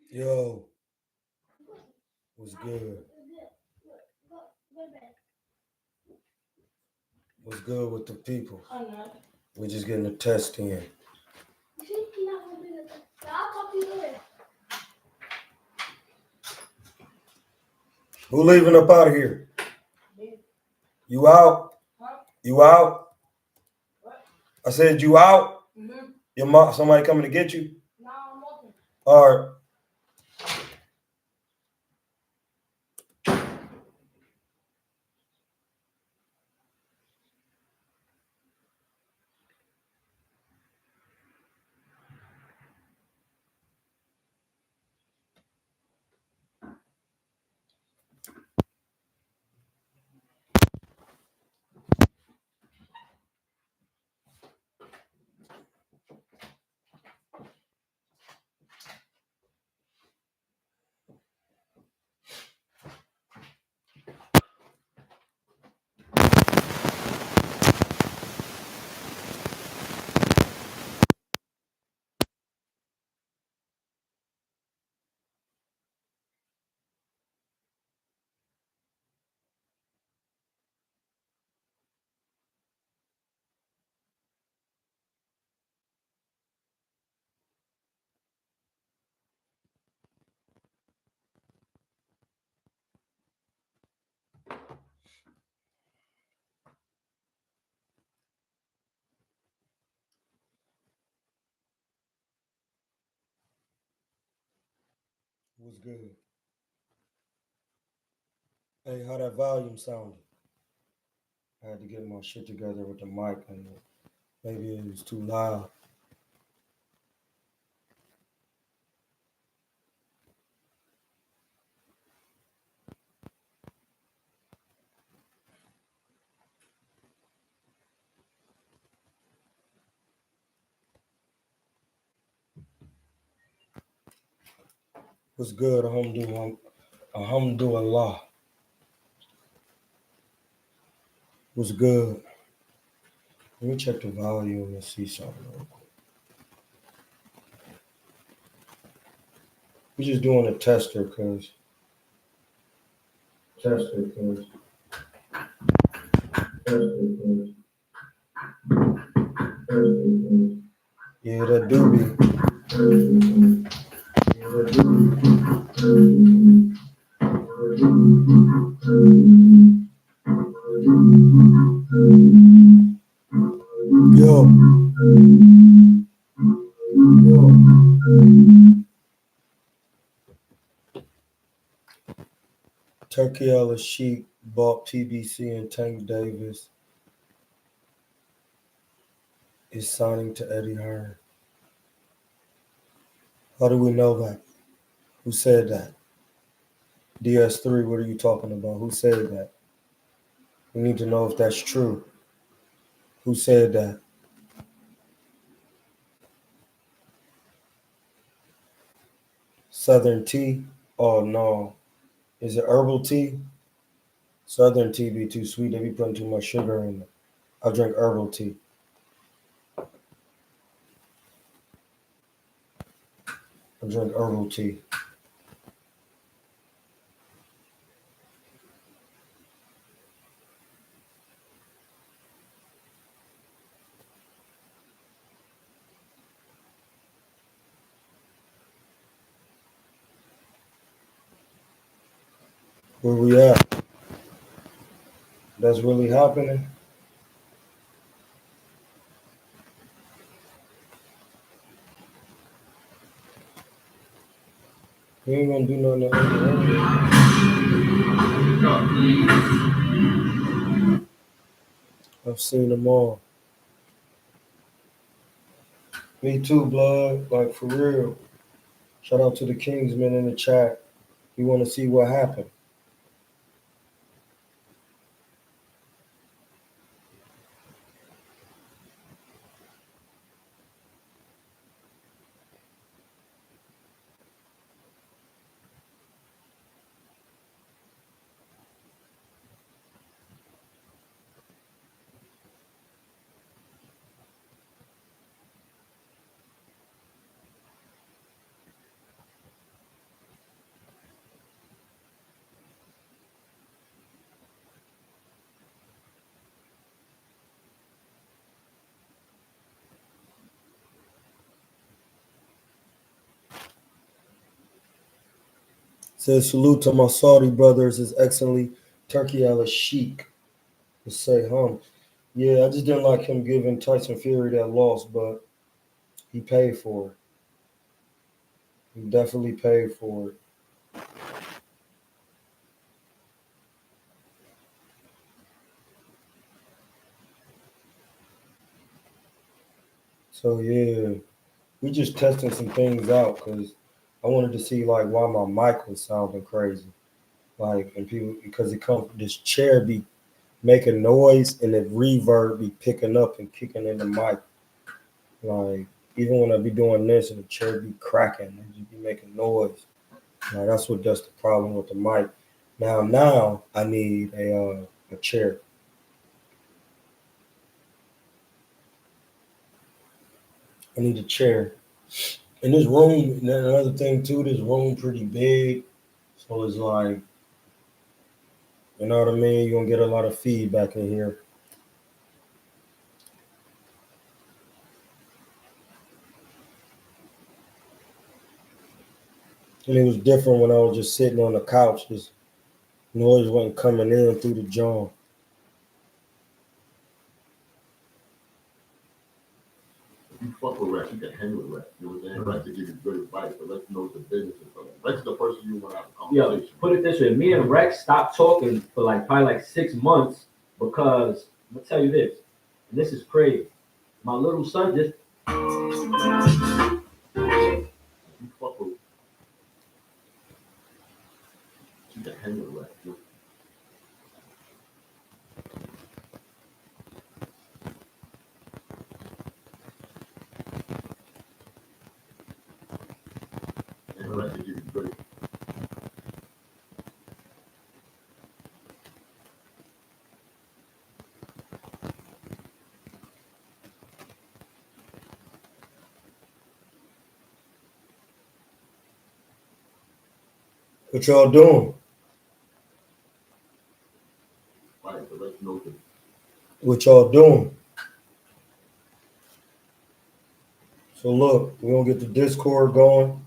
Yo, what's good? What's good with the people? We're just getting a test in. Who leaving up out of here? You out? You out? I said you out? Your mom, somebody coming to get you? All right. What's good? Hey, how that volume sounded? I had to get my shit together with the mic, and maybe it was too loud. What's good? Alhamdulillah. What's good? Let me check the volume and see something real quick. We're just doing a tester, cause tester, cause yeah, that do be. Yeah, that do. Yo. Turkey Ellis Sheik bought PBC and Tank Davis is signing to Eddie Hearn. How do we know that? Who said that? DS3, what are you talking about? Who said that? We need to know if that's true. Who said that? Southern tea? Oh no. Is it herbal tea? Southern tea be too sweet. They be putting too much sugar in it. I drink herbal tea. I drink herbal tea. Where we at? That's really happening? We ain't gonna do nothing to I've seen them all. Me too, blood. Like for real. Shout out to the Kingsmen in the chat. We want to see what happened. Says salute to my Saudi brothers, His Excellency Turkey Al Sheikh. To say Yeah, I just didn't like him giving Tyson Fury that loss, but he paid for it. He definitely paid for it. So yeah, we just testing some things out because I wanted to see like why my mic was sounding crazy. Like and people because it comes this chair be making noise and the reverb be picking up and kicking in the mic. Like even when I be doing this and the chair be cracking, it just be making noise. Like that's the problem with the mic. Now I need a chair. I need a chair. In this room, and then another thing too, this room pretty big. So it's like, you know what I mean? You're gonna get a lot of feedback in here. And it was different when I was just sitting on the couch. This noise wasn't coming in through the jaw. You fuck with Rex, you can hang with Rex. You know what I'm saying? Rex to give you good advice, but Rex knows the business and stuff. Rex is the person you want to have a conversation. Yo, put it this way. Me and Rex stopped talking for probably 6 months because I'm gonna tell you this, and this is crazy. My little son just You fuck with you can hang with Rex. You know? And Rex to give you good. What y'all doing? Right, so Rex knows it. What y'all doing? So look, we're gonna get the Discord going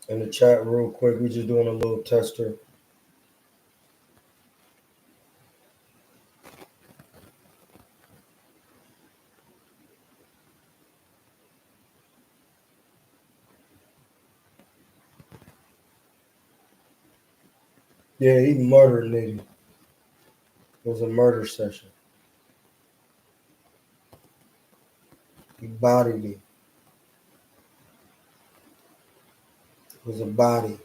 in the chat real quick. We're just doing a little tester. Yeah, he murdered nigga. It was a murder session. He bodied me. It was a body.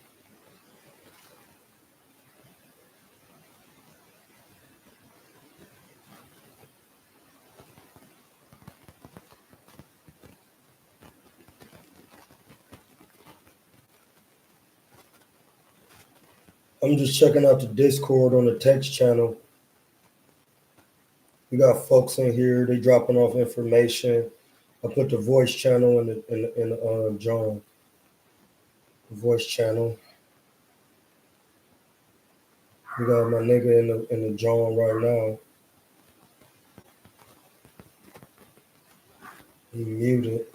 I'm just checking out the Discord on the text channel. We got folks in here. They dropping off information. I put the voice channel in the John. The voice channel. We got my nigga in the John right now. He muted.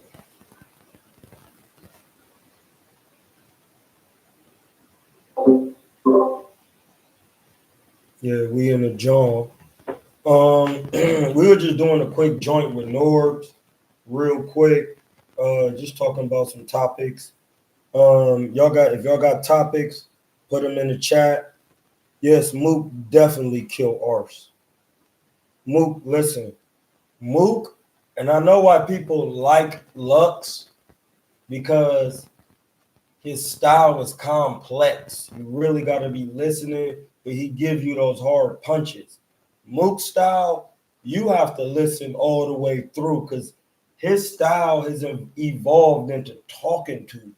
Yeah, we in the John. We were just doing a quick joint with Norbs, real quick. Just talking about some topics. If y'all got topics, put them in the chat. Yes, Mook definitely killed Arse. Mook, listen, Mook, and I know why people like Lux because his style is complex. You really got to be listening, but he gives you those hard punches. Mook's style, you have to listen all the way through because his style has evolved into talking to you.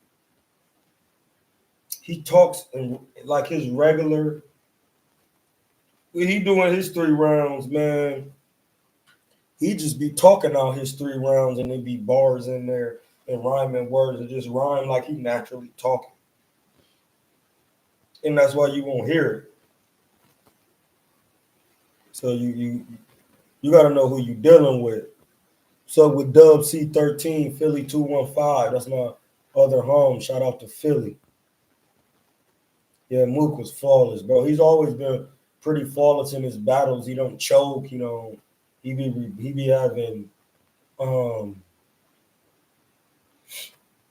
He talks in, like his regular. When he doing his 3 rounds, man, he just be talking out his 3 rounds and there be bars in there and rhyming words and just rhyme like he naturally talking. And that's why you won't hear it. So you got to know who you dealing with. So with Dub C13, Philly 215, that's my other home. Shout out to Philly. Yeah, Mook was flawless, bro. He's always been pretty flawless in his battles. He don't choke, he be having um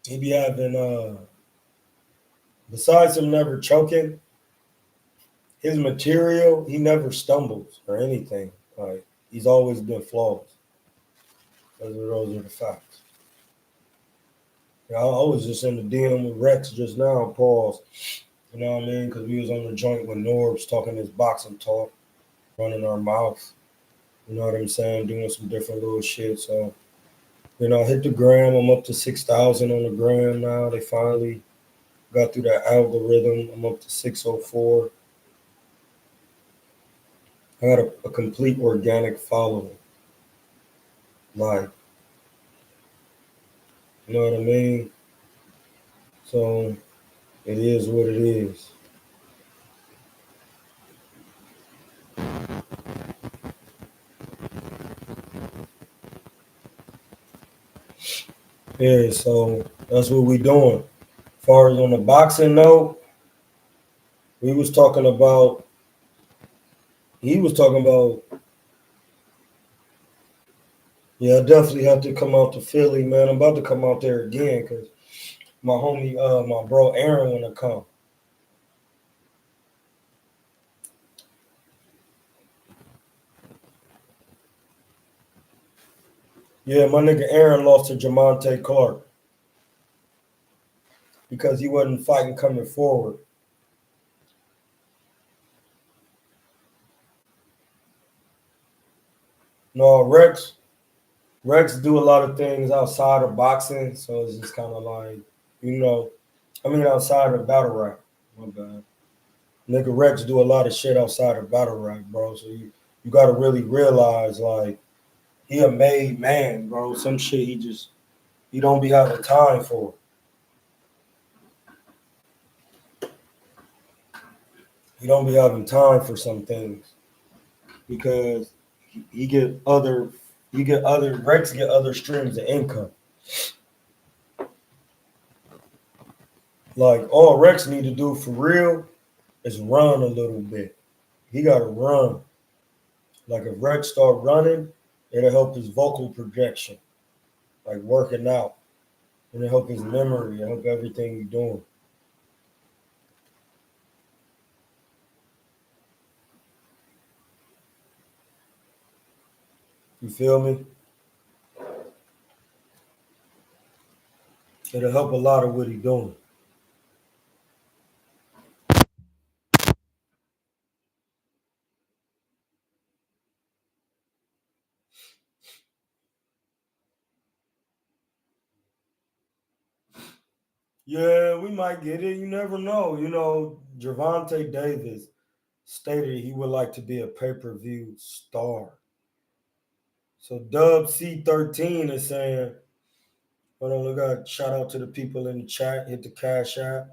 he be having besides him never choking, his material, he never stumbles or anything. Like he's always been flawless. Those are the facts. Yeah, I was just in the DM with Rex just now, pause. You know what I mean? Because we was on the joint with Norbs talking this boxing talk, running our mouth. You know what I'm saying? Doing some different little shit. So, I hit the gram. I'm up to 6,000 on the gram now. They finally got through that algorithm. I'm up to 604. I got a complete organic following. Like, you know what I mean? So, it is what it is. Yeah, so that's what we doing. As far as on the boxing note, he was talking about, yeah, I definitely have to come out to Philly, man. I'm about to come out there again because my homie, my bro Aaron wanna come. Yeah, my nigga Aaron lost to Jamonte Clark because he wasn't fighting coming forward. No, Rex do a lot of things outside of boxing, so it's just kind of like, outside of battle rap. My bad. Nigga Rex do a lot of shit outside of battle rap, bro. So you got to really realize, like, he a made man, bro. Some shit he don't be having time for. He don't be having time for some things because he get other Rex get other streams of income. Like all Rex need to do for real is run a little bit. He gotta run. Like if Rex start running, it'll help his vocal projection, like working out. It'll help his memory, it'll help everything he's doing. You feel me? It'll help a lot of what he's doing. Yeah, we might get it. You never know. Gervonta Davis stated he would like to be a pay-per-view star. So Dub C13 is saying, hold on, we got shout out to the people in the chat. Hit the cash app.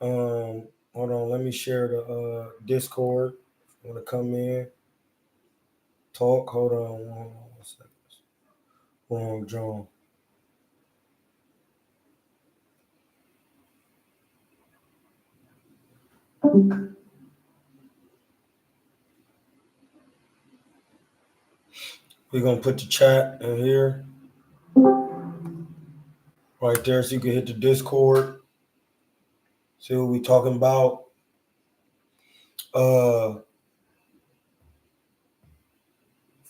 Hold on, let me share the Discord. Want to come in, talk. Hold on, 1 second. Wrong, John. We're gonna put the chat in here, right there, so you can hit the Discord. See what we talking about. For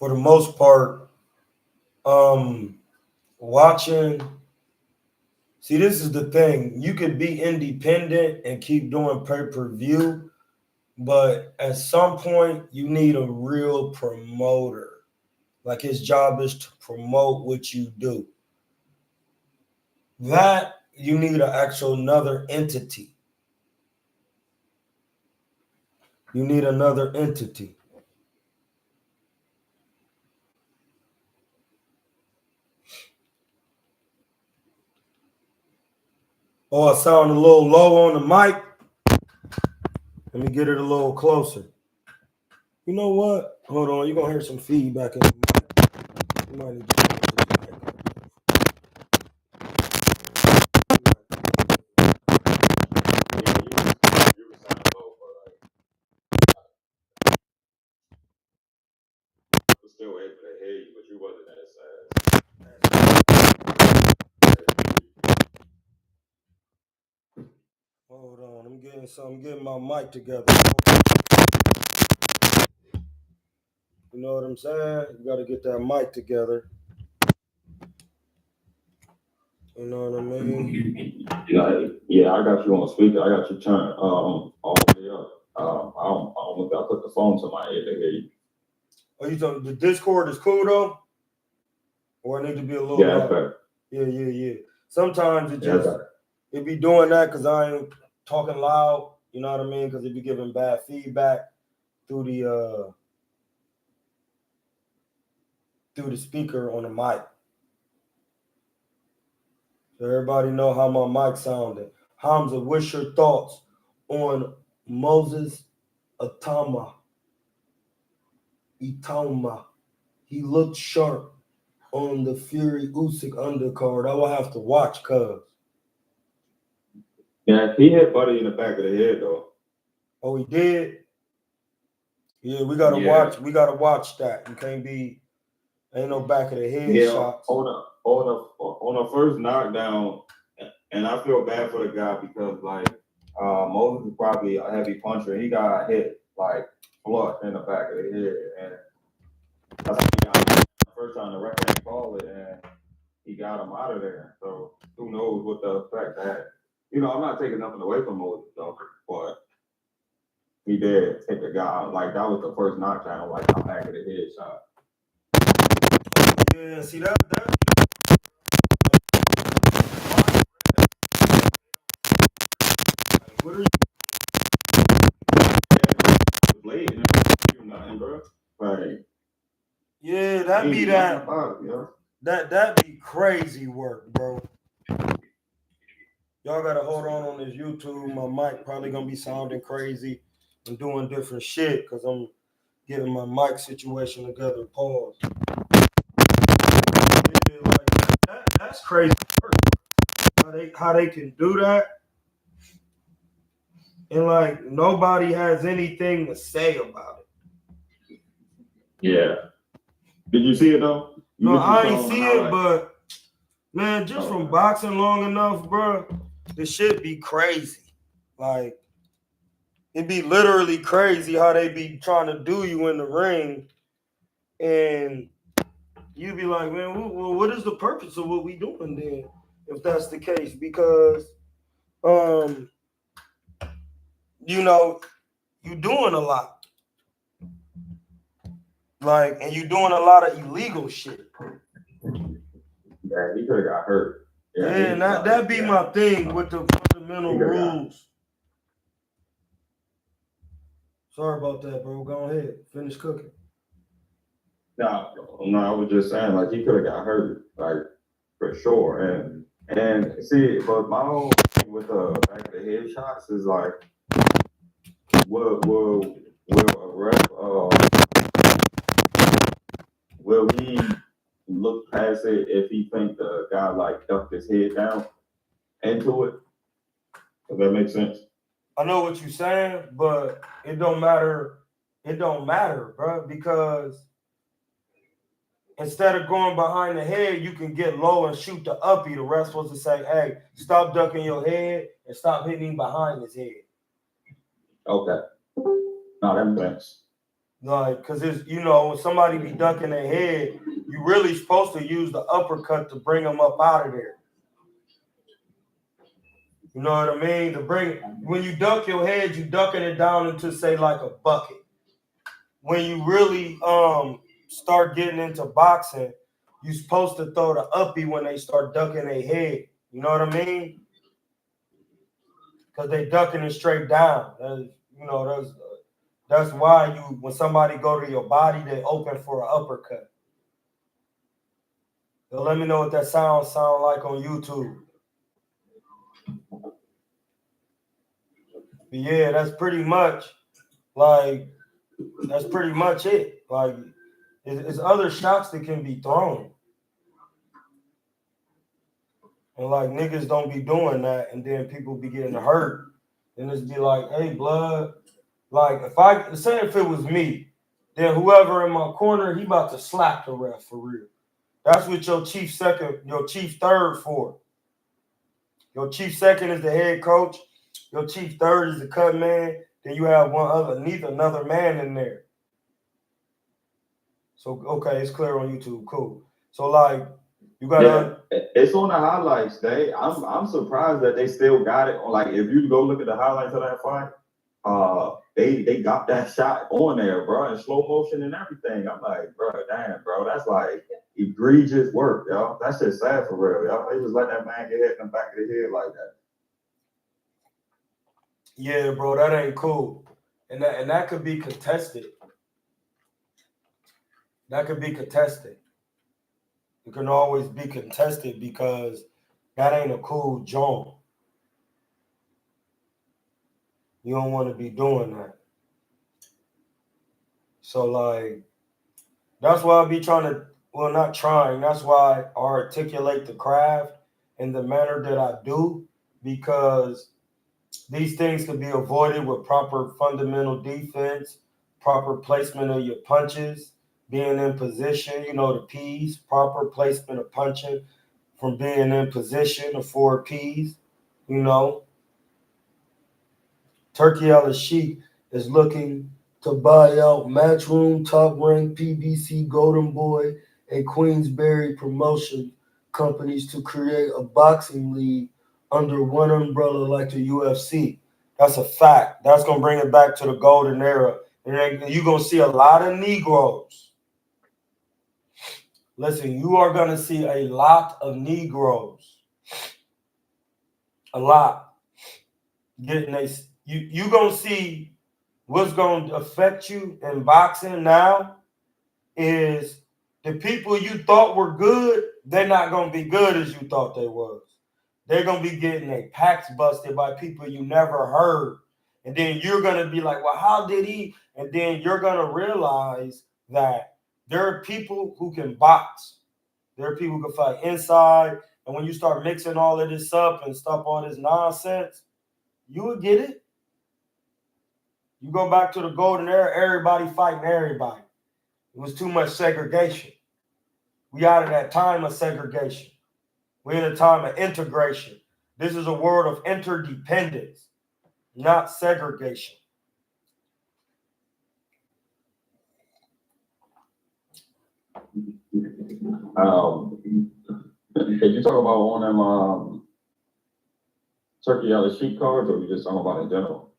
the most part, watching. See, this is the thing. You could be independent and keep doing pay-per-view, but at some point you need a real promoter. Like his job is to promote what you do. That you need an actual another entity. You need another entity. Oh, I sound a little low on the mic. Let me get it a little closer. You know what? Hold on. You're going to hear some feedback in the mic. You might need to change the mic. getting my mic together. You know what I'm saying? You got to get that mic together. You know what I mean? Yeah, I got you on speaker. I got you turned all the way up. I don't know if I put the phone to my ear to hear you. Oh, you talking the Discord is cool though? Or I need to be a little Yeah, that's better. Yeah. Sometimes it Yeah, just it be doing that because I ain't talking loud. You know what I mean? Because it be giving bad feedback through the speaker on the mic. So everybody know how my mic sounded. Hamza, what's your thoughts on Moses Itama? He looked sharp on the Fury Usyk undercard. I will have to watch, cuz. Yeah, he hit Buddy in the back of the head though. Oh, he did? Yeah, we gotta watch that. You can't be ain't no back of the head shots. On the first knockdown, and I feel bad for the guy because like Moses is probably a heavy puncher. He got hit like flush in the back of the head, and that's what he got hit the first time the referee called it, and he got him out of there. So who knows what the effect that. You know, I'm not taking nothing away from Moses though, but he did take a guy out. Like that was the first knockdown, like the back of the head shot. Yeah, see that what are you Blade, nothing, bro. Like, yeah, that be that. About it, yo. That be crazy work, bro. Y'all gotta hold on this YouTube. My mic probably gonna be sounding crazy and doing different shit because I'm getting my mic situation together. Pause. Yeah, like that's crazy work. How they can do that, and like nobody has anything to say about it. Yeah. Did you see it though? No, I ain't see it, but man, just from boxing long enough, bro, this shit be crazy. Like, it be literally crazy how they be trying to do you in the ring, and you be like, man, well, what is the purpose of what we doing then, if that's the case? Because, you know, you doing a lot. Like, and you doing a lot of illegal shit. Yeah, he could have got hurt. Yeah, and that be my thing with the fundamental rules. Sorry about that, bro. Go ahead. Finish cooking. No, I was just saying, like, he could have got hurt, like, for sure. And see, but my whole thing with the back of the head shots is like, will a ref, will he look past it if he think the guy, like, ducked his head down into it? Does that make sense? I know what you're saying, but it don't matter. It don't matter, bro, because instead of going behind the head, you can get low and shoot the uppie. The ref's supposed to say, hey, stop ducking your head and stop hitting him behind his head. Okay. No, that makes sense. Like, because it's, you know, when somebody be ducking their head, you really supposed to use the uppercut to bring them up out of there. You know what I mean? When you duck your head, you ducking it down into, say, like a bucket. When you really start getting into boxing, you're supposed to throw the uppie when they start ducking their head. You know what I mean? Because they ducking it straight down. That's why when somebody go to your body, they open for an uppercut. So let me know what that sound like on YouTube. But yeah, that's pretty much it. Like, it's other shots that can be thrown. And like niggas don't be doing that, and then people be getting hurt. And it's be like, hey, blood. Like if it was me, then whoever in my corner, he about to slap the ref for real. That's what your chief third for. Your chief second is the head coach. Your chief third is the cut man. Then you have one underneath another man in there. So okay, it's clear on YouTube. Cool. So like you got it's on the highlights. I'm surprised that they still got it. Like if you go look at the highlights of that fight, they got that shot on there, bro, in slow motion and everything. I'm like, bro, damn, bro, that's like egregious work, yo. That's just sad for real, yo. They just let that man get hit in the back of the head like that. Yeah, bro, that ain't cool. And that could be contested. That could be contested. It can always be contested because that ain't a cool joint. You don't want to be doing that. So like that's why I be trying to, well, not trying, that's why I articulate the craft in the manner that I do, because these things can be avoided with proper fundamental defense, proper placement of your punches, being in position, the P's, proper placement of punching from being in position, the 4 P's, Turkey Al-Sheikh is looking to buy out Matchroom, Top Rank, PBC, Golden Boy, and Queensberry promotion companies to create a boxing league under one umbrella like the UFC. That's a fact. That's going to bring it back to the golden era. And you're going to see a lot of Negroes. Listen, you are going to see a lot of Negroes. A lot. You're going to see what's going to affect you in boxing now is the people you thought were good, they're not going to be good as you thought they was. They're going to be getting their packs busted by people you never heard. And then you're going to be like, well, how did he? And then you're going to realize that there are people who can box. There are people who can fight inside. And when you start mixing all of this up and stop all this nonsense, you would get it. You go back to the golden era, everybody fighting everybody. It was too much segregation. We out of that time of segregation. We're in a time of integration. This is a world of interdependence, not segregation. Did you talk about on them Turkey Al-Sheikh cards, or we just talking about in general?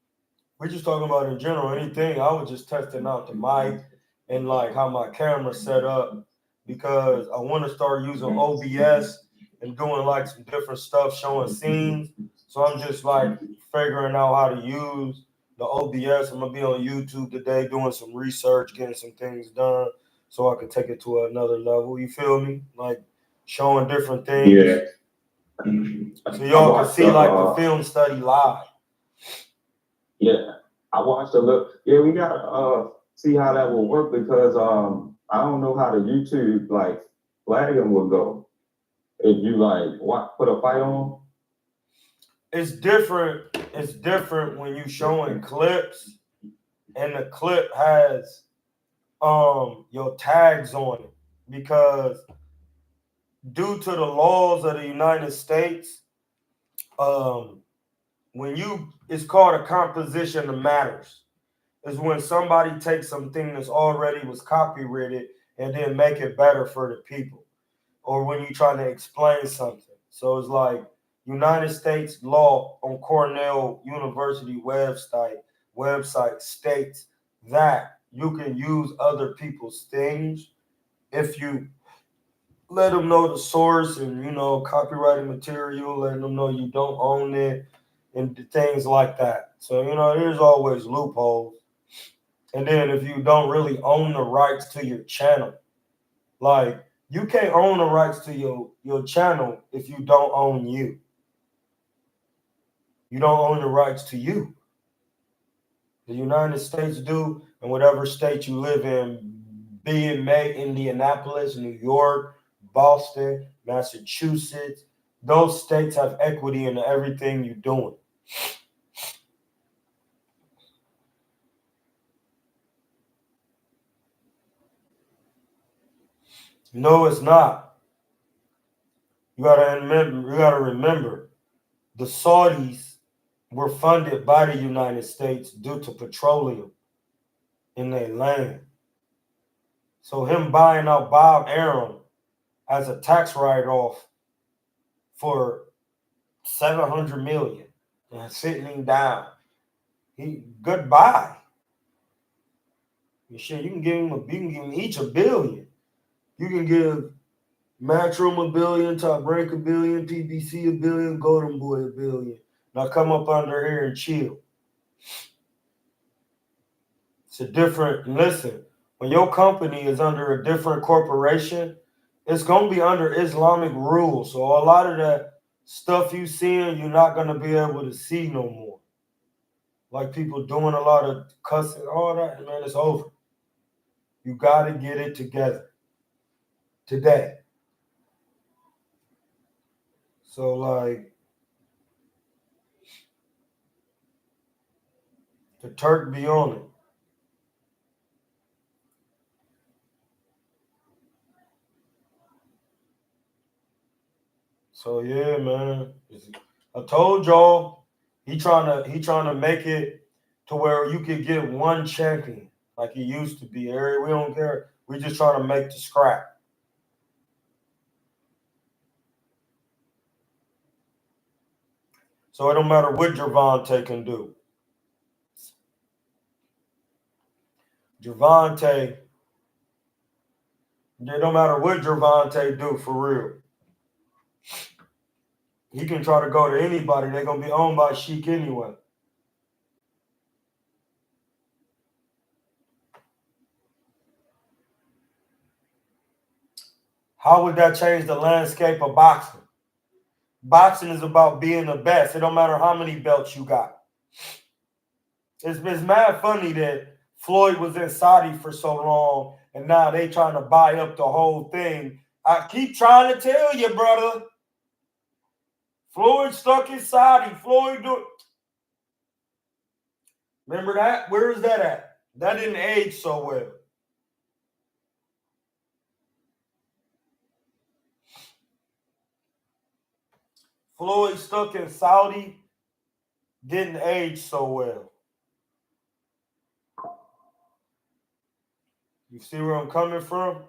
We're just talking about in general. Anything. I was just testing out the mic and like how my camera's set up, because I want to start using OBS and doing like some different stuff, showing scenes. So I'm just like figuring out how to use the OBS. I'm gonna be on YouTube today doing some research, getting some things done so I can take it to another level. You feel me? Like showing different things. Yeah. So y'all can see like the film study live. Yeah, I watched a little. Yeah, we gotta see how that will work, because I don't know how the YouTube like flagging will go if you like put a fight on. It's different. It's different when you showing clips and the clip has your tags on it, because due to the laws of the United States, it's called a composition of matters. Is when somebody takes something that's already was copyrighted and then make it better for the people, or when you're trying to explain something. So it's like United States law on Cornell University website states that you can use other people's things if you let them know the source and copyrighted material, letting them know you don't own it and things like that. So there's always loopholes. And then if you don't really own the rights to your channel, like you can't own the rights to your channel if you don't own you. You don't own the rights to you. The United States do, and whatever state you live in, be it Indianapolis, New York, Boston, Massachusetts, those states have equity in everything you're doing. No, it's not. You gotta remember, the Saudis were funded by the United States due to petroleum in their land. So him buying out Bob Arum as a tax write-off for $700 million and sitting him down. Goodbye. Shit, you can give him each $1 billion. You can give Matchroom $1 billion, Top Rank $1 billion, PBC $1 billion, Golden Boy $1 billion. Now come up under here and chill. It's a different, listen, when your company is under a different corporation, it's going to be under Islamic rules. So a lot of that stuff you seeing, you're not going to be able to see no more. Like people doing a lot of cussing, all that, man, it's over. You got to get it together today. So, like, the Turk be on it. So yeah, man. I told y'all he trying to make it to where you could get one champion like he used to be. We don't care. We just trying to make the scrap. So it don't matter what Gervonta can do. Gervonta, it don't matter what Gervonta do for real. He can try to go to anybody. They're going to be owned by Sheik anyway. How would that change the landscape of boxing? Boxing is about being the best. It don't matter how many belts you got. It's mad funny that Floyd was in Saudi for so long, and now they trying to buy up the whole thing. I keep trying to tell you, brother. Floyd stuck in Saudi. Floyd do. Remember that? Where is that at? That didn't age so well. Floyd stuck in Saudi didn't age so well. You see where I'm coming from?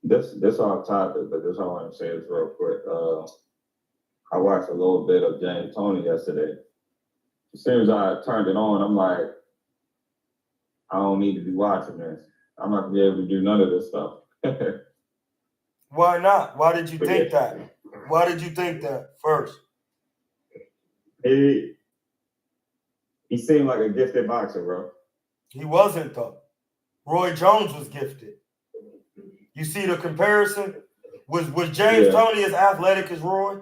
This off topic, but this I want to say this real quick. I watched a little bit of James Toney yesterday. As soon as I turned it on, I'm like, I don't need to be watching this. I'm not gonna be able to do none of this stuff. Why not? Why did you think that? Why did you think that first? He seemed like a gifted boxer, bro. He wasn't, though. Roy Jones was gifted. You see the comparison? Was James Toney as athletic as Roy?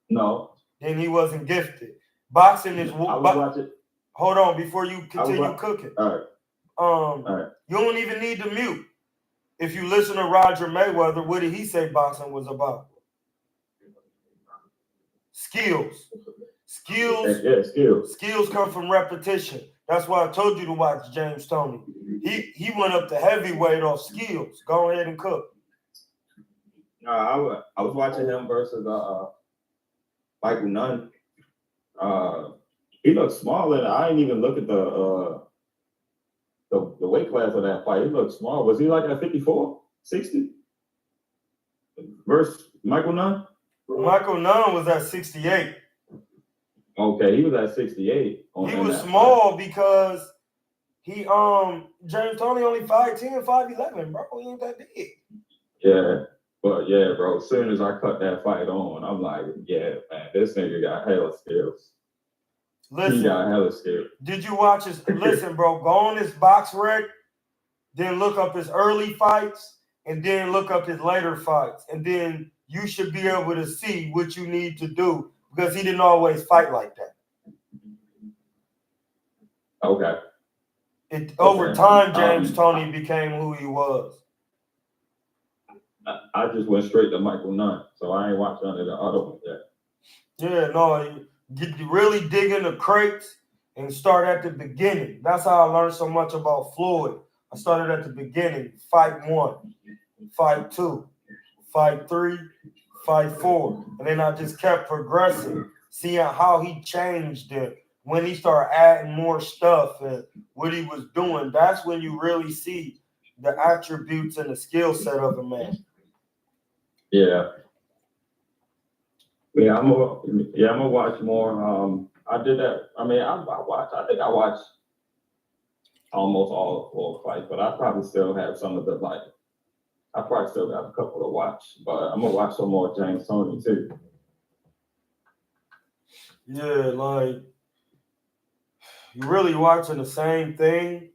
No. Then he wasn't gifted. Boxing is. I was watching. Hold on, before you continue cooking. All right. You don't even need to mute. If you listen to Roger Mayweather, what did he say boxing was about? Skills. Skills come from repetition. That's why I told you to watch James Toney. He went up to heavyweight off skills. Go ahead and cook. I was watching him versus Michael Nunn. He looked small, and I didn't even look at the weight class of that fight. He looked small. Was he like at 54, 60? Versus Michael Nunn? Michael Nunn was at 68. Okay, he was at 68. He was small because he James Toney only 5'10", 5'11", bro. He ain't that big. Yeah, but yeah, bro. As soon as I cut that fight on, I'm like, yeah, man, this nigga got hella skills. Listen, he got hella skills. Did you watch his? Listen, bro. Go on his box rec, then look up his early fights, and then look up his later fights, and then you should be able to see what you need to do because he didn't always fight like that. Okay. Over time, James Toney became who he was. I just went straight to Michael Nunn, so I ain't watched none of the other ones yet. Yeah, no, you really dig in the crates and start at the beginning. That's how I learned so much about Floyd. I started at the beginning, fight 1, fight 2, fight 3, fight 4. And then I just kept progressing, seeing how he changed it. When he started adding more stuff and what he was doing, that's when you really see the attributes and the skill set of a man. Yeah. Yeah, I'm gonna watch more. I did that. I mean, I think I watched almost all of Floyd fights, but I probably still have some of the like. I probably still have a couple to watch, but I'm gonna watch some more James Toney too. Yeah, like you're really watching the same thing,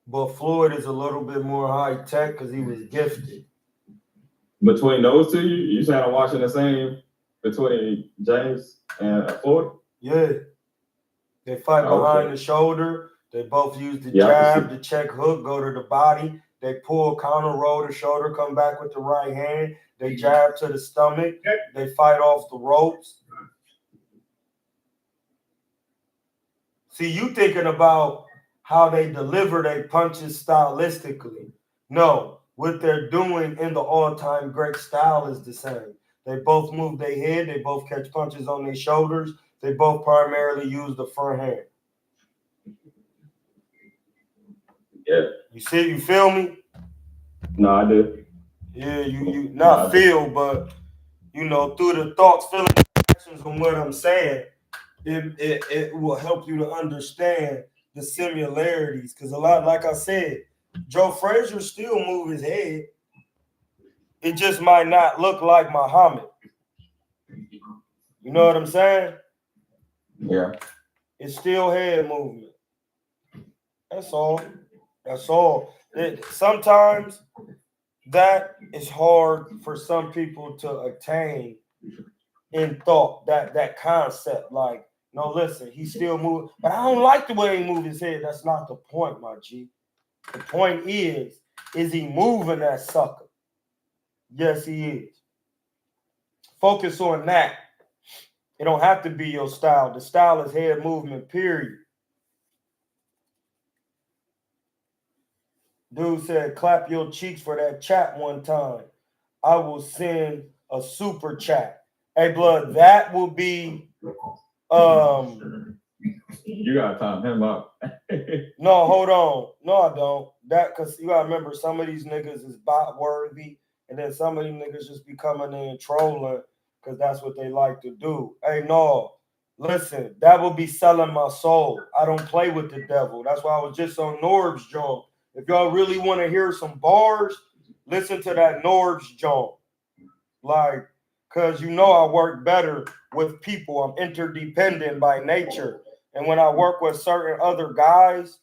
but Floyd is a little bit more high tech because he was gifted. Between those two, you said I'm watching the same between James and Floyd? Yeah. They fight behind the shoulder. They both use the jab, the check hook, go to the body. They pull, counter, roll the shoulder, come back with the right hand. They jab to the stomach. They fight off the ropes. See, you thinking about how they deliver their punches stylistically. No, what they're doing in the all-time great style is the same. They both move their head. They both catch punches on their shoulders. They both primarily use the front hand. Yeah. You feel me? No, I do. Yeah, you not feel, but you know, through the thoughts, feelings, actions on what I'm saying, it will help you to understand the similarities. Because a lot, like I said, Joe Frazier still move his head. It just might not look like Muhammad. You know what I'm saying? Yeah. It's still head movement. That's all. That's all. Sometimes that is hard for some people to attain in thought, that concept. Like, no, listen, he still moving, but I don't like the way he moved his head. That's not the point, my G. The point is he moving that sucker? Yes, he is. Focus on that. It don't have to be your style. The style is head movement, period. Dude said, clap your cheeks for that chat one time. I will send a super chat. Hey, blood, that will be you gotta time him up. No, hold on. No, I don't. That because you gotta remember some of these niggas is bot worthy, and then some of these niggas just be coming in trolling because that's what they like to do. Hey, no, listen, that will be selling my soul. I don't play with the devil. That's why I was just on Norb's joint. If y'all really want to hear some bars, listen to that Norb's joint. Like, because you know I work better with people. I'm interdependent by nature. And when I work with certain other guys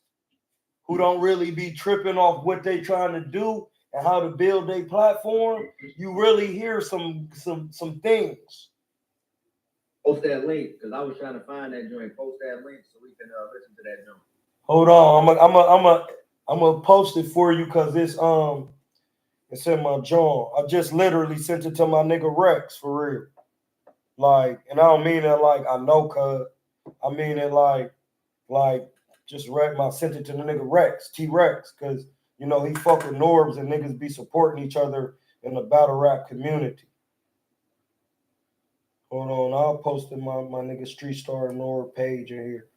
who don't really be tripping off what they trying to do and how to build their platform, you really hear some things. Post that link, because I was trying to find that joint. Post that link so we can listen to that joint. Hold on, I'm gonna post it for you because it's in my joint. I just literally sent it to my nigga Rex for real. Like, and I don't mean it like I know, cuz I mean it like just sent it to the nigga Rex, T-Rex, because you know he fuck with Norbs and niggas be supporting each other in the battle rap community. Hold on, I'll post in my nigga Street Star Norb page in here.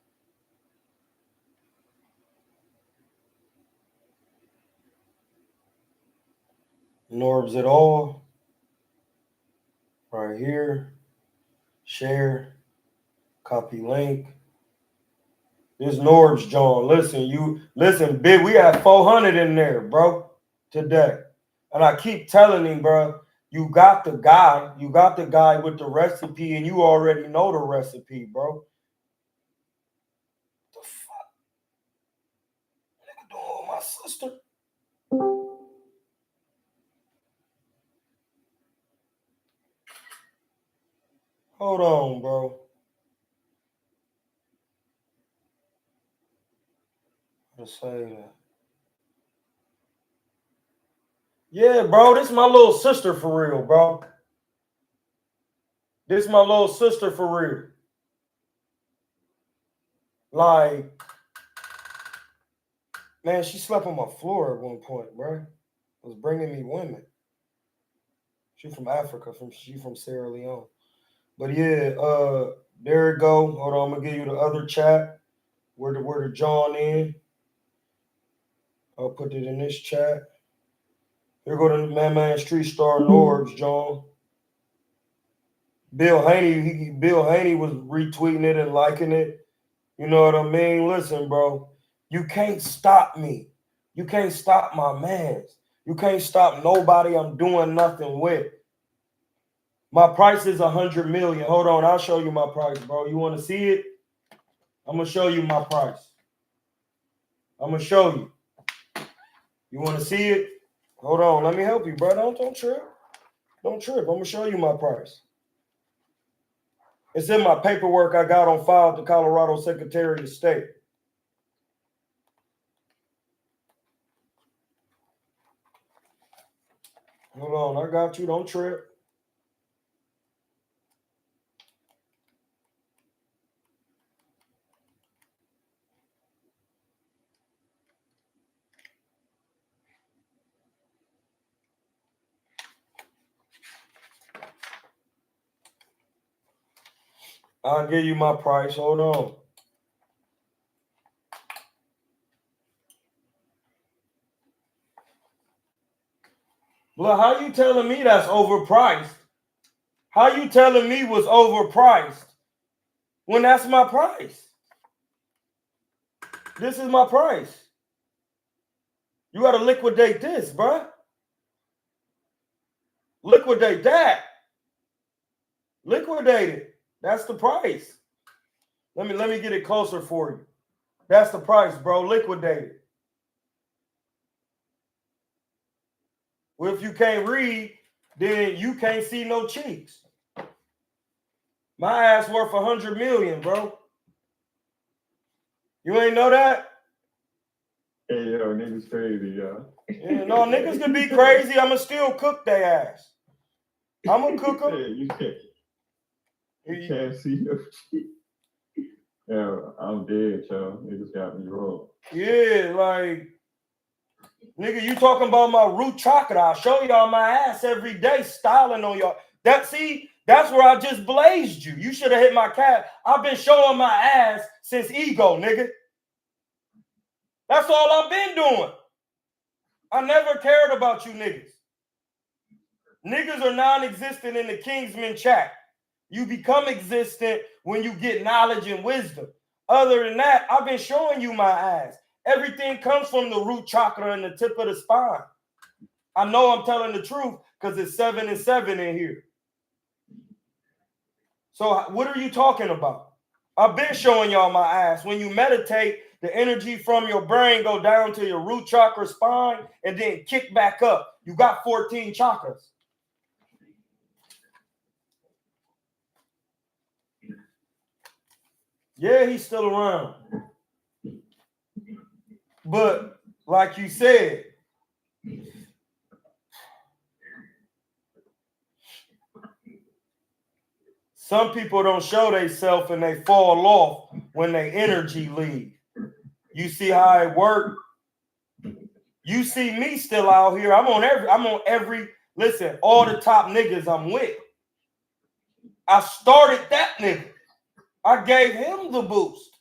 Norbs at all. Right here. Share. Copy link. This Norbs John. Listen, big. We had 400 in there, bro, today. And I keep telling him, bro, you got the guy with the recipe, and you already know the recipe, bro. The fuck? Nigga doing with my sister? Hold on, bro. Let's say that. Yeah, bro, this is my little sister for real, bro. This is my little sister for real. Like, man, she slept on my floor at one point, bro. Was bringing me women. She from Africa. She from Sierra Leone. But yeah, there it go. Hold on, I'm gonna give you the other chat. Where to join in. I'll put it in this chat. Here go to Man Street Star Norbs, John. Bill Haney was retweeting it and liking it. You know what I mean? Listen, bro, you can't stop me. You can't stop my mans. You can't stop nobody I'm doing nothing with. My price is 100 million. Hold on, I'll show you my price, bro. You want to see it? I'm gonna show you my price. I'm gonna show you. You want to see it? Hold on, let me help you, bro. Don't trip. Don't trip. I'm gonna show you my price. It's in my paperwork I got on file at the Colorado Secretary of State. Hold on, I got you. Don't trip. I'll give you my price. Hold on. Look, how you telling me that's overpriced? How you telling me was overpriced when that's my price? This is my price. You got to liquidate this, bruh. Liquidate that. Liquidate it. That's the price. Let me get it closer for you. That's the price, bro. Liquidate it. Well, if you can't read, then you can't see no cheeks. My ass worth 100 million, bro. You ain't know that? Hey, yo, niggas crazy, yo. Yeah, no, niggas can be crazy. I'ma still cook their ass. I'ma cook them. You can't see your cheek. Yo, I'm dead, yo. Niggas got me wrong. Yeah, like, nigga, you talking about my root chocolate. I'll show y'all my ass every day, styling on y'all. That's where I just blazed you. You should have hit my cat. I've been showing my ass since ego, nigga. That's all I've been doing. I never cared about you niggas. Niggas are non-existent in the Kingsman chat. You become existent when you get knowledge and wisdom. Other than that, I've been showing you my ass. Everything comes from the root chakra and the tip of the spine. I know I'm telling the truth because it's 7 and 7 in here. So what are you talking about? I've been showing y'all my ass. When you meditate, the energy from your brain go down to your root chakra spine and then kick back up. You got 14 chakras. Yeah, he's still around. But like you said, some people don't show themselves and they fall off when their energy leave. You see how it works? You see me still out here. I'm on every, listen, all the top niggas I'm with. I started that nigga. I gave him the boost.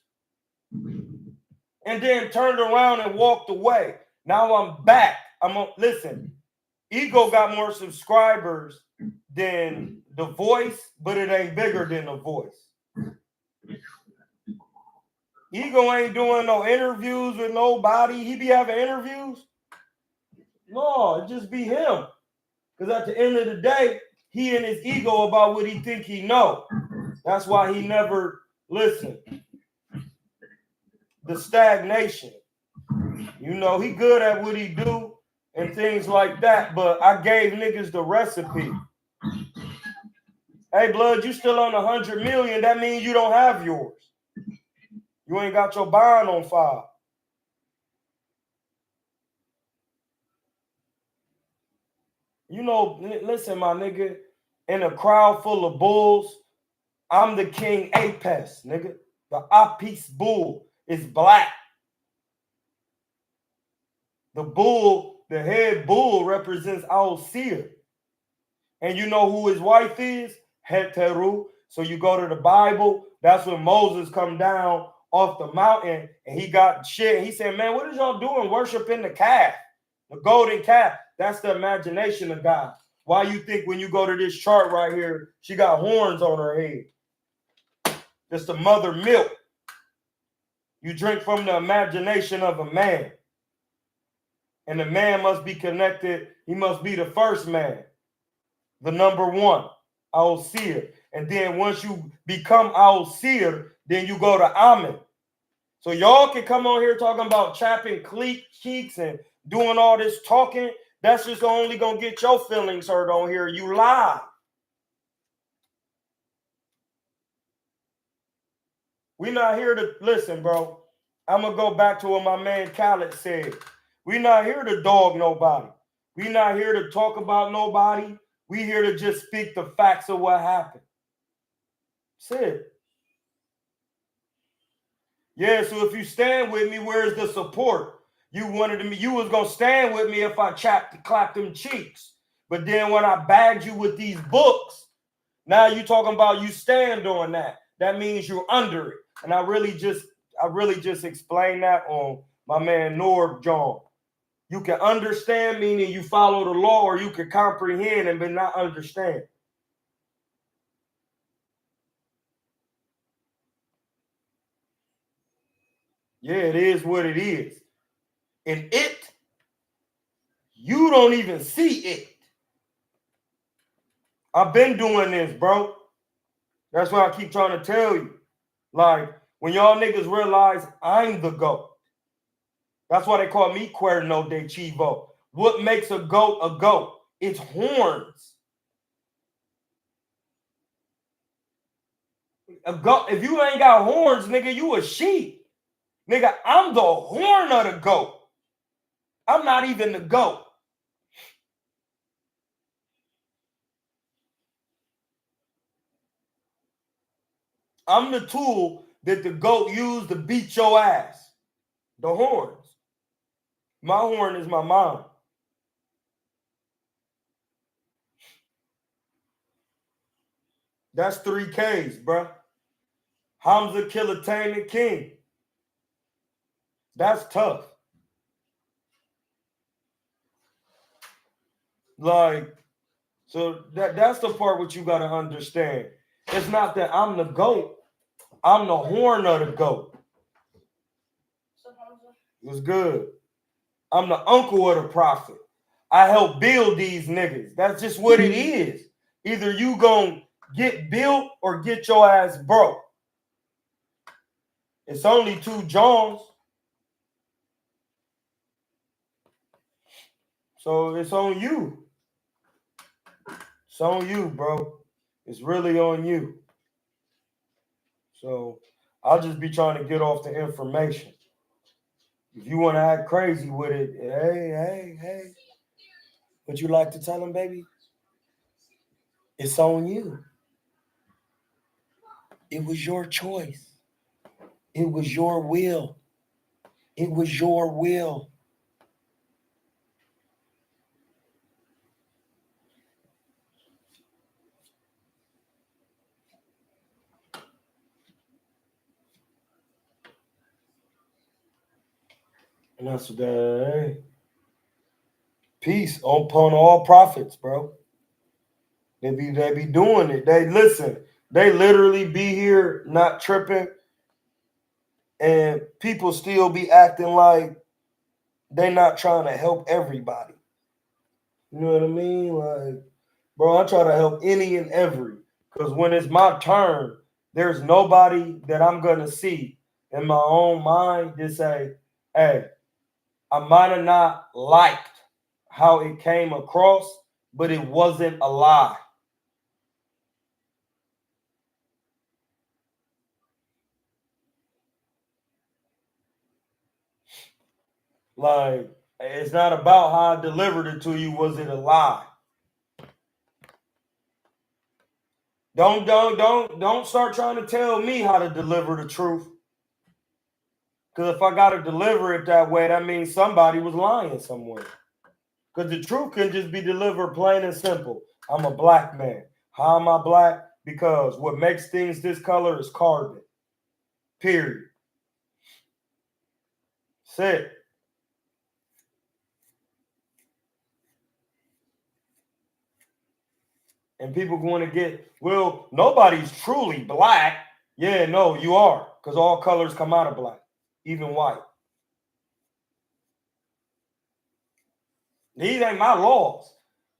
And then turned around and walked away. Now I'm back. Listen, Ego got more subscribers than The Voice, but it ain't bigger than The Voice. Ego ain't doing no interviews with nobody. He be having interviews. No, it just be him. Because at the end of the day, he and his ego about what he think he know. That's why he never listen. The stagnation. You know, he good at what he do and things like that, but I gave niggas the recipe. Hey, blood, you still on 100 million. That means you don't have yours. You ain't got your bond on file. You know, listen, my nigga, in a crowd full of bulls, I'm the king Apis, nigga. The Apis bull is black. The bull, the head bull represents Al Seer. And you know who his wife is? Heteru. So you go to the Bible. That's when Moses come down off the mountain and he got shit. He said, man, what is y'all doing worshiping the calf? The golden calf. That's the imagination of God. Why you think when you go to this chart right here, she got horns on her head? It's the mother milk. You drink from the imagination of a man. And the man must be connected. He must be the first man. The number one. Al-Sir. And then once you become Al-Sir, then you go to Amen. So y'all can come on here talking about chapping cheeks and doing all this talking. That's just only going to get your feelings hurt on here. You lie. We're not here to listen, bro. I'm going to go back to what my man Khaled said. We're not here to dog nobody. We're not here to talk about nobody. We're here to just speak the facts of what happened. That's it. Yeah, so if you stand with me, where's the support? You wanted me, you was gonna stand with me if I clapped them cheeks. But then when I bagged you with these books, now you talking about you stand on that. That means you're under it. And I really just explained that on my man Norb John. You can understand meaning you follow the law, or you can comprehend and but not understand. Yeah, it is what it is. And it, you don't even see it. I've been doing this, bro. That's why I keep trying to tell you. Like, when y'all niggas realize I'm the GOAT. That's why they call me KuernoDeChivo. What makes a goat a goat? It's horns. A goat, if you ain't got horns, nigga, you a sheep. Nigga, I'm the horn of the goat. I'm not even the goat. I'm the tool that the goat used to beat your ass. The horns. My horn is my mind. That's 3 Ks, bro. Hamza Kilatainment King. That's tough. Like, so that's the part what you got to understand. It's not that I'm the GOAT. I'm the horn of the GOAT. It was good. I'm the uncle of the prophet. I help build these niggas. That's just what it is. Either you gonna get built or get your ass broke. It's only 2 Johns. So it's on you. It's on you, bro. It's really on you. So I'll just be trying to get off the information. If you want to act crazy with it, hey. Would you like to tell him, baby? It's on you. It was your choice. It was your will. It was your will. And that's what that, hey. Peace upon all prophets, bro. They be doing it. They listen. They literally be here not tripping, and people still be acting like they not trying to help everybody. You know what I mean? Like, bro, I try to help any and every. Because when it's my turn, there's nobody that I'm gonna see in my own mind to say, hey, I might have not liked how it came across, but it wasn't a lie. Like, it's not about how I delivered it to you. Was it a lie? Don't start trying to tell me how to deliver the truth. Because if I got to deliver it that way, that means somebody was lying somewhere. Because the truth can just be delivered plain and simple. I'm a black man. How am I black? Because what makes things this color is carbon. Period. That's it. And people going to get, well, nobody's truly black. Yeah, no, you are. Because all colors come out of black, even white. These ain't my laws.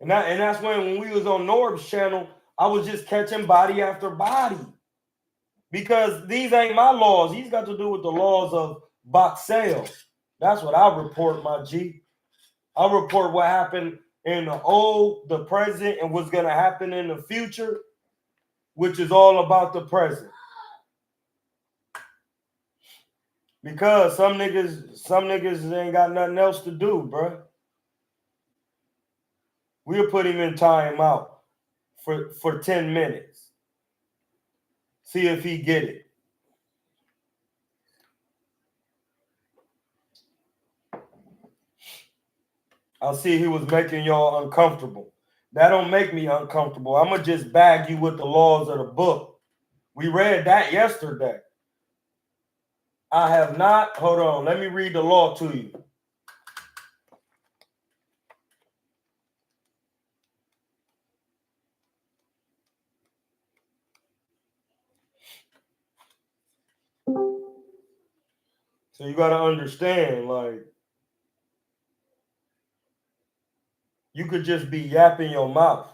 And that's when we was on Norb's channel, I was just catching body after body. Because these ain't my laws. These got to do with the laws of boxeo. That's what I report, my G. I report what happened in the old, the present, and what's going to happen in the future, which is all about the present. Because some niggas ain't got nothing else to do, bruh. We'll put him in timeout for 10 minutes. See if he get it. I'll see he was making y'all uncomfortable. That don't make me uncomfortable. I'm going to just bag you with the laws of the book. We read that yesterday. I have not. Hold on. Let me read the law to you. So you got to understand, like, you could just be yapping your mouth.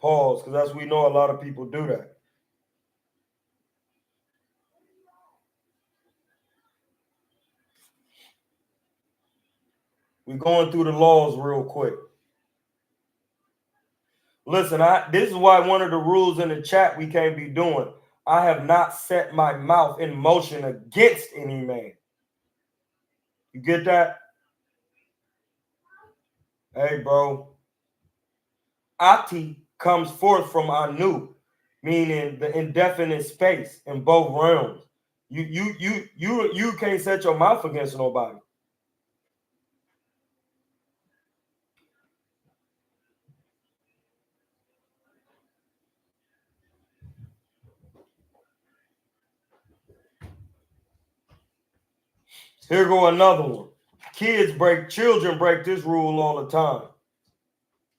Pause, because as we know, a lot of people do that. We're going through the laws real quick. Listen, this is why one of the rules in the chat we can't be doing. I have not set my mouth in motion against any man. You get that? Hey, bro. Ati comes forth from Anu, meaning the indefinite space in both realms. You can't set your mouth against nobody. Here go another one. Children break this rule all the time.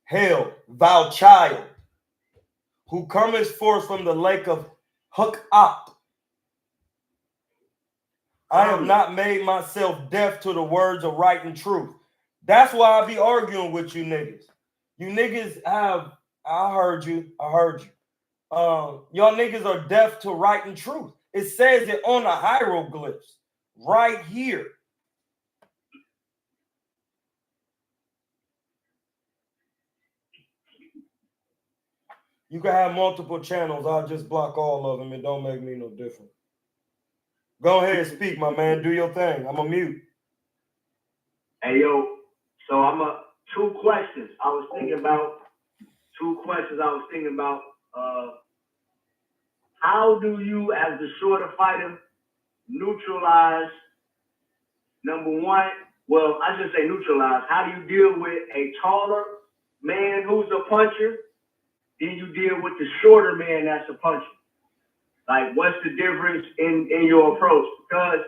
Hail, thou child, who comest forth from the lake of Huk-Up. I have not made myself deaf to the words of right and truth. That's why I be arguing with you niggas. You niggas have, I heard you. Y'all niggas are deaf to right and truth. It says it on the hieroglyphs right here. You can have multiple channels. I'll just block all of them. It don't make me no different. Go ahead and speak, my man. Do your thing. I'm a mute. Hey, yo. So two questions. I was thinking about how do you, as the shorter fighter, neutralize, number one, well, I should say neutralize. How do you deal with a taller man who's a puncher? Then you deal with the shorter man that's a puncher. Like, what's the difference in your approach? Because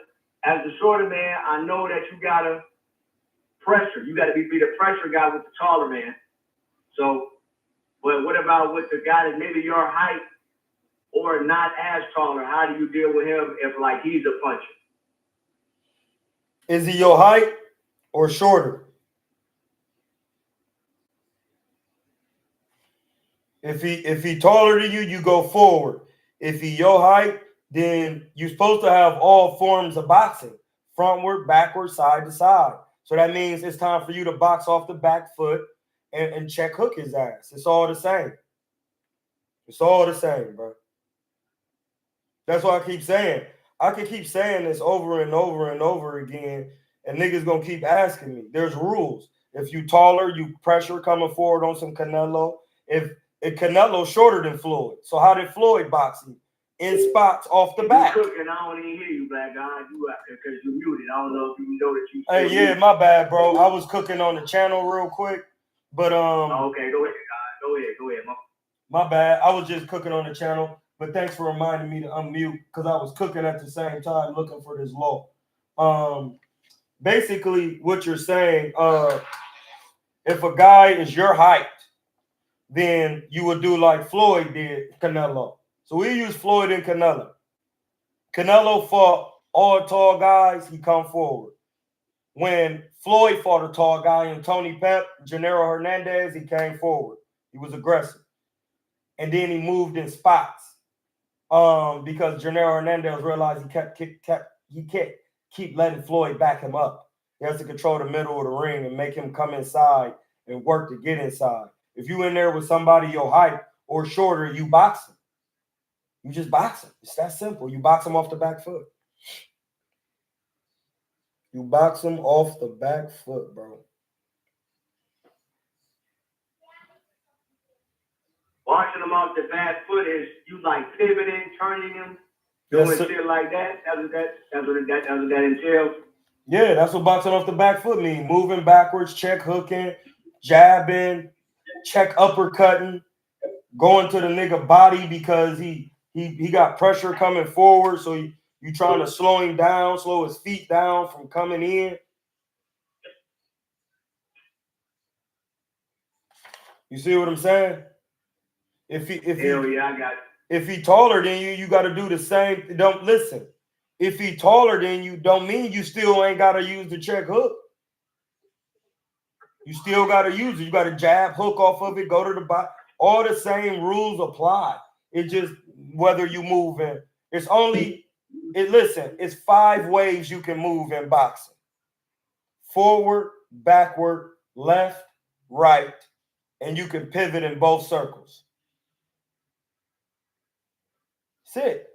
as the shorter man, I know that you gotta pressure. You gotta be the pressure guy with the taller man. So, but what about with the guy that maybe your height or not as taller? How do you deal with him if like he's a puncher? Is he your height or shorter? If he taller than you, you go forward. If he your height, then you're supposed to have all forms of boxing. Frontward, backward, side to side. So that means it's time for you to box off the back foot and check hook his ass. It's all the same. It's all the same, bro. That's why I keep saying. I can keep saying this over and over and over again, and niggas gonna keep asking me. There's rules. If you taller, you pressure coming forward on some Canelo. If Canelo's shorter than Floyd. So how did Floyd box him? In spots off the back. You cooking, I don't even hear you, black guy. You out there because you muted. I don't know if you know that you. Hey, yeah, my bad, bro. I was cooking on the channel real quick, But Okay, go ahead, Go ahead. My bad. I was just cooking on the channel, but thanks for reminding me to unmute because I was cooking at the same time looking for this law. Basically, what you're saying, if a guy is your height, then you would do like Floyd did Canelo. So we use Floyd and Canelo. Canelo fought all tall guys, he come forward. When Floyd fought a tall guy in Tony Pep, Gennaro Hernandez, he came forward. He was aggressive. And then he moved in spots. Because Gennaro Hernandez realized he can't keep letting Floyd back him up. He has to control the middle of the ring and make him come inside and work to get inside. If you in there with somebody your height or shorter, you box him. You just box him. It's that simple. You box him off the back foot. You box him off the back foot, bro. Boxing him off the back foot is you like pivoting, turning him, doing shit like that. That's what that entails. Yeah, that's what boxing off the back foot means. Moving backwards, check hooking, jabbing, check uppercutting, going to the nigga body because he got pressure coming forward. So you trying to slow him down, slow his feet down from coming in. You see what I'm saying? If he taller than you, you got to do the same. Don't listen. If he taller than you, don't mean you still ain't got to use the check hook. You still got to use it. You got to jab, hook off of it, go to the body. All the same rules apply. It just whether you move in. It's 5 ways you can move in boxing. Forward, backward, left, right, and you can pivot in both circles. Sit.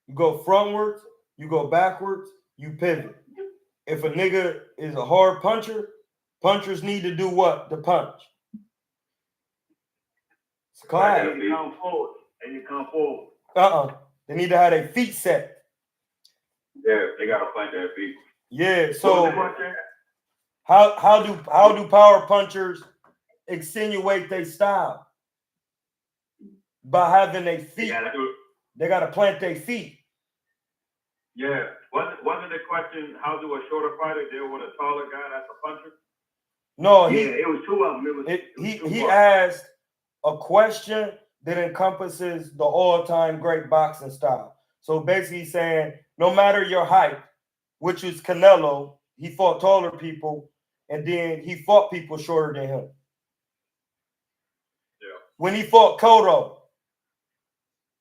You go frontwards, you go backwards, you pivot. If a nigga is a hard puncher, punchers need to do what? The punch. It's class. And you come forward. They need to have their feet set. Yeah, they gotta plant their feet. Yeah, so how do power punchers extenuate their style? By having their feet. They gotta plant their feet. Yeah. Wasn't the question how do a shorter fighter deal with a taller guy that's a puncher? No, it was 2 of them. He asked a question that encompasses the all-time great boxing style. So basically saying, no matter your height, which is Canelo, he fought taller people, and then he fought people shorter than him. Yeah. When he fought Cotto,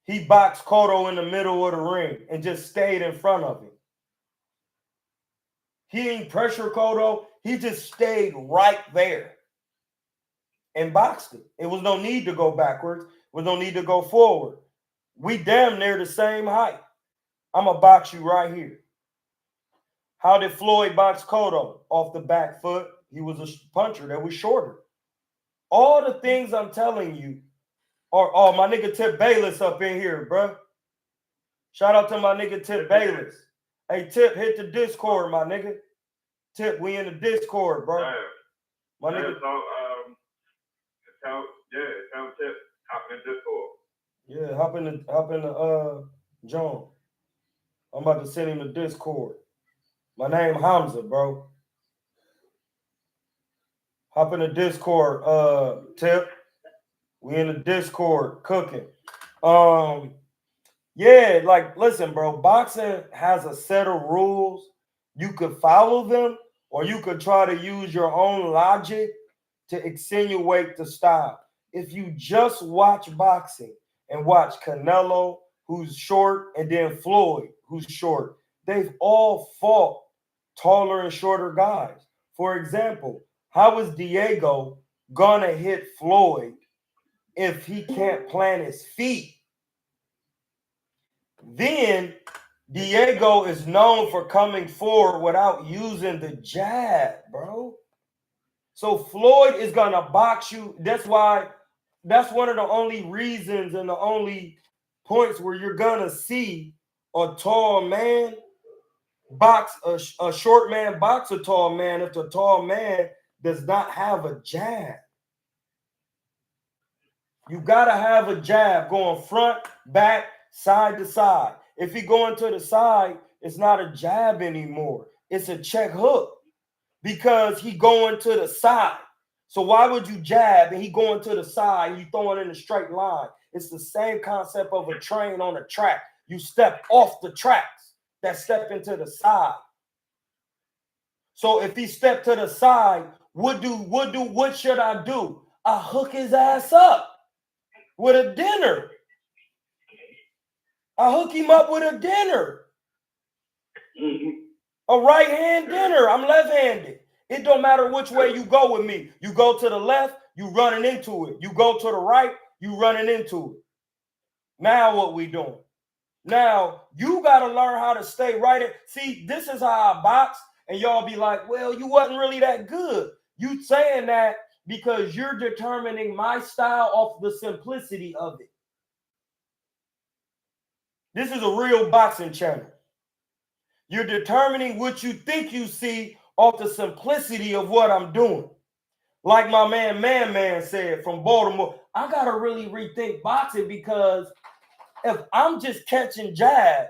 he boxed Cotto in the middle of the ring and just stayed in front of him. He ain't pressure Cotto. He just stayed right there and boxed him. It was no need to go backwards. It was no need to go forward. We damn near the same height. I'm going to box you right here. How did Floyd box Cotto? Off the back foot. He was a puncher that was shorter. All the things I'm telling you are, oh, my nigga Tip Bayless up in here, bro. Shout out to my nigga Tip Bayless. Hey, Tip, hit the Discord, my nigga. Tip, we in the Discord, bro. My nigga. Tell Tip, hop in Discord. Yeah, hop in the John. I'm about to send him the Discord. My name Hamza, bro. Hop in the Discord, Tip. We in the Discord cooking. Yeah, like, listen, bro, boxing has a set of rules. You could follow them, or you could try to use your own logic to extenuate the style. If you just watch boxing and watch Canelo, who's short, and then Floyd, who's short, they've all fought taller and shorter guys. For example, how is Diego gonna hit Floyd if he can't plant his feet? Then Diego is known for coming forward without using the jab, bro. So Floyd is gonna box you. That's one of the only reasons and the only points where you're gonna see a tall man a short man box a tall man if the tall man does not have a jab. You gotta have a jab going front, back, side to side. If he going to the side, it's not a jab anymore. It's a check hook because he going to the side. So why would you jab and he going to the side and you throwing in a straight line? It's the same concept of a train on a track. You step off the tracks that step into the side. So if he stepped to the side, what should I do? I hook his ass up with a dinner. I hook him up with a dinner. A right hand dinner. I'm left-handed. It don't matter which way you go with me. You go to the left, you running into it. You go to the right, you running into it. Now what we doing? Now you got to learn how to stay right. See, this is how I box, and y'all be like, well, you wasn't really that good. You saying that because you're determining my style off the simplicity of it. This is a real boxing channel. You're determining what you think you see off the simplicity of what I'm doing. Like my man said from Baltimore, I got to really rethink boxing because if I'm just catching jabs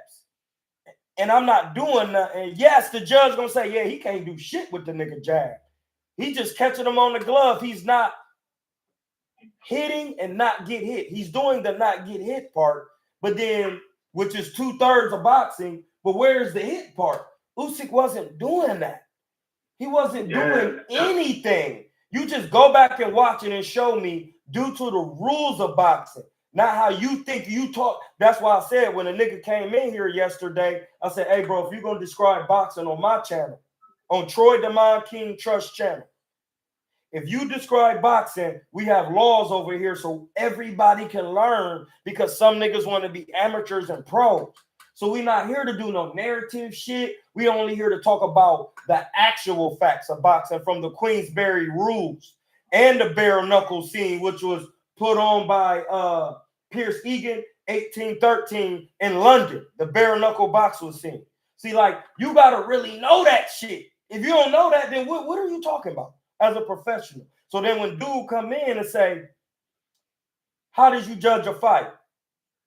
and I'm not doing nothing, yes, the judge going to say, yeah, he can't do shit with the nigga jab. He just catching him on the glove. He's not hitting and not get hit. He's doing the not get hit part, but then, which is 2/3 of boxing, but where's the hit part? Usyk wasn't doing that. He wasn't doing anything. You just go back and watch it and show me due to the rules of boxing, not how you think you talk. That's why I said when a nigga came in here yesterday, I said, hey, bro, if you're going to describe boxing on my channel, on Troy DeMond King Trust channel, if you describe boxing, we have laws over here so everybody can learn because some niggas want to be amateurs and pros. So we're not here to do no narrative shit. We only here to talk about the actual facts of boxing from the Queensberry rules and the bare knuckle scene, which was put on by Pierce Egan, 1813 in London, the bare knuckle boxing scene. See, like, you got to really know that shit. If you don't know that, then what are you talking about as a professional? So then when dude come in and say, how did you judge a fight?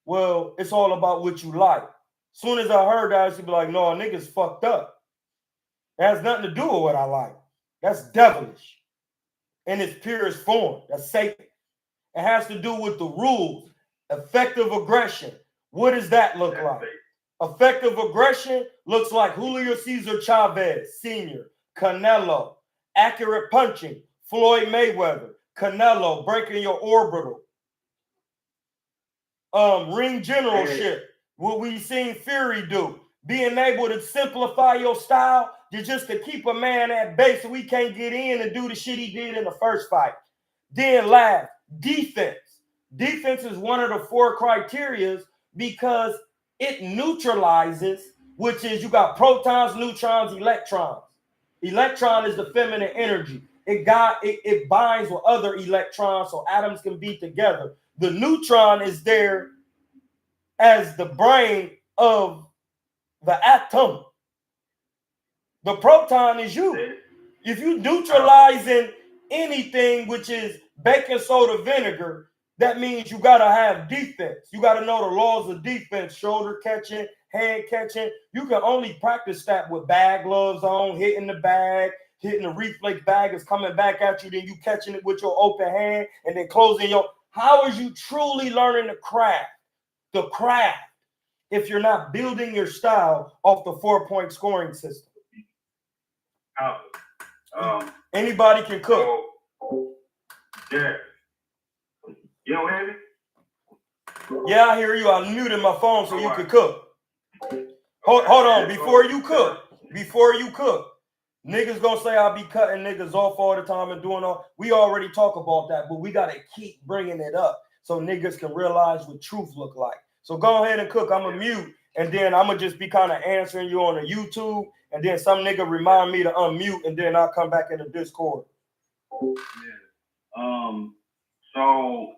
Well, it's all about what you like. Soon as I heard that, I used to be like, no, niggas fucked up. It has nothing to do with what I like. That's devilish in its purest form. That's Satan. It has to do with the rules. Effective aggression. What does that look like? Effective aggression looks like Julio Cesar Chavez Sr., Canelo. Accurate punching, Floyd Mayweather. Canelo breaking your orbital. Ring generalship. What we seen Fury do, being able to simplify your style just to keep a man at bay so we can't get in and do the shit he did in the first fight. Then last, defense. Defense is one of the 4 criterias because it neutralizes, which is you got protons, neutrons, electrons. Electron is the feminine energy. It binds with other electrons so atoms can be together. The neutron is there as the brain of the atom. The proton is you. If you neutralizing anything which is baking soda vinegar, that means you got to have defense. You got to know the laws of defense, shoulder catching, hand catching. You can only practice that with bag gloves on, hitting the bag, hitting the reflex bag is coming back at you, then you catching it with your open hand and then closing your. How is you truly learning the craft? The craft. If you're not building your style off the 4-point scoring system. Anybody can cook. Yeah. You don't hear me? Yeah, I hear you. I muted my phone so you could cook. Hold on. Before you cook, niggas gonna say I'll be cutting niggas off all the time and doing all. We already talk about that, but we gotta keep bringing it up so niggas can realize what truth look like. So go ahead and cook. I'm going to mute, and then I'm going to just be kind of answering you on the YouTube, and then some nigga remind me to unmute, and then I'll come back in the Discord. Yeah. So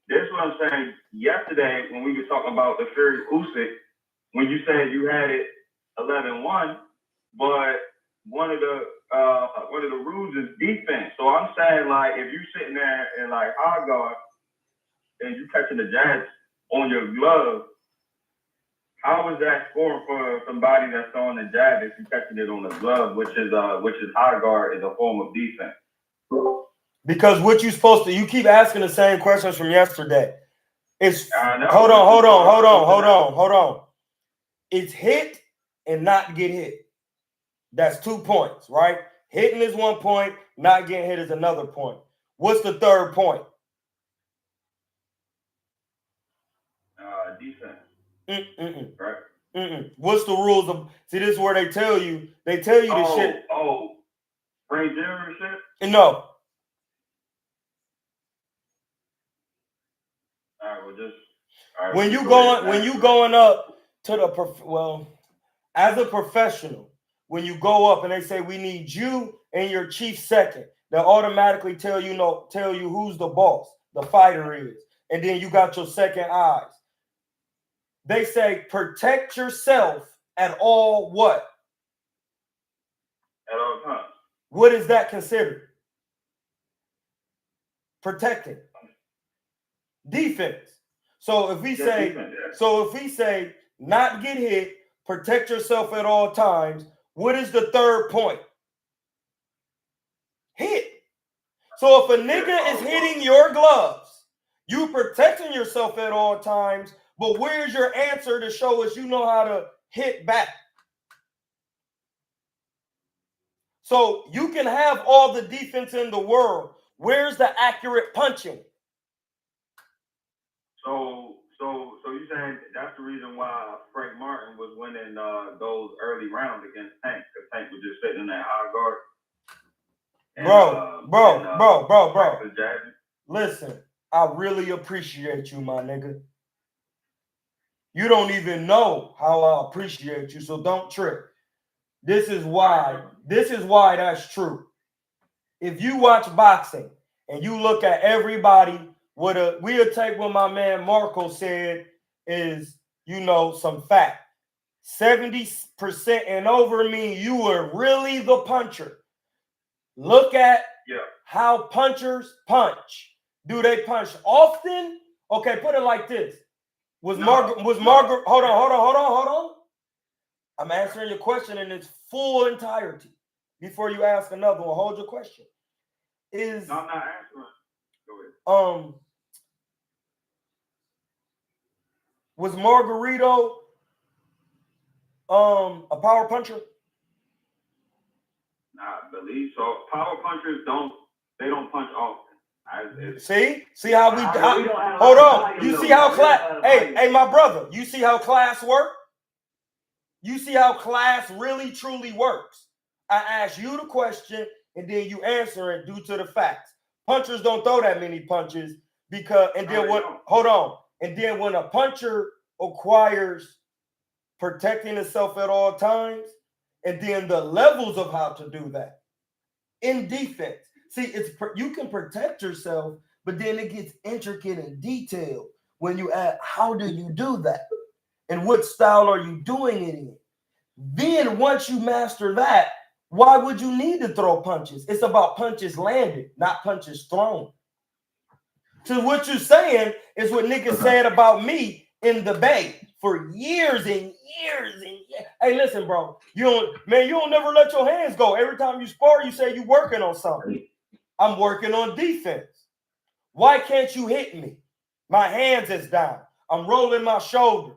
this is what I'm saying. Yesterday, when we were talking about the Fury Usyk, when you said you had it 11-1, but one of the rules is defense. So I'm saying, like, if you sitting there and like hard guard and you catching the jabs on your glove, how is that scoring for somebody that's throwing the jab if you catching it on the glove, which is high guard, is a form of defense? Because what you supposed to, you keep asking the same questions from yesterday. It's hold on. It's hit and not get hit. That's 2 points, right? Hitting is 1 point, not getting hit is another point. What's the third point? Defense. Right. What's the rules of? See, this is where they tell you this shit. Brain zero and shit. No. All right. When you going up to the as a professional, when you go up and they say we need you and your chief second, they automatically tell you who's the boss, the fighter is, and then you got your second eyes. They say protect yourself at all what? At all times. What is that considered? Protecting. Defense. So if we say not get hit, protect yourself at all times, what is the third point? Hit. So if a nigga is hitting your gloves, you protecting yourself at all times, but where's your answer to show us you know how to hit back? So you can have all the defense in the world. Where's the accurate punching? So you saying that's the reason why Frank Martin was winning those early rounds against Tank, because Tank was just sitting in that high guard. Bro. Listen, I really appreciate you, my nigga. You don't even know how I appreciate you, so don't trip. This is why that's true. If you watch boxing and you look at everybody, we'll take what my man Marco said is, some fact. 70% and over mean you were really the puncher. Look at how punchers punch. Do they punch often? Okay, put it like this. Was Margaret? Hold on. I'm answering your question in its full entirety before you ask another one. Hold your question. No, I'm not answering. Go ahead. Was Margarito a power puncher? I believe so. Power punchers don't punch often. See how we hold on. You see how class? Hey, my brother. You see how class work? You see how class really truly works. I ask you the question and then you answer it due to the facts. Punchers don't throw that many punches and then when a puncher acquires protecting itself at all times, and then the levels of how to do that in defense. See, you can protect yourself, but then it gets intricate and detailed when you ask, how do you do that? And what style are you doing it in? Then once you master that, why would you need to throw punches? It's about punches landed, not punches thrown. So what you're saying is what niggas said about me in the Bay for years and years and years. Hey, listen, bro. You don't never let your hands go. Every time you spar, you say you're working on something. I'm working on defense. Why can't you hit me? My hands is down. I'm rolling my shoulder.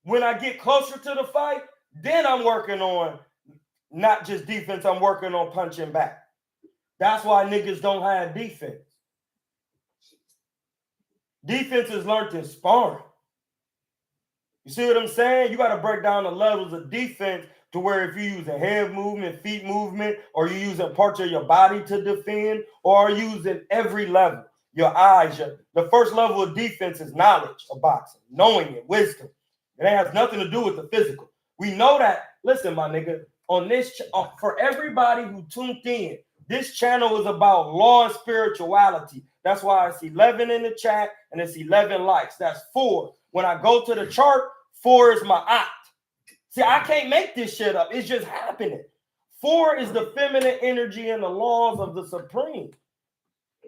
When I get closer to the fight, then I'm working on not just defense, I'm working on punching back. That's why niggas don't have defense. Defense is learned in sparring. You see what I'm saying? You got to break down the levels of defense to where if you're using head movement, feet movement, or you're using parts of your body to defend, or are you using every level, your eyes. The first level of defense is knowledge of boxing, knowing it, wisdom. It has nothing to do with the physical. We know that. Listen, my nigga, on this, for everybody who tuned in, this channel is about law and spirituality. That's why it's 11 in the chat and it's 11 likes. That's 4. When I go to the chart, 4 is my oct. See, I can't make this shit up. It's just happening. 4 is the feminine energy and the laws of the supreme,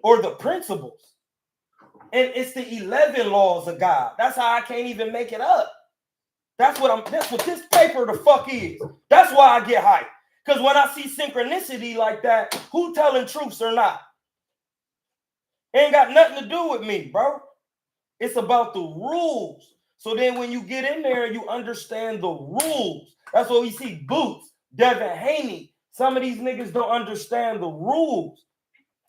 or the principles. And it's the 11 laws of God. That's how I can't even make it up. That's what this paper the fuck is. That's why I get hyped. Because when I see synchronicity like that, who telling truths or not? It ain't got nothing to do with me, bro. It's about the rules. So then when you get in there, you understand the rules. That's what we see Boots, Devin Haney. Some of these niggas don't understand the rules.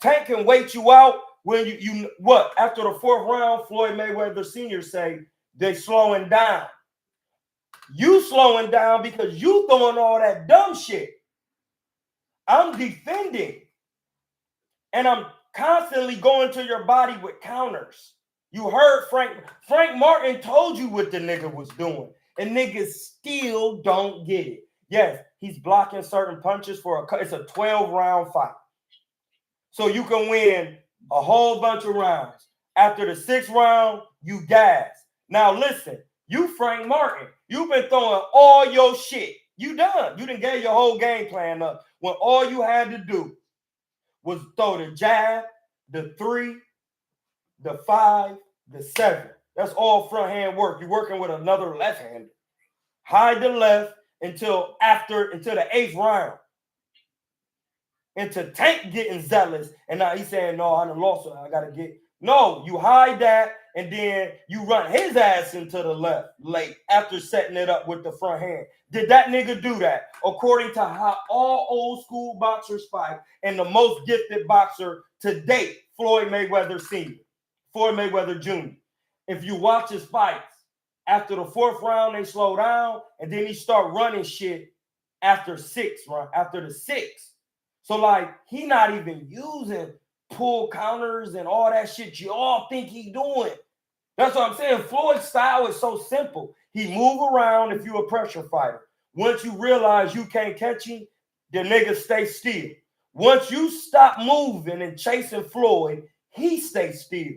Tank can wait you out when you what? After the 4th round, Floyd Mayweather Sr. say they slowing down. You slowing down because you throwing all that dumb shit. I'm defending. And I'm constantly going to your body with counters. You heard Frank Martin told you what the nigga was doing. And niggas still don't get it. Yes, he's blocking certain punches it's a 12-round fight. So you can win a whole bunch of rounds. After the 6th round, you gas. Now listen, you Frank Martin, you've been throwing all your shit. You done. You done gave your whole game plan up when all you had to do was throw the jab, the 3, the 5, the 7. That's all front hand work. You're working with another left hander. Hide the left until the 8th round. Into Tank getting zealous. And now he's saying, no, I done lost it. I gotta get. No, you hide that and then you run his ass into the left late after setting it up with the front hand. Did that nigga do that? According to how all old school boxers fight, and the most gifted boxer to date, Floyd Mayweather Sr., Floyd Mayweather Jr. If you watch his fights, after the 4th round, they slow down, and then he start running shit after the 6th. So, like, he not even using pull counters and all that shit you all think he doing. That's what I'm saying. Floyd's style is so simple. He move around if you a pressure fighter. Once you realize you can't catch him, the nigga stay still. Once you stop moving and chasing Floyd, he stays still.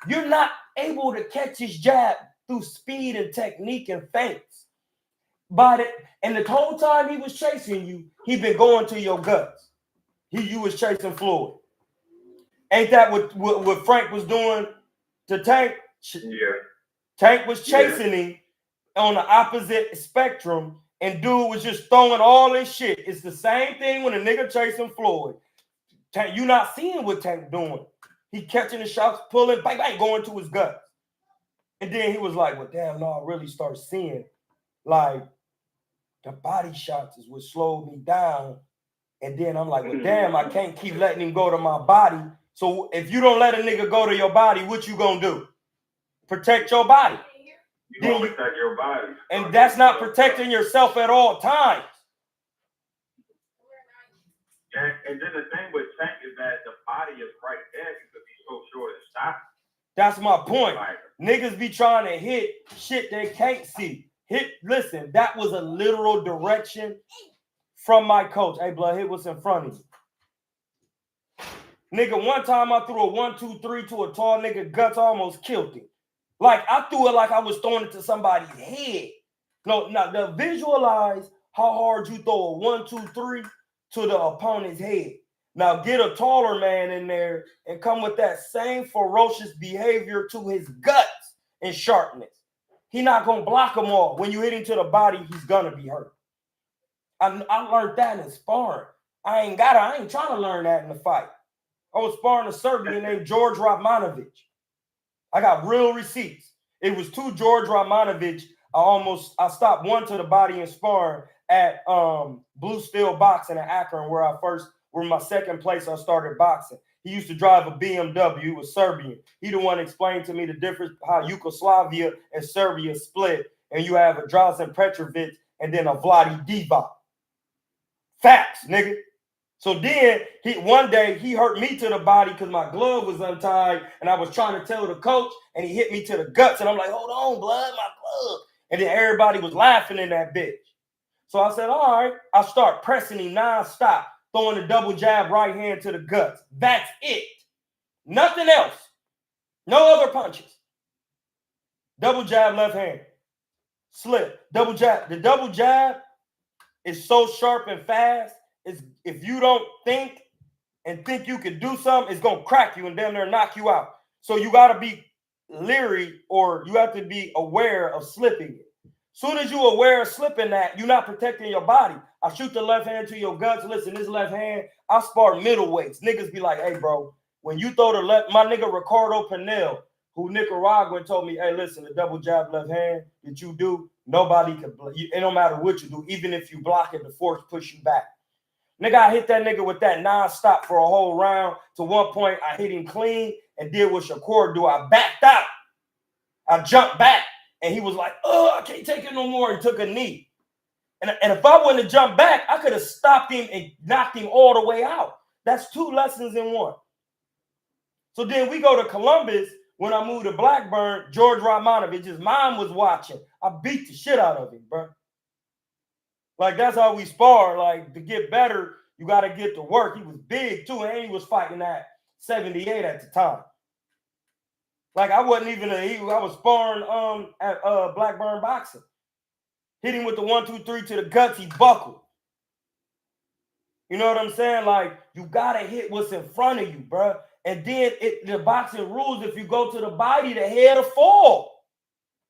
You're not able to catch his jab through speed and technique and feints. And the whole time he was chasing you, he been going to your guts. You was chasing Floyd. Ain't that what Frank was doing to Tank? Yeah. Tank was chasing him on the opposite spectrum, and dude was just throwing all this shit. It's the same thing when a nigga chasing Floyd. Tank, you not seeing what Tank doing. He catching the shots, pulling, bang, bang, going to his guts. And then he was like, well, damn, no, I really start seeing, like, the body shots is what slowed me down. And then I'm like, well, damn, I can't keep letting him go to my body. So if you don't let a nigga go to your body, what you gonna do? Protect your body. You gonna protect your body. And that's not protecting yourself at all times. And then the thing with Tank is that the body is right there because he's so short and stocky. That's my point. Niggas be trying to hit shit they can't see. Listen, that was a literal direction from my coach. Hey, blood, hit what's in front of you. Nigga, one time I threw a 1-2-3 to a tall nigga guts, I almost killed him. Like, I threw it like I was throwing it to somebody's head. No, now visualize how hard you throw a 1-2-3 to the opponent's head. Now get a taller man in there and come with that same ferocious behavior to his guts and sharpness. He's not gonna block them all. When you hit him to the body, he's gonna be hurt. I learned that in sparring. I ain't trying to learn that in the fight. I was sparring a Serbian named George Radmanovic. I got real receipts. It was 2 George Radmanovic. I stopped one to the body in sparring at Blue Steel Boxing in Akron, where my second place I started boxing. He used to drive a BMW. He was Serbian. He the one explained to me the difference, how Yugoslavia and Serbia split, and you have a Drazen Petrovic and then a Vlade Divac. Facts, nigga. So then one day he hurt me to the body because my glove was untied and I was trying to tell the coach and he hit me to the guts and I'm like, hold on, blood, my glove. And then everybody was laughing in that bitch. So I said, all right, I start pressing him nonstop, throwing a double jab right hand to the guts. That's it. Nothing else. No other punches. Double jab left hand. slip, double jab. The double jab is so sharp and fast. It's, if you don't think you can do something, it's gonna crack you and damn near knock you out. So you gotta be leery, or you have to be aware of slipping it. Soon as you're aware of slipping that, you're not protecting your body. I shoot the left hand to your guts. Listen, this left hand, I spar middleweights. Niggas be like, hey, bro, when you throw the left, my nigga Ricardo Pinell, who Nicaraguan, told me, hey, listen, the double jab left hand that you do, nobody can, it don't matter what you do. Even if you block it, the force push you back. Nigga, I hit that nigga with that non-stop for a whole round. To one point, I hit him clean and did what Shakur do. I backed out. I jumped back. And he was like, oh, I can't take it no more. He took a knee. And if I wouldn't have jumped back, I could have stopped him and knocked him all the way out. That's 2 lessons in 1. So then we go to Columbus. When I moved to Blackburn, George Radmanovich, his mom was watching. I beat the shit out of him, bro. Like, that's how we spar. Like, to get better, you got to get to work. He was big, too, and he was fighting at 78 at the time. Like, I wasn't even I was sparring at Blackburn Boxing. Hit him with the 1, 2, 3 to the guts, he buckled. You know what I'm saying? Like, you got to hit what's in front of you, bro. And then the boxing rules, if you go to the body, the head will fall.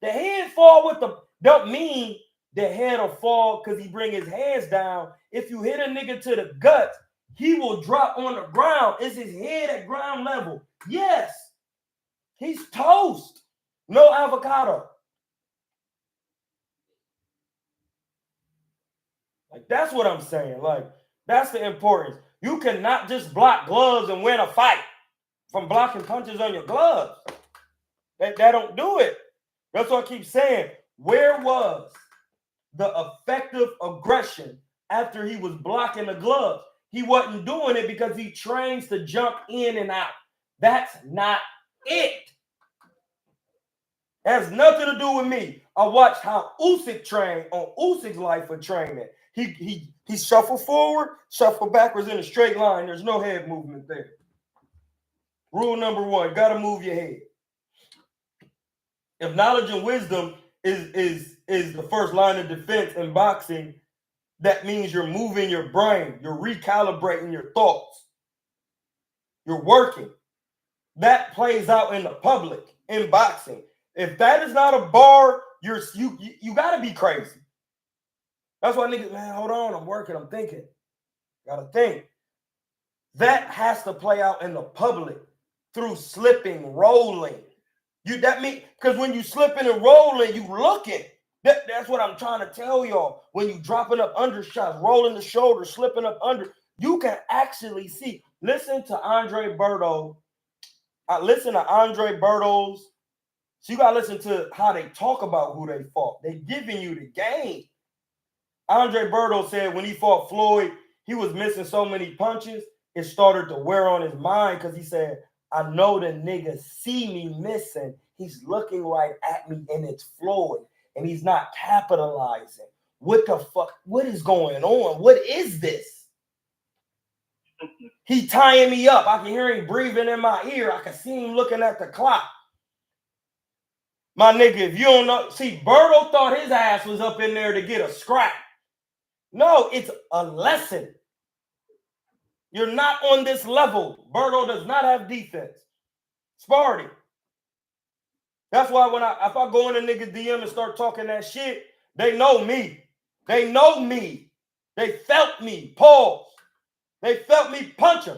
The head fall with the, don't mean the head will fall because he bring his hands down. If you hit a nigga to the guts, he will drop on the ground. Is his head at ground level? Yes. He's toast. No avocado. Like, that's what I'm saying. Like, that's the importance. You cannot just block gloves and win a fight from blocking punches on your gloves. That don't do it. That's what I keep saying. Where was the effective aggression after he was blocking the gloves? He wasn't doing it because he trains to jump in and out. That's not it. It has nothing to do with me. I watched how Usyk trained on Usyk's life of training. He shuffle forward, shuffle backwards in a straight line. There's no head movement there. Rule number 1, got to move your head. If knowledge and wisdom is the first line of defense in boxing, that means you're moving your brain. You're recalibrating your thoughts. You're working. That plays out in the public, in boxing. If that is not a bar, you got to be crazy. That's why niggas, man, hold on, I'm working, I'm thinking. Got to think. That has to play out in the public through slipping, rolling. That mean, because when you slipping and rolling, you looking. That's what I'm trying to tell y'all. When you dropping up undershots, rolling the shoulder, slipping up under, you can actually see. Listen to Andre Berto. I listen to Andre Berto's. So you got to listen to how they talk about who they fought. They giving you the game. Andre Berto said when he fought Floyd, he was missing so many punches, it started to wear on his mind because he said, I know the nigga see me missing. He's looking right at me and it's Floyd and he's not capitalizing. What the fuck? What is going on? What is this? He tying me up. I can hear him breathing in my ear. I can see him looking at the clock. My nigga, if you don't know, see, Berto thought his ass was up in there to get a scrap. No, it's a lesson. You're not on this level. Berto does not have defense. Sparty. That's why if I go in a nigga's DM and start talking that shit, they know me. They know me. They felt me. Pause. They felt me punch him.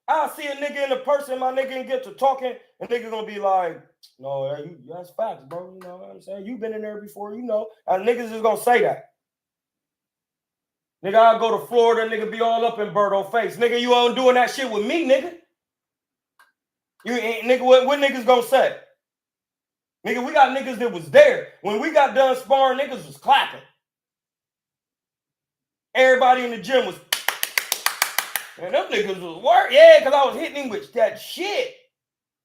I'll see a nigga in the person, my nigga, and get to talking, and nigga gonna be like, no, that's facts, bro. You know what I'm saying? You've been in there before, you know. And niggas is gonna say that. Nigga, I'll go to Florida, nigga be all up in Berto's face. Nigga, you ain't doing that shit with me, nigga. You ain't, nigga, what niggas gonna say? Nigga, we got niggas that was there. When we got done sparring, niggas was clapping. Everybody in the gym was, and them niggas was work. Yeah, because I was hitting him with that shit.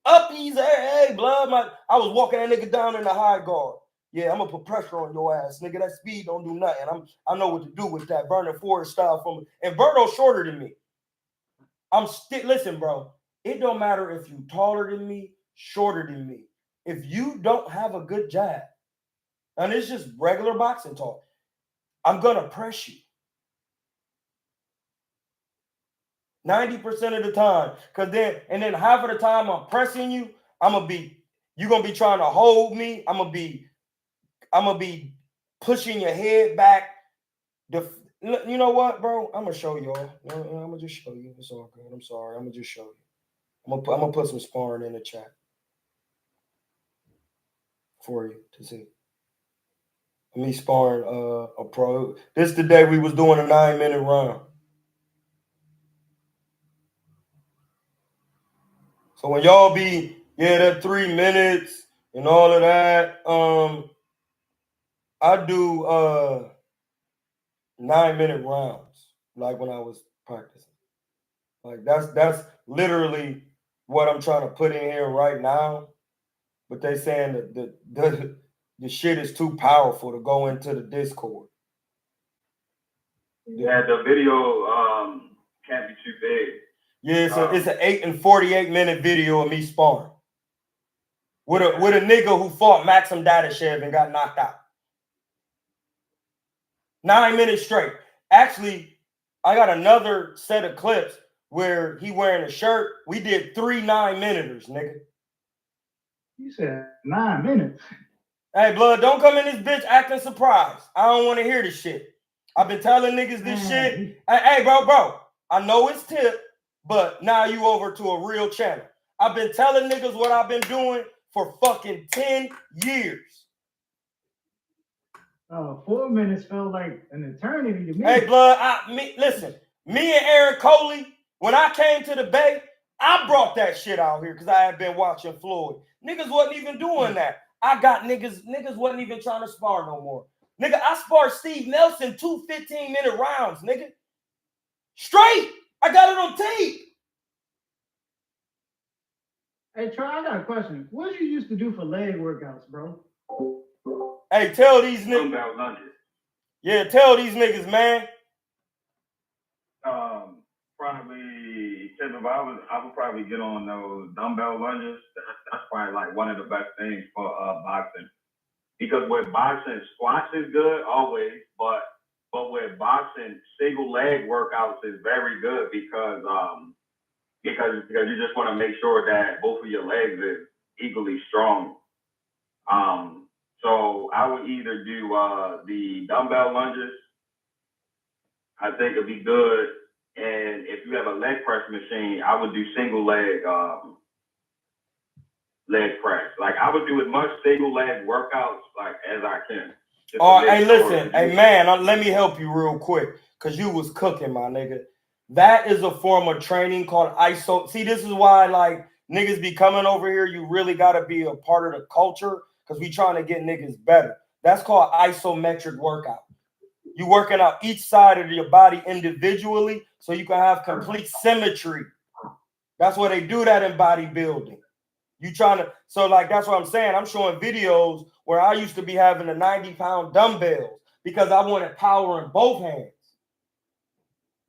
Uppies, hey, blood. I was walking that nigga down in the high guard. Yeah, I'm gonna put pressure on your ass, nigga. That speed don't do nothing. I know what to do with that Vernon Forrest style from me. And Berto's shorter than me. Listen, bro. It don't matter if you taller than me, shorter than me. if you don't have a good jab, and it's just regular boxing talk, I'm gonna press you 90% of the time. Cause then half of the time I'm pressing you, you're gonna be trying to hold me. I'm gonna be pushing your head back. You know what, bro? I'm gonna show y'all. I'm gonna just show you. It's all good. I'm sorry. I'm gonna just show you. I'm gonna put some sparring in the chat for you to see. Me sparring a pro. This the day we was doing a 9-minute round. So when y'all be that 3 minutes and all of that, I do 9-minute rounds, like when I was practicing. Like that's literally what I'm trying to put in here right now. But they saying that the shit is too powerful to go into the Discord. Yeah, the video can't be too big. Yeah, it's an 8 and 48-minute video of me sparring with a nigga who fought Maxim Dadashev and got knocked out. 9 minutes straight. Actually, I got another set of clips where he wearing a shirt. We did 3 9-minuters, nigga. You said 9 minutes. Hey, blood, don't come in this bitch acting surprised. I don't want to hear this shit. I've been telling niggas this shit. Hey, bro, I know it's tip, but now you over to a real channel. I've been telling niggas what I've been doing for fucking 10 years. 4 minutes felt like an eternity to me. Hey, blood, listen, me and Aaron Coley, when I came to the Bay, I brought that shit out here because I had been watching Floyd. Niggas wasn't even doing that. I got niggas wasn't even trying to spar no more. Nigga, I sparred Steve Nelson 2 15-minute rounds, nigga. Straight. I got it on tape. Hey, Troy, I got a question. What did you used to do for leg workouts, bro? Hey, tell these niggas. Yeah, tell these niggas, man. Probably, I would probably get on those dumbbell lunges. That's probably like one of the best things for boxing. Because with boxing, squats is good always, but with boxing, single leg workouts is very good because you just want to make sure that both of your legs is equally strong. So I would either do the dumbbell lunges. I think it'd be good. And if you have a leg press machine, I would do single leg press. Like I would do as much single leg workouts like as I can. Oh, hey, listen, hey man, let me help you real quick, cause you was cooking, my nigga. That is a form of training called ISO. See, this is why like niggas be coming over here. You really gotta be a part of the culture, cause we trying to get niggas better. That's called isometric workout. You working out each side of your body individually so you can have complete symmetry. That's why they do that in bodybuilding. You trying to, so like, that's what I'm saying. I'm showing videos where I used to be having the 90-pound dumbbells because I wanted power in both hands.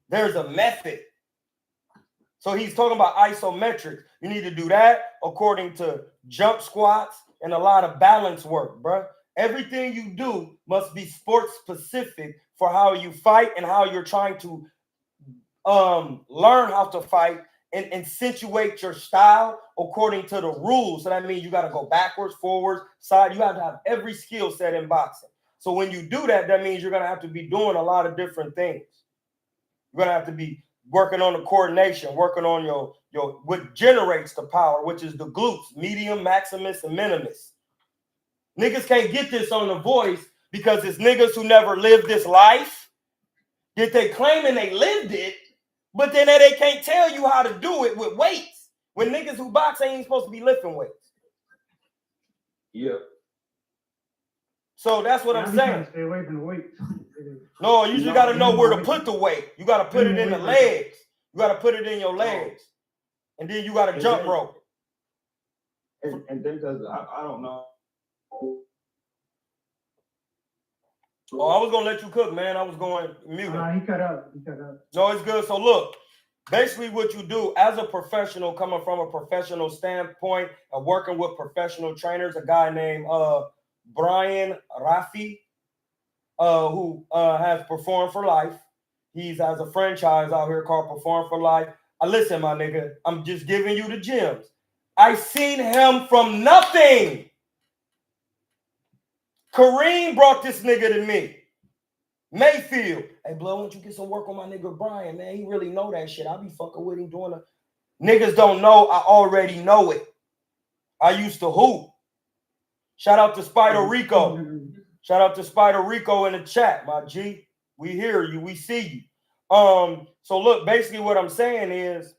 There's a method. So he's talking about isometrics. You need to do that according to jump squats and a lot of balance work, bro. Everything you do must be sports specific for how you fight and how you're trying to learn how to fight and accentuate your style according to the rules. So that means you got to go backwards, forwards, side. You have to have every skill set in boxing. So when you do that, that means you're going to have to be doing a lot of different things. You're going to have to be working on the coordination, working on your what generates the power, which is the glutes, medium, maximus, and minimus. Niggas can't get this on The Voice because it's niggas who never lived this life that they claiming they lived it, but then they can't tell you how to do it with weights. When niggas who box ain't supposed to be lifting weights. Yep. So that's what I'm saying. Stay away from the weights. No, you just got to know where to put the weight. You got to put it in the legs. You got to put it in your legs. And then you got to jump rope. And then because I don't know. Oh, I was going to let you cook, man. I was going mute. He cut out. No, it's good. So look, basically what you do as a professional, coming from a professional standpoint and working with professional trainers, a guy named Brian Raffi, who has Perform for Life. He's has a franchise out here called Perform for Life. Listen, my nigga, I'm just giving you the gems. I seen him from nothing. Kareem brought this nigga to me. Mayfield. Hey, blood, why don't you get some work on my nigga Brian, man? He really know that shit. I be fucking with him doing it. Niggas don't know. I already know it. I used to hoop. Shout out to Spider Rico. Shout out to Spider Rico in the chat, my G. We hear you. We see you. So look, basically what I'm saying is,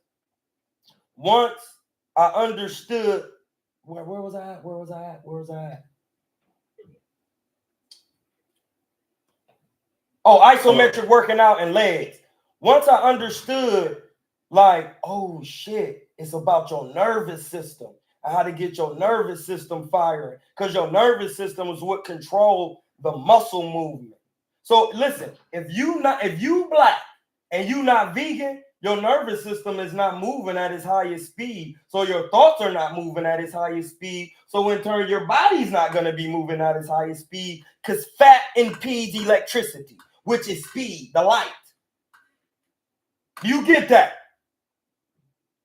once I understood, where was I at? Where was I at? Oh, isometric working out and legs. Once I understood, like, oh shit, it's about your nervous system and how to get your nervous system firing, because your nervous system is what control the muscle movement. So listen, if you black and you not vegan, your nervous system is not moving at its highest speed. So your thoughts are not moving at its highest speed. So in turn, your body's not going to be moving at its highest speed, because fat impedes electricity, which is speed, the light. You get that?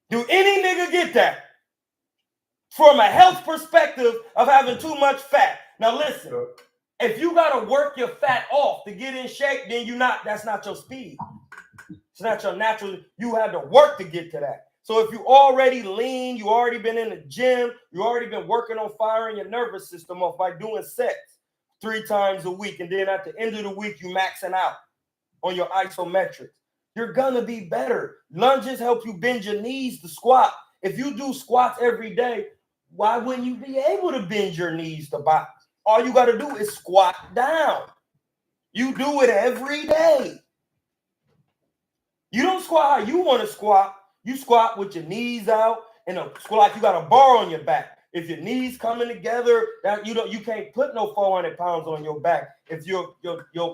Do any nigga get that? From a health perspective of having too much fat. Now listen, if you gotta work your fat off to get in shape, then that's not your speed. It's not your natural. You had to work to get to that. So if you already lean, you already been in the gym, you already been working on firing your nervous system off by doing sets 3 times a week, and then at the end of the week you maxing out on your isometrics, you're gonna be better. Lunges help you bend your knees to squat. If you do squats every day, why wouldn't you be able to bend your knees to box? All you got to do is squat down. You do it every day. You don't squat how you want to squat. You squat with your knees out and squat like you got a bar on your back. If your knees coming together, that you can't put no 400 pounds on your back. If your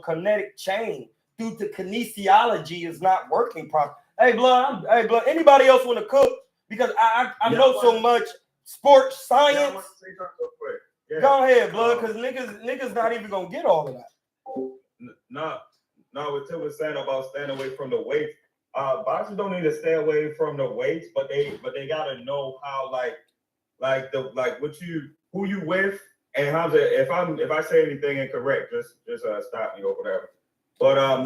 kinetic chain due to kinesiology is not working properly. Hey blood, anybody else want to cook? Because I know so much sports science. Yeah. Go ahead, blood, because niggas not even gonna get all of that. No, what Tim was saying about staying away from the weights. Boxers don't need to stay away from the weights, but they gotta know how who you with and how to. If I say anything incorrect, just stop me or whatever. But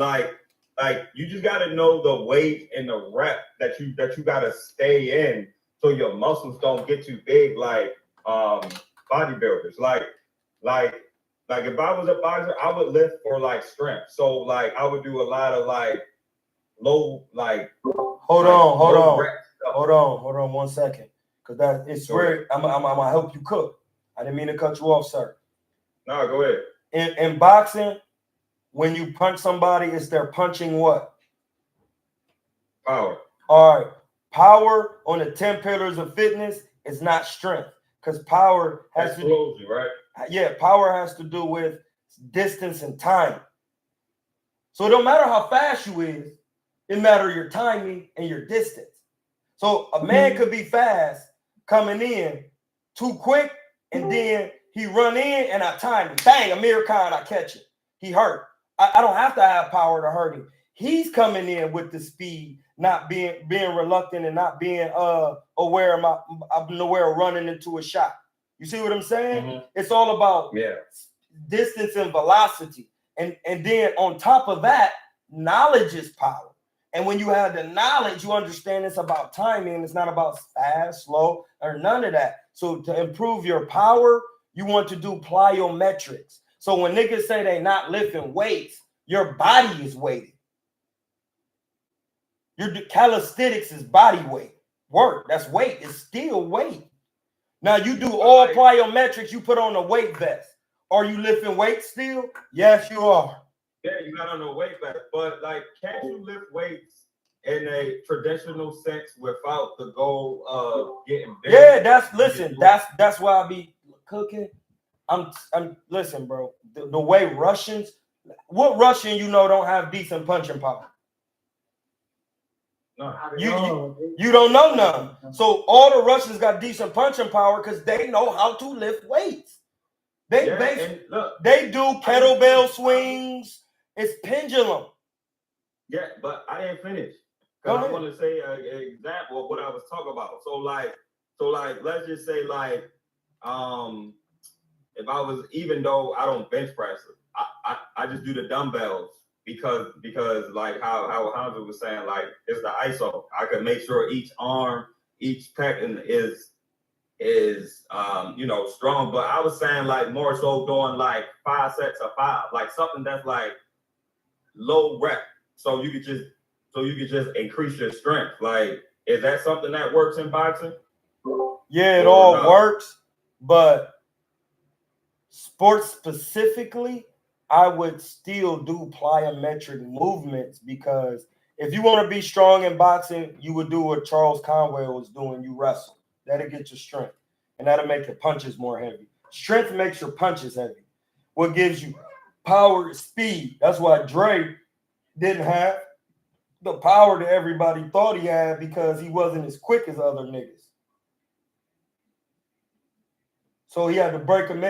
you just gotta know the weight and the rep that you gotta stay in, so your muscles don't get too big like bodybuilders. Like if I was a boxer, I would lift for like strength. So like I would do a lot of like low hold on 1 second, because it's where I'm gonna help you cook. I didn't mean to cut you off, sir. No, go ahead. In boxing, when you punch somebody, it's they're punching what? Power. All right. Power on the 10 pillars of fitness is not strength, because power has to do, right? Yeah, power has to do with distance and time. So it don't matter how fast you is, it matters your timing and your distance. So a man could be fast coming in too quick, and then he run in and I time him. Bang, Amir Khan, I catch it. He hurt. I don't have to have power to hurt him. He's coming in with the speed, not being reluctant and not being aware of running into a shot. You see what I'm saying? Mm-hmm. It's all about distance and velocity. And then on top of that, knowledge is power. And when you have the knowledge, you understand it's about timing. It's not about fast, slow, or none of that. So to improve your power, you want to do plyometrics. So when niggas say they not lifting weights, your body is weighted. Your calisthenics is body weight. Work, that's weight. It's still weight. Now you do all plyometrics, you put on a weight vest. Are you lifting weights still? Yes, you are. Yeah, you got on a weight vest, but like, can't you lift weights in a traditional sense without the goal of getting big? Yeah, that's why I be cooking. I'm listen, bro. The way Russians, what Russian don't have decent punching power? No. You don't know none. So all the Russians got decent punching power because they know how to lift weights. They do kettlebell swings. It's pendulum. Yeah, but I didn't finish. Because I want to say an example of what I was talking about. So like, let's just say like, if I was, even though I don't bench press, I just do the dumbbells because like how Hamza was saying, like it's the ISO. I could make sure each arm, each pec is strong. But I was saying like more so doing like 5 sets of 5, like something that's like low rep, so you could just increase your strength. Like, is that something that works in boxing? Yeah, it all works, but sports specifically, I would still do plyometric movements because if you want to be strong in boxing, you would do what Charles Conway was doing. You wrestle. That'll get your strength, and that'll make your punches more heavy. Strength makes your punches heavy. What gives you power is speed. That's why Dre didn't have the power that everybody thought he had because he wasn't as quick as other niggas. So he had to break him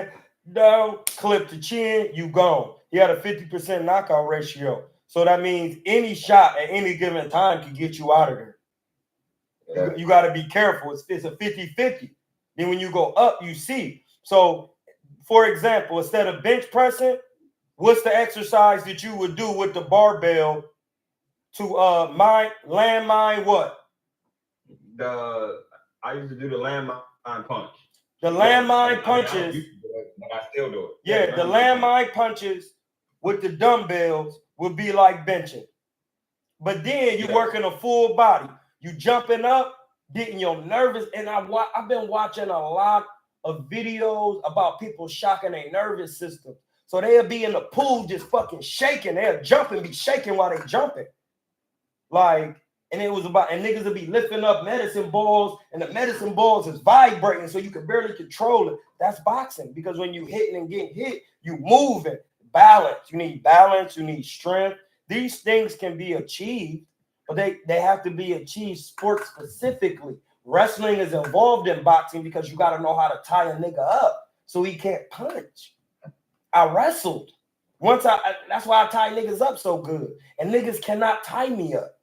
down, clip the chin, you gone. He had a 50% knockout ratio. So that means any shot at any given time can get you out of there. Yeah. You got to be careful. It's a 50-50. Then when you go up, you see. So, for example, instead of bench pressing, what's the exercise that you would do with the barbell to landmine what? I used to do the landmine punch. The landmine punches. But I still do it. Yeah, the landmine punches with the dumbbells would be like benching. But then you're working a full body. You jumping up, getting your nervous. And I've been watching a lot of videos about people shocking their nervous system. So they'll be in the pool just fucking shaking. They'll jump and be shaking while they jumping. Like, and it was about, and niggas will be lifting up medicine balls, and the medicine balls is vibrating, so you can barely control it. That's boxing, because when you hitting and getting hit, you moving. Balance. You need strength. These things can be achieved, but they have to be achieved sport specifically. Wrestling is involved in boxing because you got to know how to tie a nigga up so he can't punch. I wrestled. That's why I tie niggas up so good. And niggas cannot tie me up.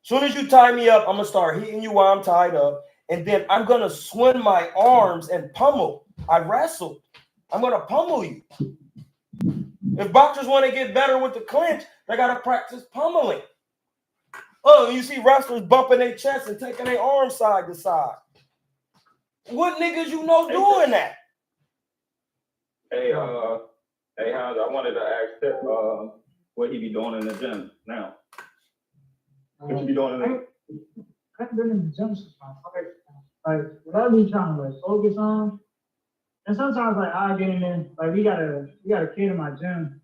Soon as you tie me up, I'm going to start hitting you while I'm tied up. And then I'm going to swing my arms and pummel. I wrestled. I'm going to pummel you. If boxers want to get better with the clinch, they got to practice pummeling. Oh, you see wrestlers bumping their chest and taking their arms side to side. What niggas you know doing that? Hey, Hans, I wanted to ask Tip what he be doing in the gym now. What you be doing in the I haven't been in the gym since my first time. Like, what I be trying to focus on, and sometimes like I get in there, like we got a kid in my gym.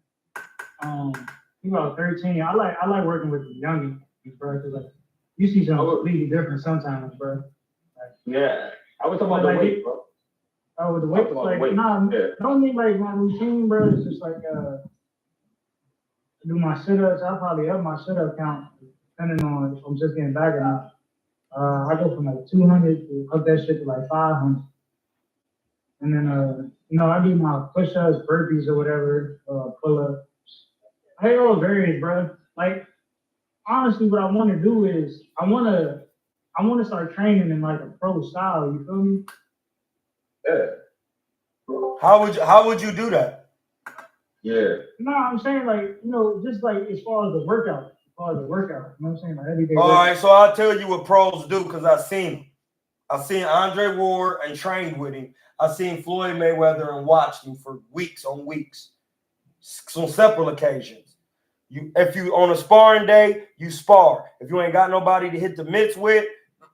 He's about 13. I like working with the youngies, bro, because like you see something completely different sometimes, bro. Like, yeah, I was talking about the weight, bro. Oh, with the weight, like nah, don't need like my routine, bro. It's just like do my sit-ups. I'll probably up my sit-up count depending on if I'm just getting back or not. I go from like 200 to up that shit to like 500. And then, I do my push-ups, burpees or whatever, pull-ups. It all varies, bro. Like, honestly, what I want to do is I want to start training in like a pro style. You feel me? Yeah. How would you do that? Yeah. No, I'm saying like, just like as far as the workout. You know what I'm saying? Like every day. All right, so I'll tell you what pros do because I've seen Andre Ward and trained with him. I've seen Floyd Mayweather and watched him for weeks on weeks, on several occasions. If you on a sparring day, you spar. If you ain't got nobody to hit the mitts with,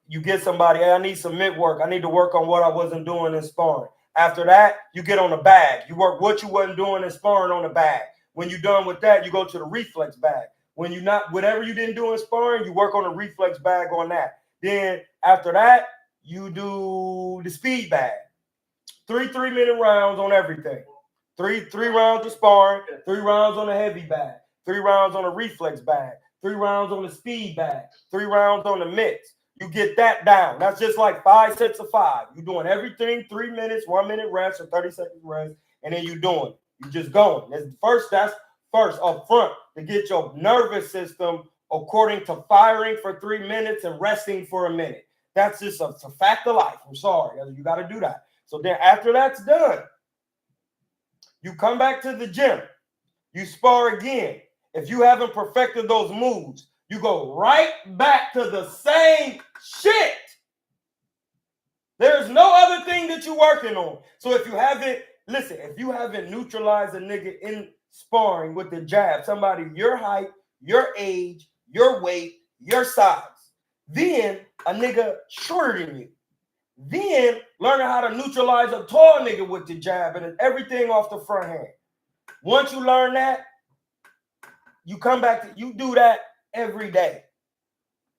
you get somebody. Hey, I need some mitt work. I need to work on what I wasn't doing in sparring. After that, you get on the bag. You work what you wasn't doing in sparring on the bag. When you're done with that, you go to the reflex bag. When you're not, whatever you didn't do in sparring, you work on the reflex bag on that. Then after that, you do the speed bag. 3 3-minute rounds on everything. Three rounds of sparring, 3 rounds on the heavy bag, 3 rounds on the reflex bag, 3 rounds on the speed bag, 3 rounds on the mitts. You get that down. That's just like 5 sets of 5. You're doing everything 3 minutes, 1 minute rest or 30 seconds rest, and then you're doing it. You're just going. That's first up front to get your nervous system according to firing for 3 minutes and resting for a minute. That's just a fact of life. I'm sorry. You got to do that. So then after that's done, you come back to the gym. You spar again. If you haven't perfected those moves, you go right back to the same shit. There's no other thing that you're working on. So if you haven't neutralized a nigga in sparring with the jab, somebody your height, your age, your weight, your size, then a nigga shorter than you, then learning how to neutralize a tall nigga with the jab and everything off the front hand. Once you learn that, you come back to, you do that every day.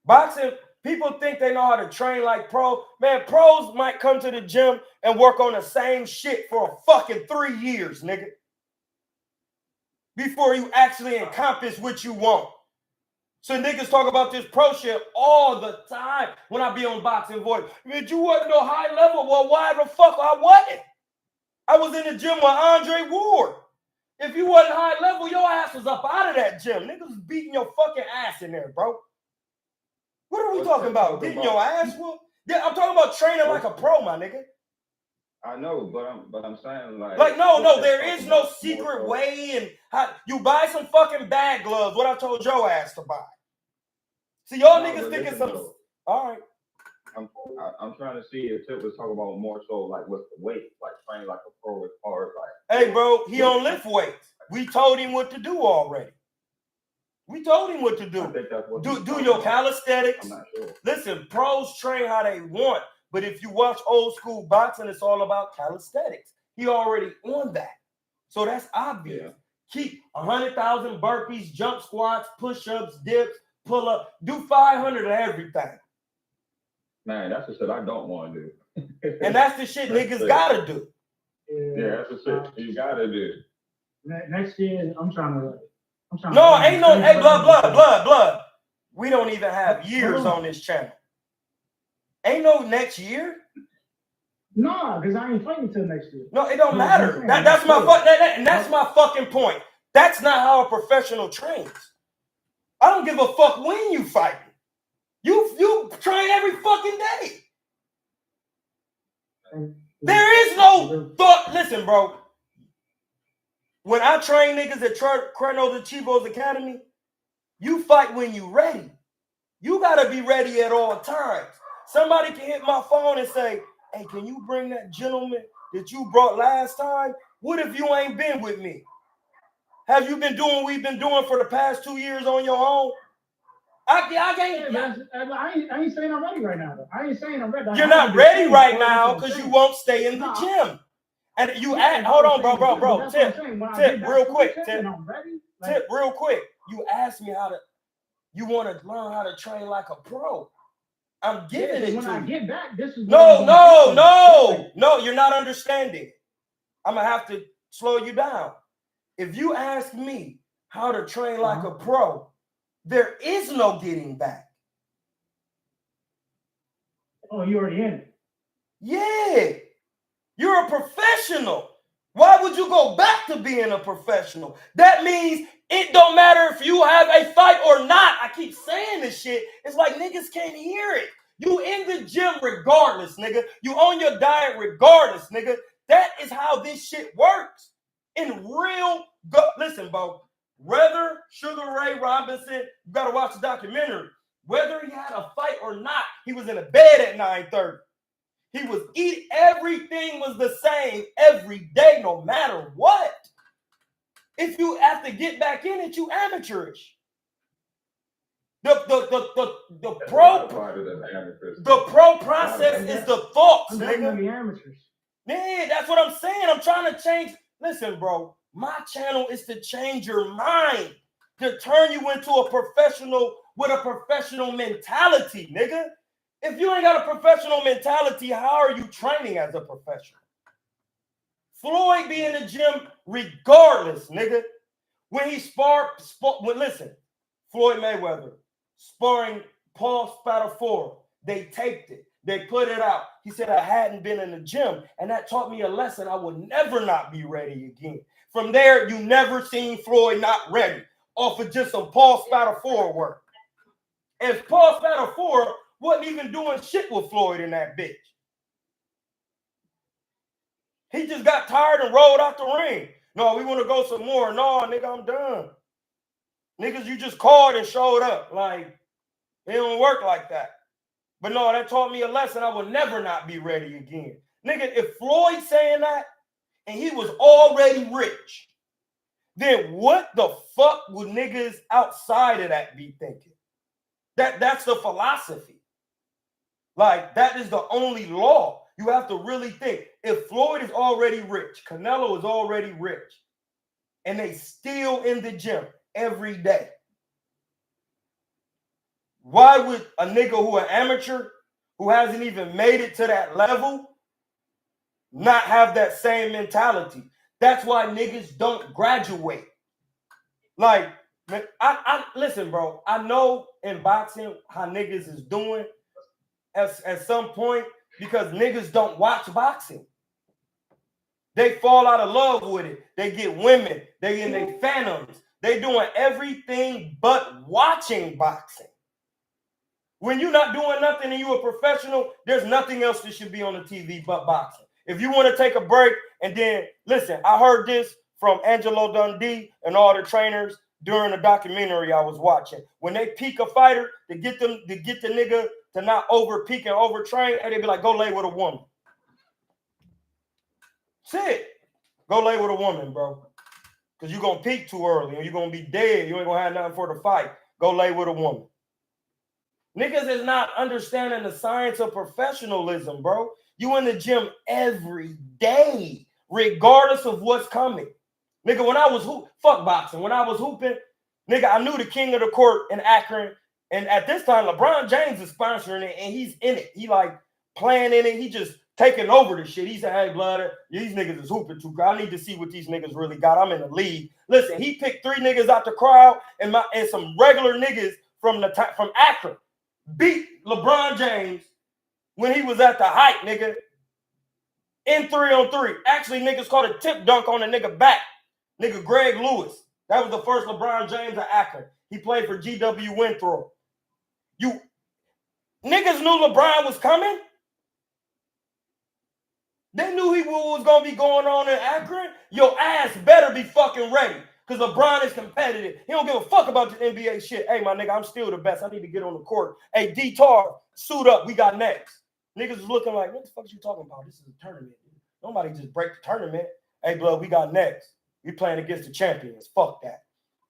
Boxing, people think they know how to train like pros. Man, pros might come to the gym and work on the same shit for a fucking 3 years, nigga, before you actually encompass what you want. So niggas talk about this pro shit all the time when I be on Boxing Voice. Man, you wasn't no high level. Well, why the fuck I wasn't? I was in the gym with Andre Ward. If you wasn't high level, your ass was up out of that gym. Niggas was beating your fucking ass in there, bro. What are we talking about? Getting your ass whooped? Yeah, I'm talking about training like a pro, my nigga. I know, but I'm saying like no, there is no secret way, and how you buy some fucking bag gloves. What I told your ass to buy. See, y'all niggas thinking some. All right. I'm trying to see if Tip was talking about more so like with the weight, like training like a pro as far as like. Hey, bro, he don't lift weights. We told him what to do already. We told him what to do. I think that's what do your calisthenics. I'm not sure. Listen, pros train how they want, but if you watch old school boxing, it's all about calisthenics. He already on that, so that's obvious. Yeah. Keep 100,000 burpees, jump squats, push-ups, dips, pull up. Do 500 of everything. Man, that's the shit I don't want to do. And that's the shit niggas gotta do. Yeah, that's the shit you gotta do. Next year, I'm trying to. No, ain't no. Hey, blood. We don't even have years on this channel. Ain't no next year. No, because I ain't fighting until next year. No, it don't matter. That's my fucking point. That's not how a professional trains. I don't give a fuck when you fight. You train every fucking day. There is no thought. Listen, bro. When I train niggas at KuernoDeChivo's Academy, you fight when you ready. You gotta be ready at all times. Somebody can hit my phone and say, "Hey, can you bring that gentleman that you brought last time? What if you ain't been with me? Have you been doing what we've been doing for the past 2 years on your own?" I ain't saying I'm ready right now, though. I ain't saying I'm ready. You're not ready right now because you won't stay in the gym. And you ask, hold on, bro. Tip, real quick. Tip, real quick. You asked me you want to learn how to train like a pro. I'm giving it to you. When I get back, this is no, you're not understanding. I'm going to have to slow you down. If you ask me how to train like a pro, there is no getting back. Oh, you already in it? Yeah. You're a professional. Why would you go back to being a professional? That means it don't matter if you have a fight or not. I keep saying this shit. It's like niggas can't hear it. You in the gym regardless, nigga. You on your diet regardless, nigga. That is how this shit works. In real, listen, bro. Whether Sugar Ray Robinson, you got to watch the documentary. Whether he had a fight or not, he was in a bed at 9:30. He was eating, everything was the same every day, no matter what. If you have to get back in it, you amateurish. The pro process is the thoughts, nigga. Amateurs. Yeah, that's what I'm saying. I'm trying to change. Listen, bro, my channel is to change your mind, to turn you into a professional with a professional mentality, nigga. If you ain't got a professional mentality, how are you training as a professional? Floyd be in the gym regardless, nigga. When he listen, Floyd Mayweather sparring Paul Spadafora. They taped it. They put it out. He said, I hadn't been in the gym, and that taught me a lesson. I would never not be ready again. From there, you never seen Floyd not ready off of just some Paul Spadafora work. And Paul Spadafora wasn't even doing shit with Floyd in that bitch. He just got tired and rolled out the ring. No, we want to go some more. No, nigga, I'm done. Niggas, you just called and showed up. Like, it don't work like that. But no, that taught me a lesson. I would never not be ready again. Nigga, if Floyd saying that and he was already rich, then what the fuck would niggas outside of that be thinking? That's the philosophy. Like, that is the only law. You have to really think. If Floyd is already rich, Canelo is already rich, and they still in the gym every day, why would a nigga who an amateur, who hasn't even made it to that level, not have that same mentality? That's why niggas don't graduate. Like, I listen, bro. I know in boxing how niggas is doing at some point because niggas don't watch boxing. They fall out of love with it. They get women. They in their phantoms. They doing everything but watching boxing. When you're not doing nothing and you're a professional, there's nothing else that should be on the TV but boxing. If you want to take a break and then, listen, I heard this from Angelo Dundee and all the trainers during the documentary I was watching. When they peak a fighter, to get the nigga to not over peak and overtrain, and they be like, go lay with a woman. That's it. Go lay with a woman, bro. Because you're going to peak too early and you're going to be dead. You ain't going to have nothing for the fight. Go lay with a woman. Niggas is not understanding the science of professionalism, bro. You in the gym every day, regardless of what's coming. Nigga, when I was fuck boxing. When I was hooping, nigga, I knew the king of the court in Akron. And at this time, LeBron James is sponsoring it, and he's in it. He like playing in it. He just taking over the shit. He said, hey, blood, these niggas is hooping too. I need to see what these niggas really got. I'm in the league. Listen, he picked 3 niggas out the crowd and some regular niggas from Akron. Beat LeBron James when he was at the height, nigga. In 3-on-3. Actually, niggas called a tip dunk on the nigga back. Nigga Greg Lewis. That was the first LeBron James of Akron. He played for G.W. Winthrop. You niggas knew LeBron was coming. They knew what was going to be going on in Akron. Your ass better be fucking ready. Because LeBron is competitive. He don't give a fuck about the NBA shit. Hey, my nigga, I'm still the best. I need to get on the court. Hey, D-Tar, suit up. We got next. Niggas is looking like, what the fuck is you talking about? This is a tournament. Nobody just break the tournament. Hey, blood, we got next. We playing against the champions. Fuck that.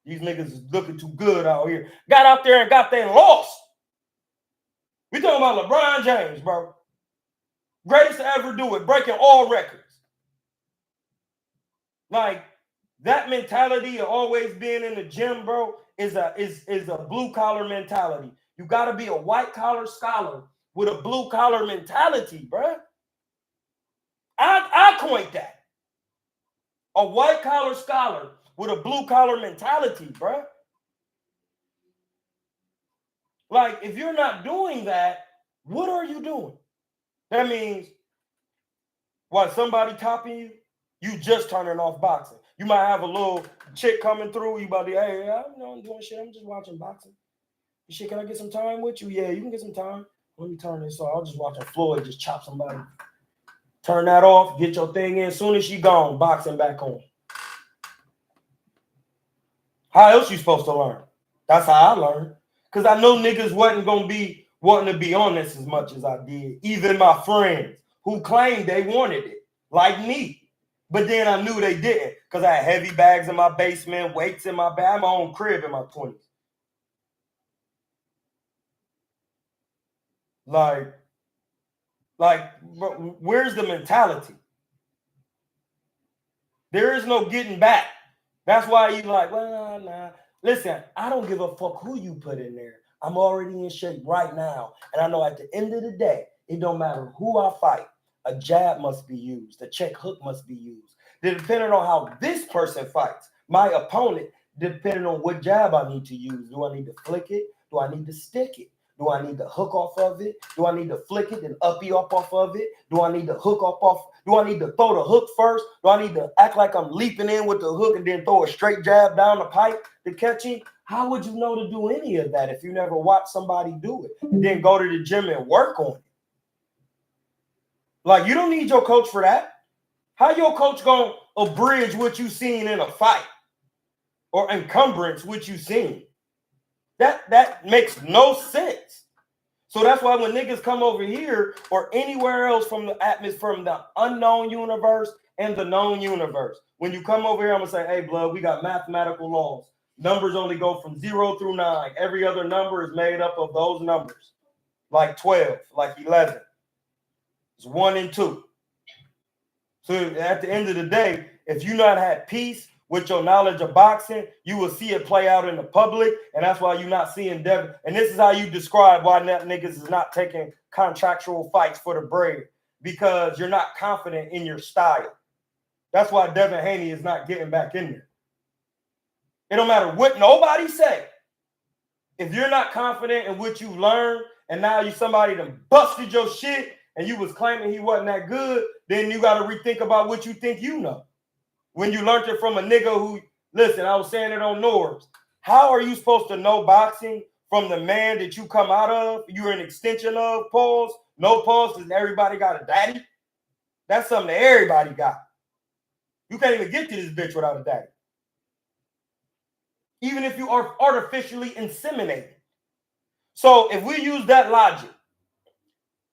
These niggas is looking too good out here. Got out there and got there and lost. We talking about LeBron James, bro. Greatest to ever do it. Breaking all records. Like, that mentality of always being in the gym, bro, is a blue-collar mentality. You got to be a white-collar scholar with a blue-collar mentality, bro. I coined that. A white-collar scholar with a blue-collar mentality, bro. Like, if you're not doing that, what are you doing? That means, what, somebody topping you? You just turning off boxing. You might have a little chick coming through. You about to, hey, I'm doing shit. I'm just watching boxing. Shit, can I get some time with you? Yeah, you can get some time. Let me turn this off. I'll just watch Floyd just chop somebody. Turn that off. Get your thing in. As soon as she gone, boxing back on. How else you supposed to learn? That's how I learned. Because I know niggas wasn't going to be wanting to be on this as much as I did. Even my friends who claimed they wanted it, like me. But then I knew they didn't because I had heavy bags in my basement, weights in my bag. I had my own crib in my 20s. Like, bro, where's the mentality? There is no getting back. That's why you like, well, nah. Listen, I don't give a fuck who you put in there. I'm already in shape right now. And I know at the end of the day, it don't matter who I fight. A jab must be used. A check hook must be used. Depending on how this person fights, my opponent, depending on what jab I need to use. Do I need to flick it? Do I need to stick it? Do I need to hook off of it? Do I need to flick it and uppy up off of it? Do I need to hook up off? Do I need to throw the hook first? Do I need to act like I'm leaping in with the hook and then throw a straight jab down the pipe to catch him? How would you know to do any of that if you never watched somebody do it and then go to the gym and work on it? Like, you don't need your coach for that. How your coach gonna abridge what you seen in a fight or encumbrance what you seen? That makes no sense. So that's why when niggas come over here or anywhere else from the atmosphere, from the unknown universe and the known universe, when you come over here, I'm gonna say, hey, blood, we got mathematical laws. Numbers only go from 0 through 9. Every other number is made up of those numbers, like 12, like 11. It's 1 and 2. So at the end of the day, if you not had peace with your knowledge of boxing, you will see it play out in the public, and that's why you're not seeing Devin. And this is how you describe why niggas is not taking contractual fights for the bread, because you're not confident in your style. That's why Devin Haney is not getting back in there. It don't matter what nobody say. If you're not confident in what you learned, and now you somebody that busted your shit, and you was claiming he wasn't that good, then you got to rethink about what you think you know. When you learned it from a nigga who, listen, I was saying it on Norbs. How are you supposed to know boxing from the man that you come out of? You're an extension of, pause, no pause, because everybody got a daddy. That's something that everybody got. You can't even get to this bitch without a daddy. Even if you are artificially inseminated. So if we use that logic,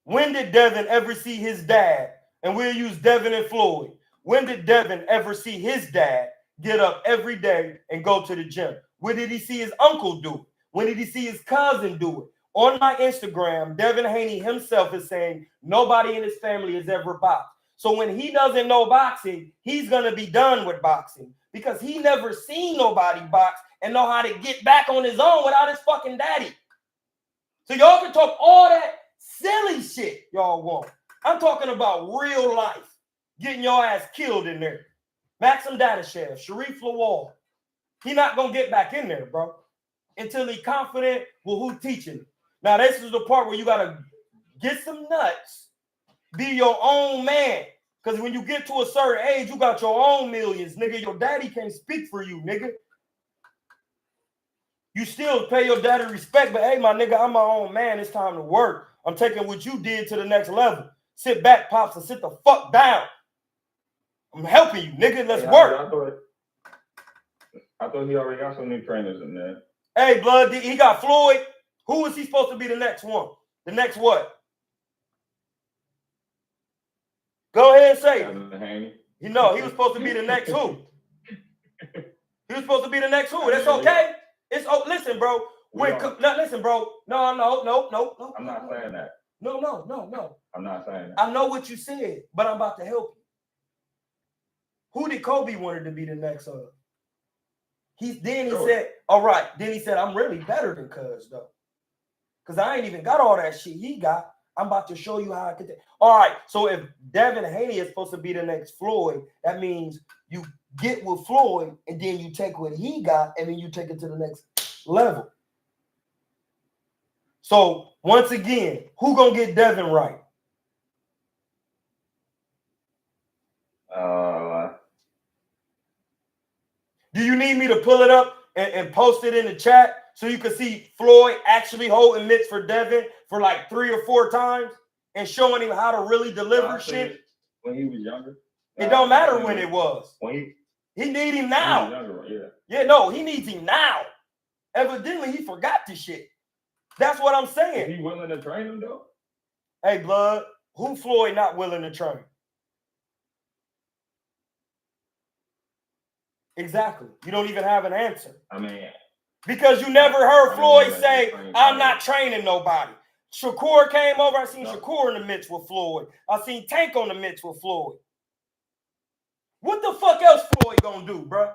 when did Devin ever see his dad? And we'll use Devin and Floyd. When did Devin ever see his dad get up every day and go to the gym? When did he see his uncle do it? When did he see his cousin do it? On my Instagram, Devin Haney himself is saying nobody in his family has ever boxed. So when he doesn't know boxing, he's going to be done with boxing because he never seen nobody box and know how to get back on his own without his fucking daddy. So y'all can talk all that silly shit y'all want. I'm talking about real life. Getting your ass killed in there. Maxim Dadashev, Sharif Lawal. He not going to get back in there, bro, until he confident with who teaching him. Now, this is the part where you got to get some nuts. Be your own man. Because when you get to a certain age, you got your own millions, nigga. Your daddy can't speak for you, nigga. You still pay your daddy respect, but hey, my nigga, I'm my own man. It's time to work. I'm taking what you did to the next level. Sit back, Pops, and sit the fuck down. I'm helping you, nigga. Let's work. I thought he already got some new trainers in there. Hey, blood, he got Floyd. Who is he supposed to be the next one? The next what? Go ahead and say it. You know, he was supposed to be the next who? He was supposed to be the next who? That's okay. It's listen, bro. Listen, bro. No. I'm not saying that. No. I'm not saying that. I know what you said, but I'm about to help you. Who did Kobe wanted to be the next of? He said, all right. Then he said, I'm really better than Cuz though. Because I ain't even got all that shit he got. I'm about to show you how I could. All right. So if Devin Haney is supposed to be the next Floyd, that means you get with Floyd and then you take what he got and then you take it to the next level. So once again, who gonna get Devin right? Do you need me to pull it up and post it in the chat so you can see Floyd actually holding mitts for Devin for like 3 or 4 times and showing him how to really deliver shit? When he was younger. It don't matter when it was. When he need him now. He was younger, yeah. Yeah, no, he needs him now. Evidently, he forgot this shit. That's what I'm saying. Is he willing to train him though? Hey, blood, who Floyd not willing to train? Exactly. You don't even have an answer. I mean, because you never heard Floyd say, I'm not training nobody. Shakur came over. I seen Shakur in the midst with Floyd. I seen Tank on the midst with Floyd. What the fuck else Floyd gonna do, bro?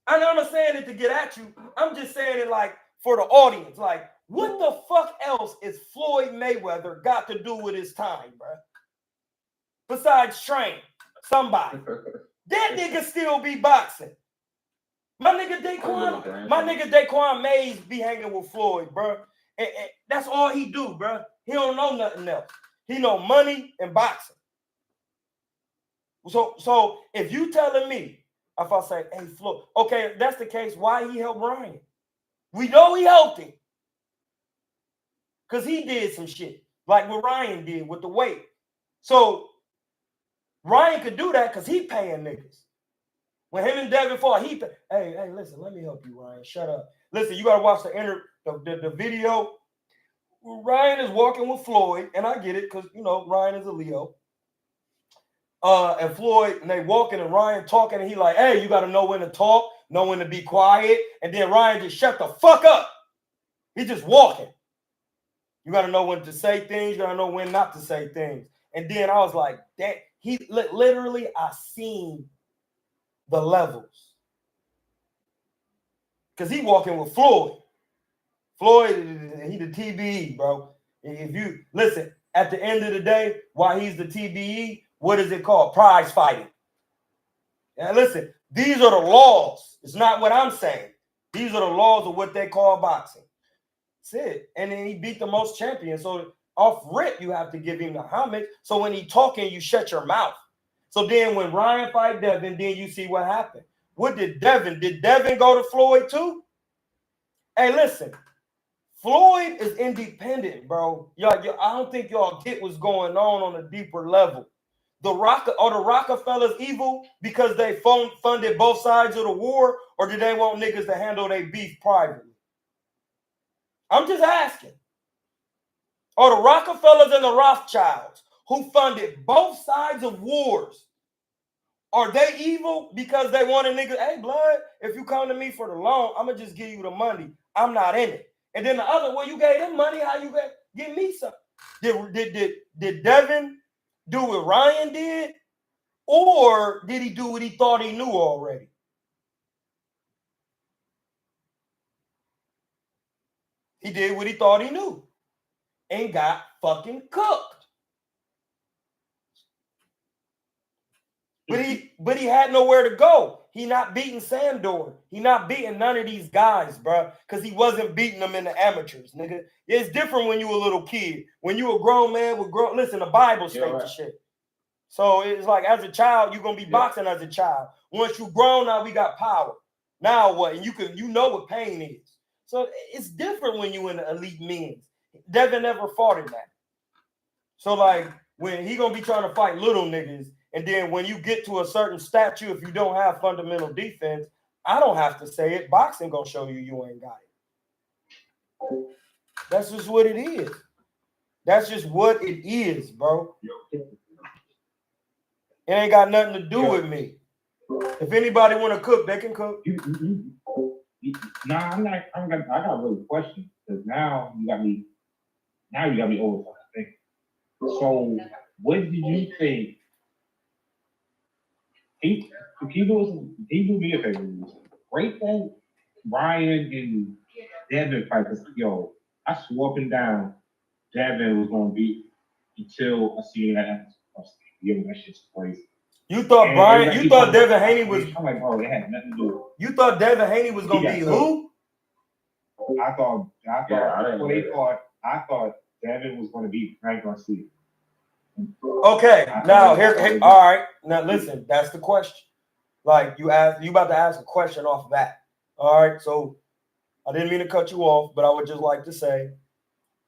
And I'm not saying it to get at you. I'm just saying it like for the audience. Like, what the fuck else is Floyd Mayweather got to do with his time, bro? Besides train somebody. That nigga still be boxing. My nigga Daquan Mays be hanging with Floyd, bro. And that's all he do, bro. He don't know nothing else. He know money and boxing. So if you telling me, if I say, hey, Floyd, okay, if that's the case, why he helped Ryan? We know he helped him. Because he did some shit, like what Ryan did with the weight. So Ryan could do that because he paying niggas. When him and Devin fought, hey, listen, let me help you, Ryan. Shut up. Listen, you gotta watch the video. Ryan is walking with Floyd, and I get it, because Ryan is a Leo. And Floyd, and they walking, and Ryan talking, and he like, hey, you gotta know when to talk, know when to be quiet. And then Ryan just shut the fuck up. He just walking. You got to know when to say things. You got to know when not to say things. And then I was like, that he literally, I seen the levels. Because he walking with Floyd. Floyd, he the TBE, bro. If you listen, at the end of the day, while he's the TBE, what is it called? Prize fighting. Now listen, these are the laws. It's not what I'm saying. These are the laws of what they call boxing. That's it. And then he beat the most champions. So off rip, you have to give him the homage. So when he talking, you shut your mouth. So then when Ryan fight Devin, then you see what happened. What did Devin? Did Devin go to Floyd too? Hey, listen. Floyd is independent, bro. I don't think y'all get what's going on a deeper level. The Rockefellers evil because they funded both sides of the war, or did they want niggas to handle their beef privately? I'm just asking. Are the Rockefellers and the Rothschilds, who funded both sides of wars, are they evil because they want a nigga, hey, blood, if you come to me for the loan, I'm going to just give you the money. I'm not in it. And then the other, well, you gave them money, how you get me some? Did Devin do what Ryan did? Or did he do what he thought he knew already? He did what he thought he knew and got fucking cooked. But he had nowhere to go. He not beating Sandor. He not beating none of these guys, bro, because he wasn't beating them in the amateurs, nigga. It's different when you a little kid. When you a grown man with listen, the Bible states the shit. So it's like as a child, you're gonna be boxing as a child. Once you grown, now we got power. Now what? And you know what pain is. So it's different when you in the elite men's. Devin never fought in that. So like when he gonna be trying to fight little niggas, and then when you get to a certain statue, if you don't have fundamental defense, I don't have to say it. Boxing gonna show you ain't got it. That's just what it is. That's just what it is, bro. It ain't got nothing to do with me. If anybody want to cook, they can cook. Nah, I got really questions because now you got me over thinking. So, what did you think? He do me a favor. Break that Ryan and Devin fight. Yo, I swore up and down Devin was gonna beat until I see that. Yo, that shit's crazy. You thought Devin Haney was. I'm like, bro, it had nothing to do with it. You thought Devin Haney was gonna be who? I thought Devin was gonna beat Frank Garcia. Okay, now here, all right. Now listen, that's the question. Like you about to ask a question off of that. All right, so I didn't mean to cut you off, but I would just like to say,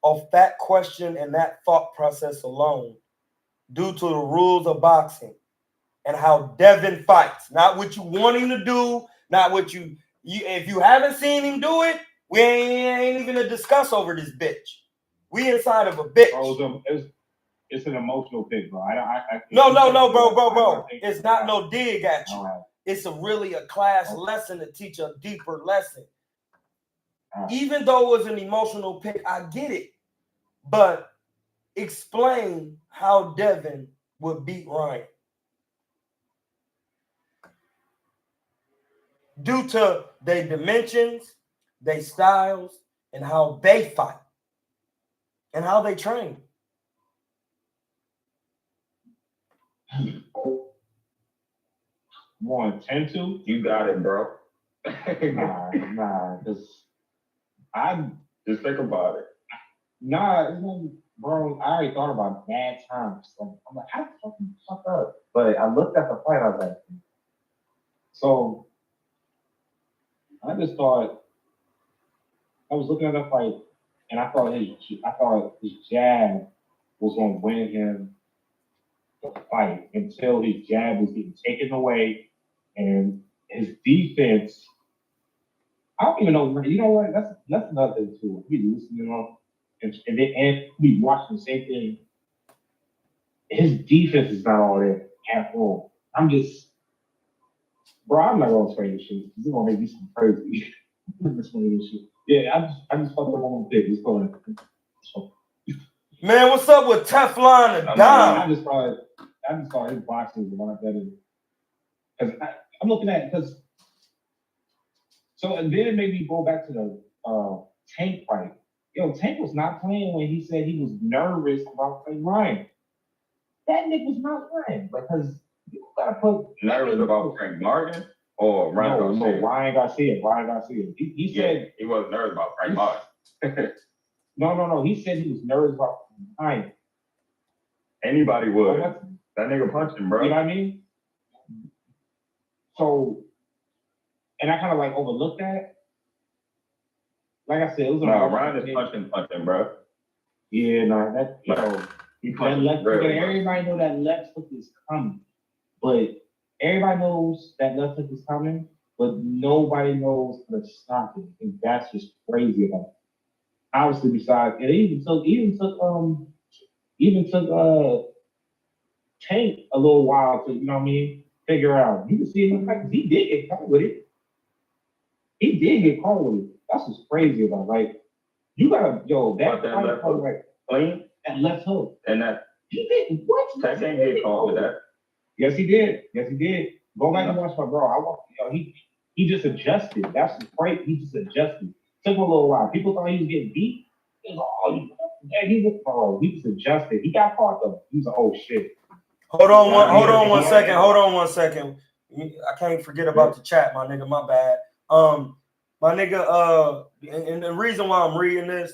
off that question and that thought process alone, due to the rules of boxing and how Devin fights, not what you want him to do, not what you if you haven't seen him do it, we ain't even to discuss over this bitch. We inside of a bitch. It's an emotional pick, bro. No, bro. It's not no dig at you. It's really a class lesson to teach a deeper lesson. Even though it was an emotional pick, I get it. But explain how Devin would beat Ryan. Due to their dimensions, their styles, and how they fight. And how they train. More 10-2? You got it, bro. Nah, because I Just think about it. it's not, bro. I already thought about bad times. Like, I'm like, how the fuck you fuck up? But I looked at the fight. I was like, so I just thought I was looking at the fight, and I thought his jab was gonna win him the fight until his jab was getting taken away, and his defense. I don't even know. You know what? That's another thing too. We listening on and we watching the same thing. His defense is not all there at all. I'm just, bro. I'm not gonna say this shit. This is gonna make me some crazy. This one of this shit. Yeah, I just fucked up on the pick. It's going. Man, what's up with Teflon and I Dom? just thought his boxing was a lot better. Because I'm looking at it because. So and then it made me go back to the Tank fight. Yo, Tank was not playing when he said he was nervous about playing Ryan. That nigga was not lying because you gotta put Nervous about Frank Martin or Ryan Garcia? No, Ryan Garcia. He said he wasn't nervous about Frank Martin. No. He said he was nervous about Ryan. Anybody would. That nigga punched him, bro. You know what I mean? So, and I kind of like overlooked that. Like I said, it was Ryan is punching, bro. Yeah, that he punched left. Everybody know that left hook is coming, but everybody knows that left hook is coming, but nobody knows how to stop it, and that's just crazy about it. Obviously, besides, it even took Tank a little while to, you know what I mean, figure out. You can see it in the fact he did get caught with it. He did get caught with it. That's what's crazy about it. Like, you gotta, that left hook, like, clean? That left hook. And that. He didn't. What? Tank didn't get caught with that. Yes, he did. Go back and watch my bro. He just adjusted. That's the great. He just adjusted. Took a little while. People thought he was getting beat. He just adjusted. He got caught though. He was like, oh shit. Hold on one second. I can't forget about the chat, my nigga. My bad. My nigga. And the reason why I'm reading this,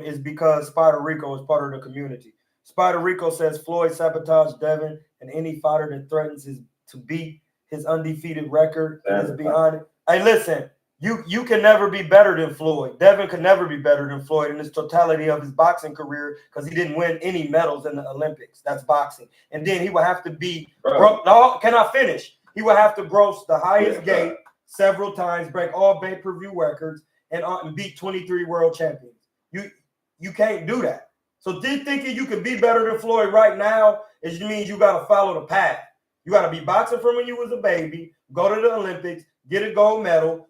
is because Spider Rico is part of the community. Spider Rico says Floyd sabotaged Devin, and any fighter that threatens to beat his undefeated record is beyond it. Hey, listen, you can never be better than Floyd. Devin could never be better than Floyd in his totality of his boxing career because he didn't win any medals in the Olympics. That's boxing. And then he would have to be can I finish? He would have to gross the highest gate several times, break all pay-per-view records, and beat 23 world champions. You can't do that. So thinking you can be better than Floyd right now, it means you got to follow the path. You got to be boxing from when you was a baby, go to the Olympics, get a gold medal,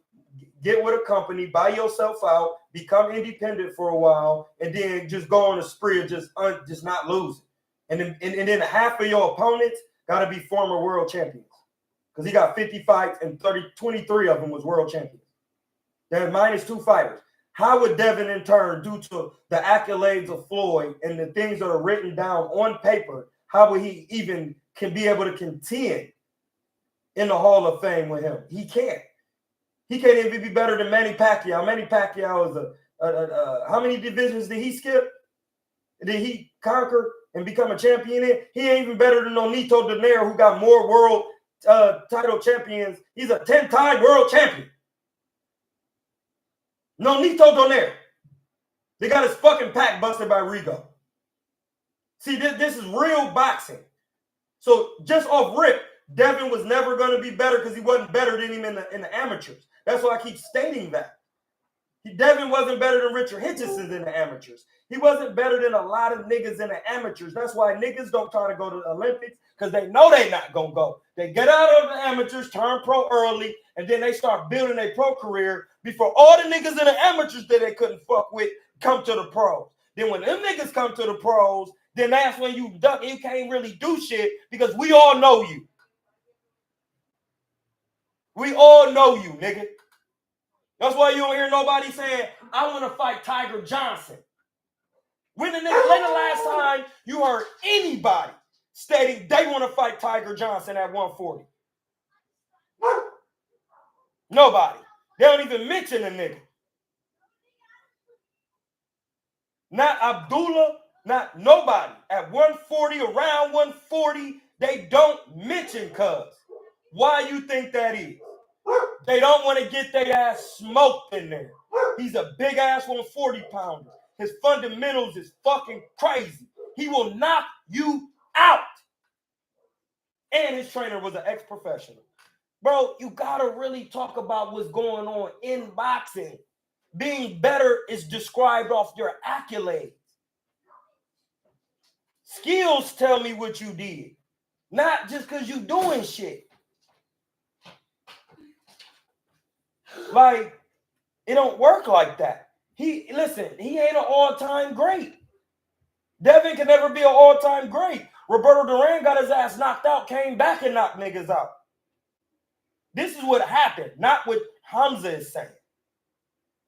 get with a company, buy yourself out, become independent for a while, and then just go on a spree of just not losing. And then half of your opponents got to be former world champions because he got 50 fights and 23 of them was world champions. They're minus 2 fighters. How would Devin, in turn, due to the accolades of Floyd and the things that are written down on paper, how would he even can be able to contend in the Hall of Fame with him? He can't. He can't even be better than Manny Pacquiao. Manny Pacquiao is how many divisions did he skip? Did he conquer and become a champion in? He ain't even better than Nonito Donaire, who got more world title champions. He's a 10-time world champion. Nonito Donaire. They got his fucking pack busted by Rigo. See, this is real boxing. So just off rip, Devin was never going to be better because he wasn't better than him in the amateurs. That's why I keep stating that. Devin wasn't better than Richard Hitchison in the amateurs. He wasn't better than a lot of niggas in the amateurs. That's why niggas don't try to go to the Olympics because they know they're not going to go. They get out of the amateurs, turn pro early, and then they start building a pro career before all the niggas in the amateurs that they couldn't fuck with come to the pros. Then when them niggas come to the pros, then that's when you duck and you can't really do shit because we all know you. We all know you, nigga. That's why you don't hear nobody saying, I want to fight Tiger Johnson. When the last time you heard anybody stating they want to fight Tiger Johnson at 140? Nobody. They don't even mention a nigga. Not Abdullah, not nobody. At 140, around 140, they don't mention Cuz. Why you think that is? They don't want to get their ass smoked in there. He's a big ass 140 pounder. His fundamentals is fucking crazy. He will knock you out. And his trainer was an ex-professional. Bro, you gotta really talk about what's going on in boxing. Being better is described off your accolades. Skills tell me what you did, not just because you doing shit. Like, it don't work like that. He ain't an all-time great. Devin can never be an all-time great. Roberto Duran got his ass knocked out, came back and knocked niggas out. This is what happened, not what Hamza is saying.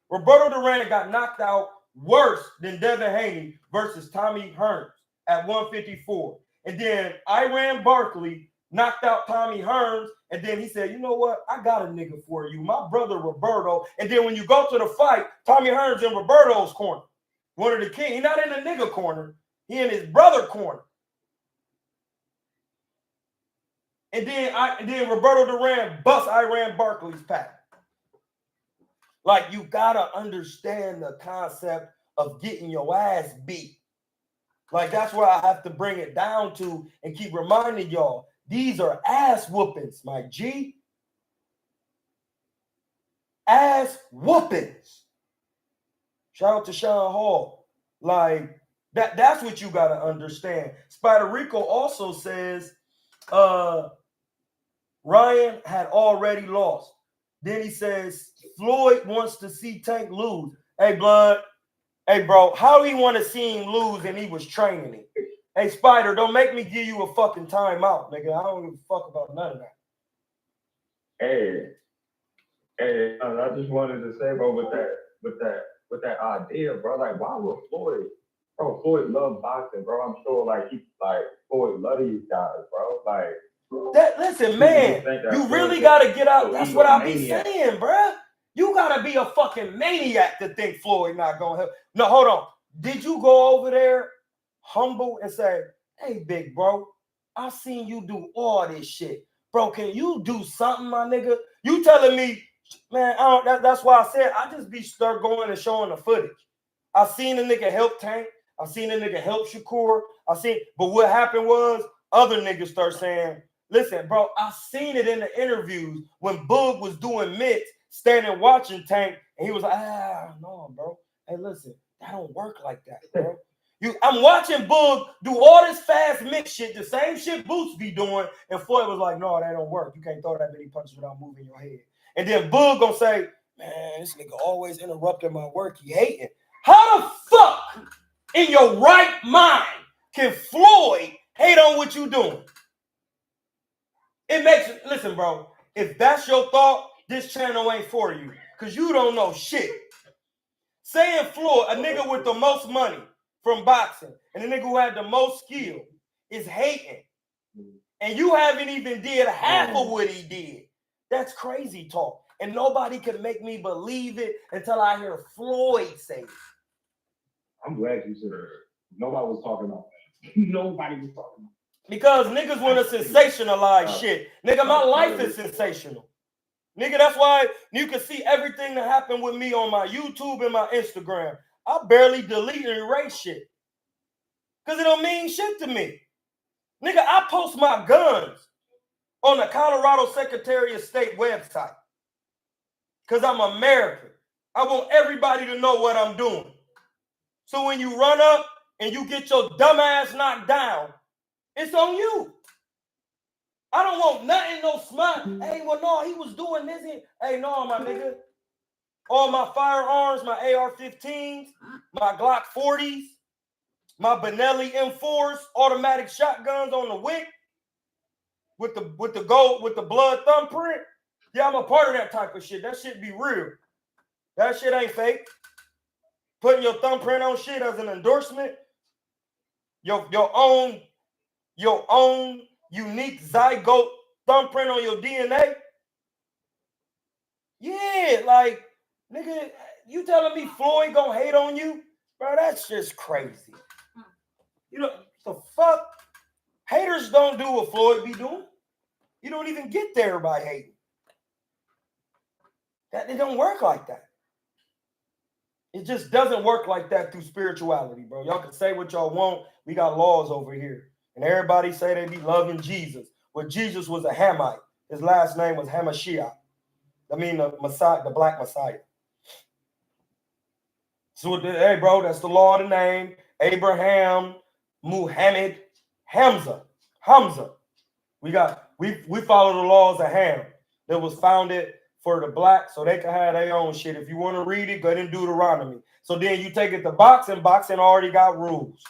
Roberto Duran got knocked out worse than Devin Haney versus Tommy Hearns at 154. And then Iran Barkley knocked out Tommy Hearns, and then he said, you know what? I got a nigga for you, my brother Roberto. And then when you go to the fight, Tommy Hearns in Roberto's corner. One of the king. He's not in the nigga corner. He in his brother corner. And then Roberto Duran busts Iran Barkley's pack. Like, you gotta understand the concept of getting your ass beat. Like, that's where I have to bring it down to and keep reminding y'all, these are ass whoopings, my G. Ass whoopings. Shout out to Sean Hall. Like, that's what you gotta understand. Spider Rico also says Ryan had already lost. Then he says Floyd wants to see Tank lose. Hey, Blood. Hey, bro, how he want to see him lose and he was training him? Hey, Spider, don't make me give you a fucking timeout, nigga. I don't give a fuck about none of that. Hey, I just wanted to say, bro, with that idea, bro, like, why would Floyd? Bro, Floyd love boxing, bro. I'm sure, Floyd love these guys, bro. Like, listen, man, you really gotta get out. That's what I be saying, bro. You gotta be a fucking maniac to think Floyd not gonna help. No, hold on. Did you go over there humble and say, hey, big bro, I seen you do all this shit. Bro, can you do something, my nigga? You telling me, man, that's why I said I just be start going and showing the footage. I seen a nigga help Tank. I seen a nigga help Shakur. But what happened was other niggas start saying, listen, bro, I seen it in the interviews when Boog was doing mitts, standing watching Tank, and he was like, no, bro. Hey, listen, that don't work like that, bro. I'm watching Boog do all this fast mix shit, the same shit Boots be doing, and Floyd was like, no, that don't work. You can't throw that many punches without moving your head. And then Boog gonna say, man, this nigga always interrupting my work. He hating. How the fuck in your right mind can Floyd hate on what you doing? It makes, listen, bro, if that's your thought, this channel ain't for you, because you don't know shit. Saying Floyd, a nigga with the most money from boxing, and a nigga who had the most skill, is hating, and you haven't even did half of what he did. That's crazy talk. And nobody can make me believe it until I hear Floyd say it. I'm glad you said it. Nobody was talking about that. Nobody was talking about that. Because niggas want to sensationalize shit. Nigga, my life is sensational. Nigga, that's why you can see everything that happened with me on my YouTube and my Instagram. I barely delete and erase shit. Because it don't mean shit to me. Nigga, I post my guns on the Colorado Secretary of State website. Because I'm American. I want everybody to know what I'm doing. So when you run up and you get your dumb ass knocked down, it's on you. I don't want nothing, no smut. Hey, well, no, he was doing this. Hey, no, my nigga. All my firearms, my AR-15s, my Glock 40s, my Benelli M4s, automatic shotguns on the wick with the gold, with the blood thumbprint. Yeah, I'm a part of that type of shit. That shit be real. That shit ain't fake. Putting your thumbprint on shit as an endorsement. Your own unique zygote thumbprint on your DNA. Yeah, like, nigga, you telling me Floyd gonna hate on you? Bro, that's just crazy. You know, the fuck? Haters don't do what Floyd be doing. You don't even get there by hating. That it don't work like that. It just doesn't work like that through spirituality, bro. Y'all can say what y'all want. We got laws over here. And everybody say they be loving Jesus. But Jesus was a Hamite. His last name was Hamashiach. I mean the Messiah, the black Messiah. So hey, bro, that's the law of the name. Abraham, Muhammad, Hamza. We follow the laws of Ham that was founded for the black, so they can have their own shit. If you want to read it, go ahead and Deuteronomy. So then you take it to boxing. Boxing already got rules.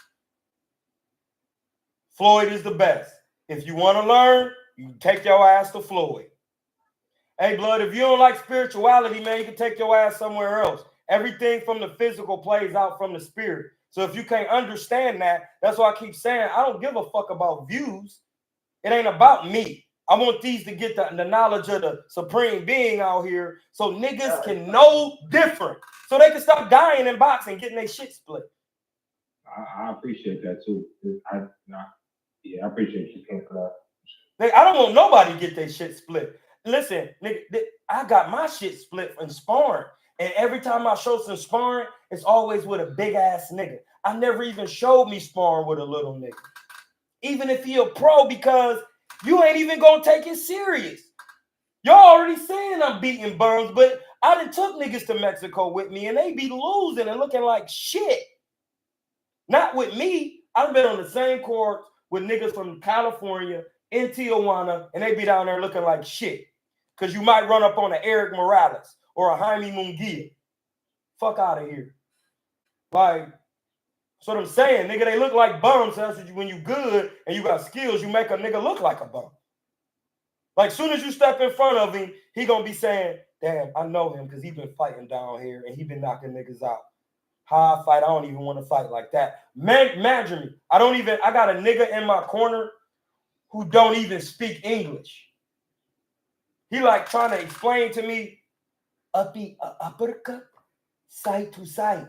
Floyd is the best. If you want to learn, you take your ass to Floyd. Hey, blood, if you don't like spirituality, man, you can take your ass somewhere else. Everything from the physical plays out from the spirit. So if you can't understand that, that's why I keep saying I don't give a fuck about views. It ain't about me. I want these to get the knowledge of the supreme being out here so niggas can know different. So they can stop dying in boxing, getting their shit split. I appreciate that too. I appreciate you saying that. I don't want nobody to get their shit split. Listen, nigga, I got my shit split from sparring. And every time I show some sparring, it's always with a big ass nigga. I never even showed me sparring with a little nigga. Even if he a pro, because you ain't even gonna take it serious. Y'all already saying I'm beating bums, but I done took niggas to Mexico with me and they be losing and looking like shit. Not with me. I've been on the same court with niggas from California in Tijuana and they be down there looking like shit. Because you might run up on an Eric Morales or a Jaime Munguia. Fuck out of here. Like, that's what I'm saying, nigga. They look like bums. That's what when you good and you got skills, you make a nigga look like a bum. Like, soon as you step in front of him, he gonna be saying, damn, I know him because he been fighting down here and he been knocking niggas out. How I fight, I don't even want to fight like that. Man, imagine me. I got a nigga in my corner who don't even speak English. He like trying to explain to me, uppercut, side to side.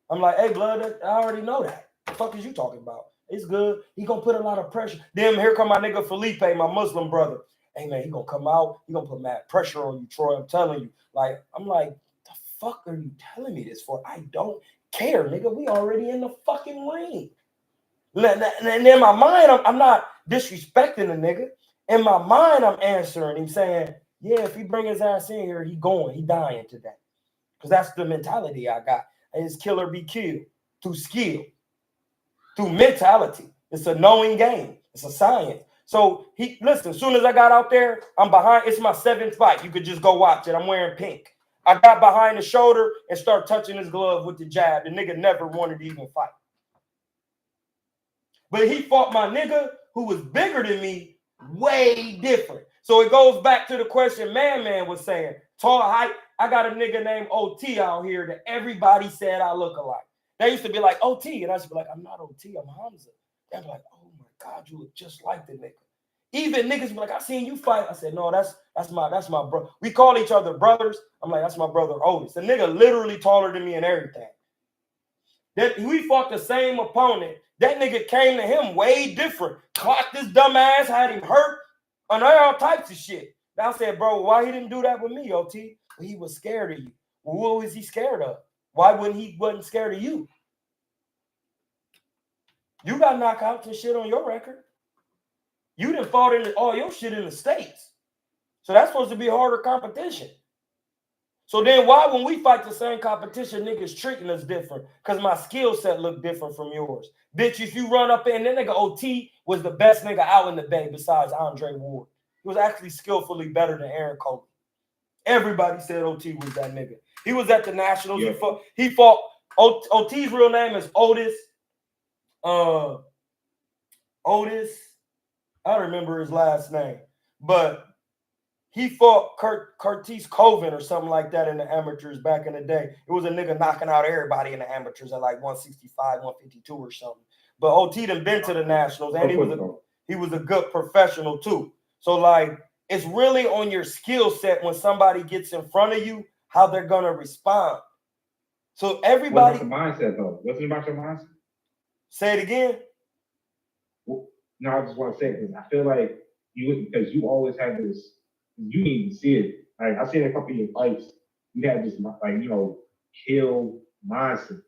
I'm like, hey, blood, I already know that. The fuck is you talking about? It's good. He gonna put a lot of pressure. Then here come my nigga Felipe, my Muslim brother. Hey, man, he gonna come out. He gonna put mad pressure on you, Troy. I'm telling you. Like, I'm like, the fuck are you telling me this for? I don't care, nigga. We already in the fucking ring. And in my mind, I'm not disrespecting the nigga. In my mind, I'm answering him saying, yeah, if he bring his ass in here, he dying today. Because that's the mentality I got. And it's kill or be killed through skill, through mentality. It's a knowing game. It's a science. So listen, as soon as I got out there, I'm behind. It's my 7th fight. You could just go watch it. I'm wearing pink. I got behind the shoulder and start touching his glove with the jab. The nigga never wanted to even fight. But he fought my nigga who was bigger than me, way different. So it goes back to the question Man was saying, tall height. I got a nigga named OT out here that everybody said I look alike. They used to be like, OT. And I used to be like, I'm not OT, I'm Hamza. They'd be like, oh my God, you look just like the nigga. Even niggas be like, I seen you fight. I said, no, that's my bro. We call each other brothers. I'm like, that's my brother Otis. The nigga literally taller than me and everything. That we fought the same opponent. That nigga came to him way different. Clocked his dumb ass, had him hurt, and all types of shit. I said, bro, why he didn't do that with me, OT? Well, he was scared of you. Well, what was he scared of? Why wasn't scared of you? You got knockouts and shit on your record. You done fought in all your shit in the States. So that's supposed to be harder competition. So then why, when we fight the same competition, niggas treating us different? Because my skill set look different from yours. Bitch, if you run up in, that nigga OT was the best nigga out in the Bay besides Andre Ward. He was actually skillfully better than Aaron Cole. Everybody said OT was that nigga. He was at the Nationals. Yeah. He fought OT's real name is Otis. Otis. I don't remember his last name. But he fought Curtis Coven or something like that in the amateurs back in the day. It was a nigga knocking out everybody in the amateurs at like 165, 152 or something. But OT done been to the Nationals, and he was a good professional too. So like it's really on your skill set when somebody gets in front of you, how they're gonna respond. So everybody. What's the mindset though? What's it about your mindset? Say it again. Well, no, I just want to say because I feel like because you always have this. You need to see it. Like I seen a couple of your fights. You had this like kill mindset.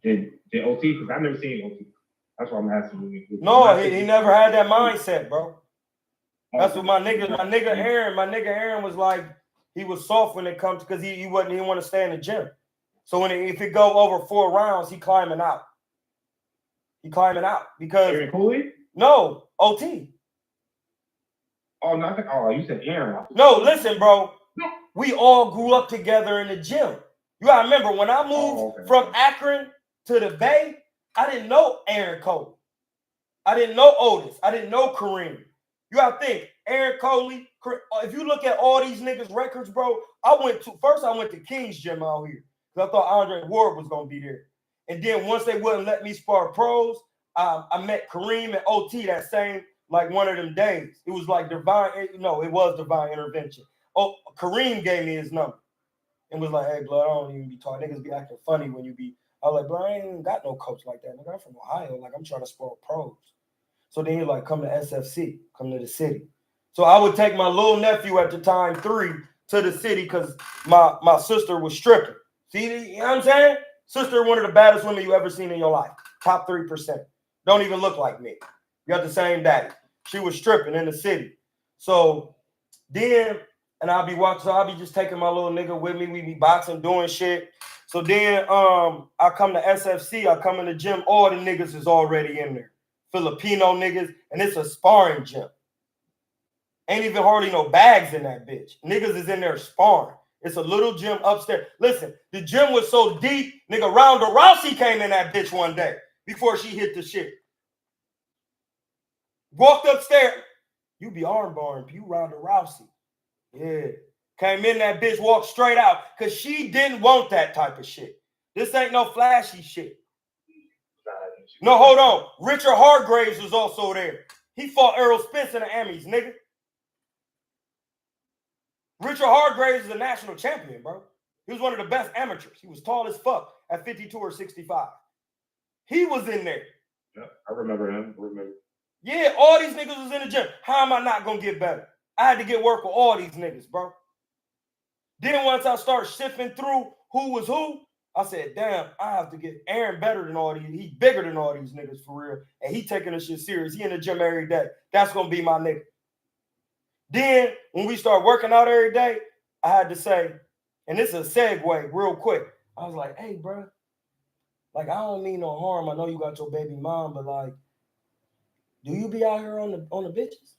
Did OT? Because I've never seen OT. That's why I'm asking you. No, he never had that mindset, bro. That's what my nigga Aaron was like. He was soft when it comes because he didn't want to stay in the gym. So if it go over 4 rounds, he climbing out. Because Aaron Cooley? No, OT. Oh, nothing. Oh, you said Aaron. No, listen, bro. We all grew up together in the gym. You gotta remember when I moved from Akron to the Bay, I didn't know Aaron Coley. I didn't know Otis. I didn't know Kareem. You gotta think, Aaron Coley. If you look at all these niggas' records, bro, I went to King's Gym out here because I thought Andre Ward was gonna be there. And then once they wouldn't let me spar pros, I met Kareem and OT that same one of them days. It was like divine. It was divine intervention. Oh, Kareem gave me his number and was like, "Hey, blood, I don't even be talking. Niggas be acting funny when you be." I was like, "Blood, I ain't even got no coach like that. Nigga, I'm from Ohio. Like, I'm trying to spar pros." So then he like, "Come to SFC, come to the city." So I would take my little nephew at the time, 3, to the city because my sister was stripping. See, you know what I'm saying? Sister, one of the baddest women you ever seen in your life. Top 3%. Don't even look like me. You got the same daddy. She was stripping in the city. So then, and I'll be watching, so I'll be just taking my little nigga with me. We be boxing, doing shit. So then I come to SFC, I come in the gym, all the niggas is already in there. Filipino niggas, and it's a sparring gym. Ain't even hardly no bags in that bitch. Niggas is in there sparring. It's a little gym upstairs. Listen, the gym was so deep, nigga, Ronda Rousey came in that bitch one day before she hit the shit. Walked upstairs. You be armbarring, you Ronda Rousey. Yeah. Came in that bitch, walked straight out because she didn't want that type of shit. This ain't no flashy shit. No, hold on. Richard Hargraves was also there. He fought Errol Spence in the Emmys, nigga. Richard Hargraves is a national champion, bro. He was one of the best amateurs. He was tall as fuck at 52 or 65. He was in there. Yeah, I remember him. Yeah, all these niggas was in the gym. How am I not going to get better? I had to get work with all these niggas, bro. Then once I start sifting through who was who, I said, damn, I have to get Aaron better than all these. He's bigger than all these niggas for real. And he taking this shit serious. He in the gym every day. That's going to be my nigga. Then when we start working out every day, I had to say, and this is a segue real quick. I was like, hey, bro, like, I don't mean no harm. I know you got your baby mom, but like, do you be out here on the bitches?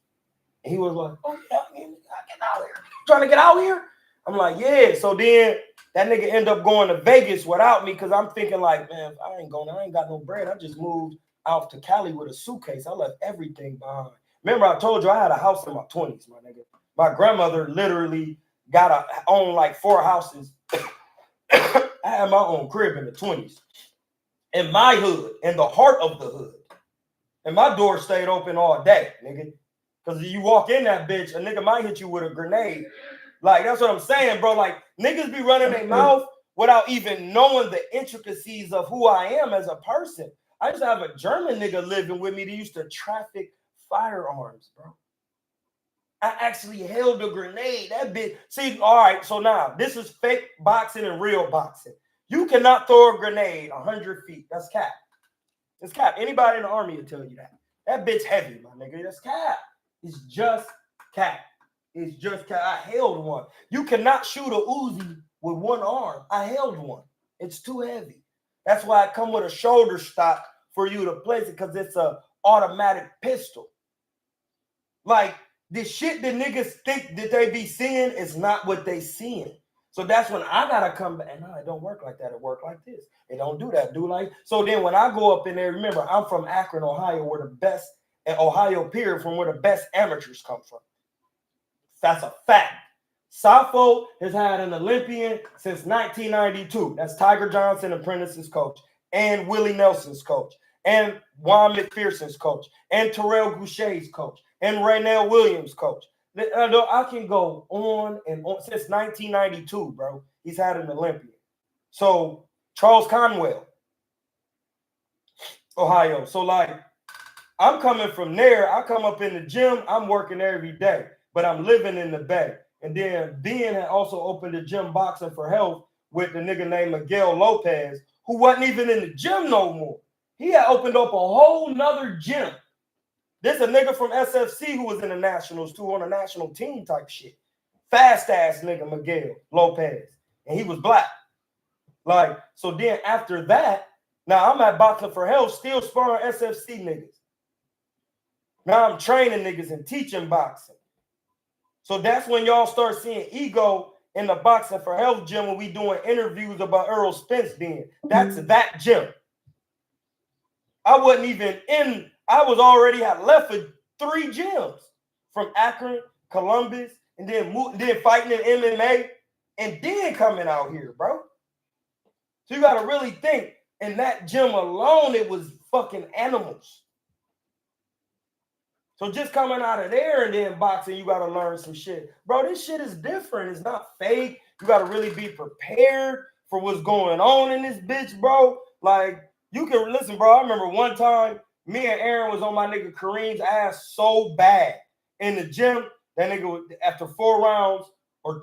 And he was like, oh, yeah, I get out here. Trying to get out here? I'm like, yeah. So then that nigga end up going to Vegas without me because I'm thinking like, man, I ain't got no bread. I just moved out to Cali with a suitcase. I left everything behind. Remember, I told you I had a house in my 20s, my nigga. My grandmother literally owned like 4 houses. I had my own crib in the 20s. In my hood, in the heart of the hood. And my door stayed open all day, nigga. Because you walk in that bitch, a nigga might hit you with a grenade. Like, that's what I'm saying, bro. Like, niggas be running their mouth without even knowing the intricacies of who I am as a person. I used to have a German nigga living with me that used to traffic firearms, bro. I actually held a grenade. That bitch. See, all right, so now this is fake boxing and real boxing. You cannot throw a grenade 100 feet. That's cap. It's cap. Anybody in the army will tell you that. That bitch heavy, my nigga. That's cap. It's just cap. It's just cap. I held one. You cannot shoot a Uzi with one arm. I held one. It's too heavy. That's why I come with a shoulder stock for you to place it because it's a automatic pistol. Like, the shit that niggas think that they be seeing is not what they seeing. So that's when I gotta come back. And no, it don't work like that. It work like this. It don't do that. Do like so. Then when I go up in there, remember I'm from Akron, Ohio, where the best Ohio period, from where the best amateurs come from. That's a fact. Safo has had an Olympian since 1992. That's Tiger Johnson, Apprentice's coach, and Willie Nelson's coach, and Juan McPherson's coach, and Terrell Goucher's coach, and Raynell Williams' coach. I can go on and on since 1992, bro. He's had an Olympian. So Charles Conwell, Ohio. So like, I'm coming from there. I come up in the gym. I'm working every day, but I'm living in the Bay. And then Ben had also opened a gym, Boxing for Health, with the nigga named Miguel Lopez, who wasn't even in the gym no more. He had opened up a whole nother gym. This a nigga from SFC who was in the Nationals too, on a national team type shit. Fast ass nigga Miguel Lopez. And he was black. Like, so then after that, now I'm at Boxing for Health, still sparring SFC niggas. Now I'm training niggas and teaching boxing. So that's when y'all start seeing Ego in the Boxing for Health gym when we doing interviews about Earl Spence then. That's that gym. I wasn't even in, I was already had left for 3 gyms. From Akron, Columbus, and then fighting in MMA, and then coming out here, bro. So you gotta really think, in that gym alone, it was fucking animals. So just coming out of there and then boxing, you got to learn some shit. Bro, this shit is different. It's not fake. You got to really be prepared for what's going on in this bitch, bro. Like, you can listen, bro. I remember one time me and Aaron was on my nigga Kareem's ass so bad in the gym. That nigga, after 4 rounds or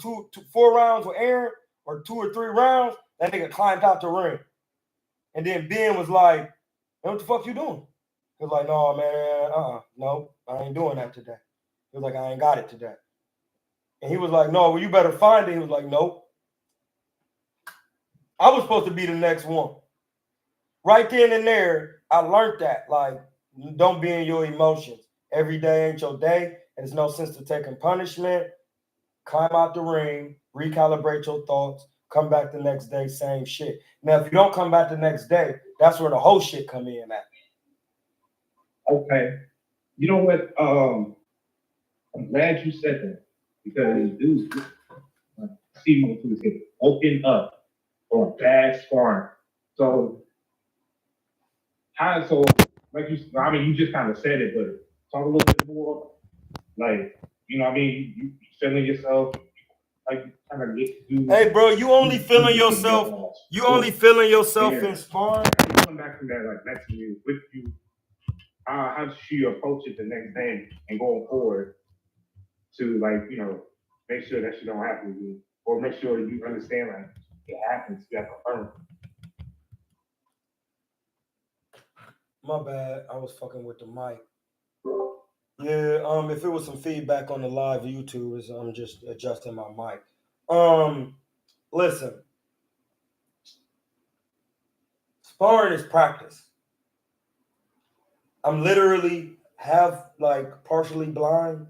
4 rounds with Aaron or 2 or 3 rounds, that nigga climbed out the ring. And then Ben was like, hey, what the fuck you doing? He was like, no, man, no, I ain't doing that today. He was like, I ain't got it today. And he was like, no, well, you better find it. He was like, nope. I was supposed to be the next one. Right then and there, I learned that. Like, don't be in your emotions. Every day ain't your day, and there's no sense to taking punishment. Climb out the ring, recalibrate your thoughts, come back the next day, same shit. Now, if you don't come back the next day, that's where the whole shit come in at. Okay. You know what? I'm glad you said that, because dudes see me to say open up or bad sparring. So like you, I mean, you just kind of said it, but talk a little bit more. Like, you know what I mean? You feeling yourself, like you kind of get to do. Hey, bro, you only feeling yourself. You only feeling yourself in sparring. Come back from that, like mentally with you. How does she approach it the next day and going forward to, like, you know, make sure that she don't happen to you, or make sure you understand, like, it happens, you have to learn. My bad, I was fucking with the mic. Yeah, if it was some feedback on the live YouTube, I'm just adjusting my mic. Listen, sparring is practice. I'm literally partially blind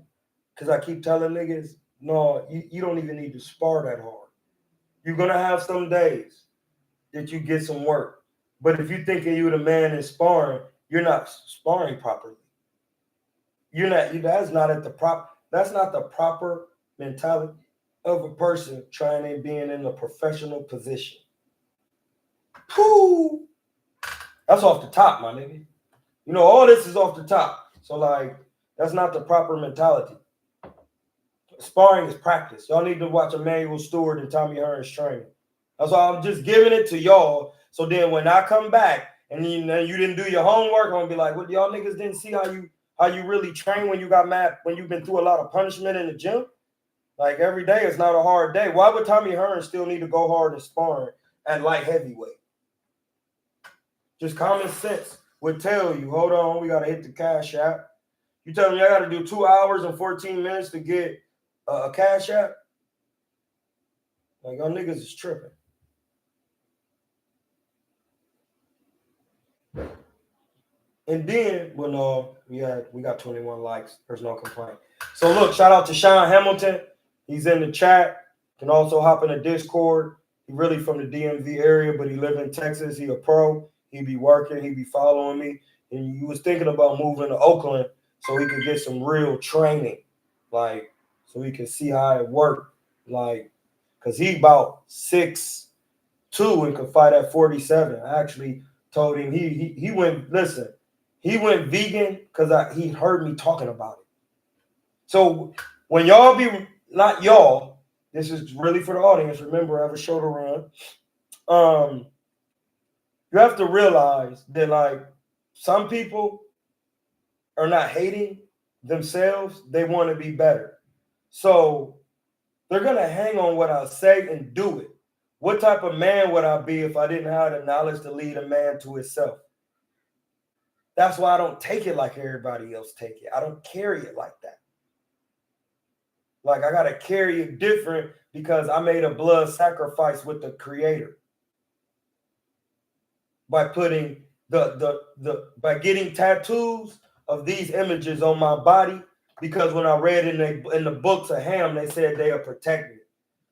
because I keep telling niggas, no, you don't even need to spar that hard. You're gonna have some days that you get some work, but if you're thinking you're the man in sparring, you're not sparring properly. That's not the proper mentality of a person trying to being in a professional position. Pooh! That's off the top, my nigga. You know, all this is off the top. So, like, that's not the proper mentality. Sparring is practice. Y'all need to watch Emmanuel Stewart and Tommy Hearns training. That's why I'm just giving it to y'all. So then when I come back and you didn't do your homework, I'm gonna be like, what, y'all niggas didn't see how you really train when you got mad, when you've been through a lot of punishment in the gym? Like, every day is not a hard day. Why would Tommy Hearns still need to go hard in sparring at light heavyweight? Just common sense would tell you, hold on, we got to hit the cash app. You tell me I got to do 2 hours and 14 minutes to get a cash app? Like, y'all niggas is tripping. And then, well, no, we got 21 likes. There's no complaint. So look, shout out to Sean Hamilton. He's in the chat. Can also hop in the Discord. He really from the DMV area, but he live in Texas. He a pro. He be working. He be following me. And he was thinking about moving to Oakland so he could get some real training, like, so he can see how it work. Like, because he about 6'2" and could fight at 47. I actually told him he went vegan because he heard me talking about it. So when y'all be, not y'all, this is really for the audience. Remember, I have a show to run. You have to realize that like some people are not hating themselves, they want to be better. So they're gonna hang on what I say and do it. What type of man would I be if I didn't have the knowledge to lead a man to himself? That's why I don't take it like everybody else take it. I don't carry it like that. Like I gotta carry it different because I made a blood sacrifice with the Creator by putting by getting tattoos of these images on my body, because when I read in the books of Ham, they said they are protected.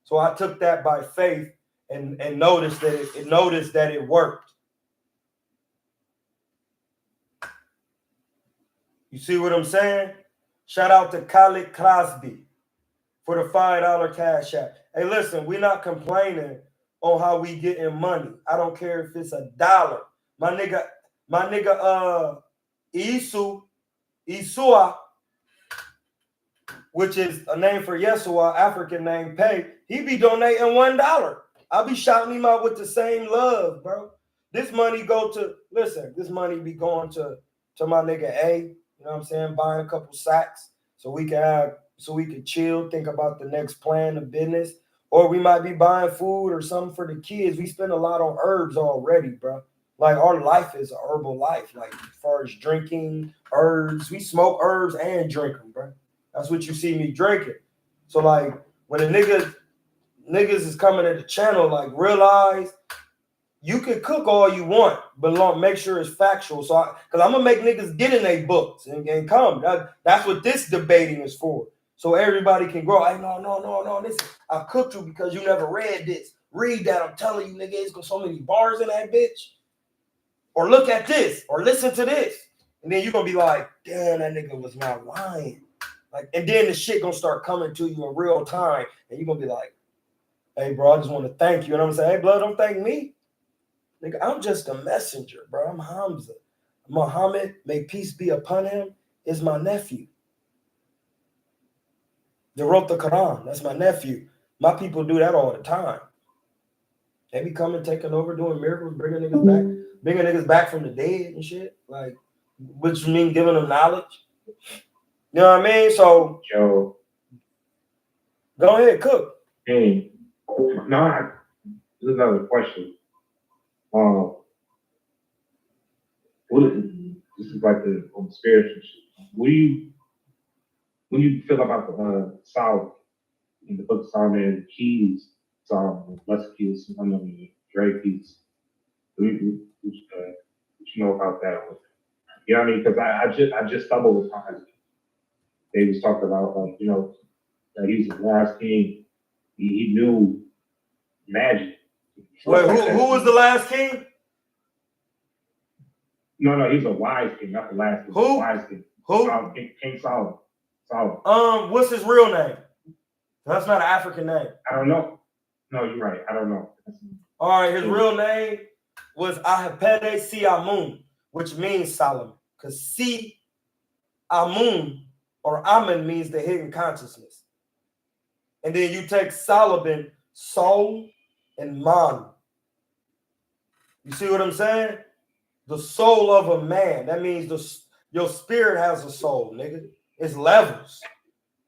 So I took that by faith and noticed that it worked. You see what I'm saying? Shout out to Khalid Crosby for the $5 cash app. Hey, listen, we're not complaining on how we getting money. I don't care if it's $1. My nigga Isua, which is a name for Yeshua, African name Pay, he be donating $1. I'll be shouting him out with the same love, bro. This money this money be going to my nigga A, you know what I'm saying, buying a couple sacks so we can chill, think about the next plan of business. Or we might be buying food or something for the kids. We spend a lot on herbs already, bro. Like our life is a herbal life. Like as far as drinking herbs, we smoke herbs and drink them, bro. That's what you see me drinking. So like when the niggas is coming at the channel, like realize you can cook all you want, but make sure it's factual. So because I'm gonna make niggas get in their books and come. That's what this debating is for. So everybody can grow. Hey, no. This I cooked you because you never read this. Read that. I'm telling you, nigga, it's got so many bars in that bitch. Or look at this, or listen to this. And then you're gonna be like, damn, that nigga was not lying. Like, and then the shit gonna start coming to you in real time, and you're gonna be like, hey, bro, I just want to thank you. And I'm gonna say, hey, blood, don't thank me. Nigga, I'm just a messenger, bro. I'm Hamza. Muhammad, may peace be upon him, is my nephew. They wrote the Quran. That's my nephew. My people do that all the time. They be coming, taking over, doing miracles, bringing niggas back from the dead and shit. Like, which mean giving them knowledge. You know what I mean? So, Joe, go ahead, cook. hey, no, this is another question. This is like the spiritual shit. What do you feel about the Solomon in the book of Solomon, Keys, Solomon, Blessed Keys, Dre Keys? What you know about that one? You know what I mean? Because I just stumbled upon it. They was talking about like, you know, that he was the last king. He knew magic. Wait, who was the last king? No, he's a wise king, not the last king. Who? Wise king. Who? King Solomon. Solomon. What's his real name? That's not an African name. I don't know. No, you're right. I don't know. All right, his real name was Ahapede Si Amun, which means Solomon. Because Si Amun or Amun means the hidden consciousness. And then you take Solomon, soul, and man. You see what I'm saying? The soul of a man. That means your spirit has a soul, nigga. It's levels.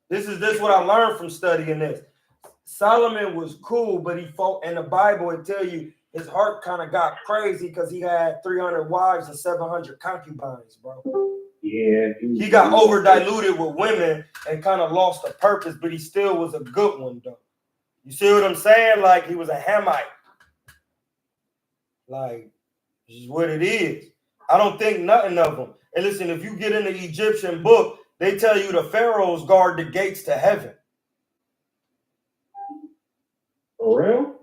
This what I learned from studying this. Solomon was cool, but he fought in the Bible. It tell you his heart kind of got crazy because he had 300 wives and 700 concubines, bro. Yeah. He got over diluted with women and kind of lost the purpose, but he still was a good one, though. You see what I'm saying? Like he was a Hamite. Like, this is what it is. I don't think nothing of them. And listen, if you get in the Egyptian book, they tell you the pharaohs guard the gates to heaven. For real?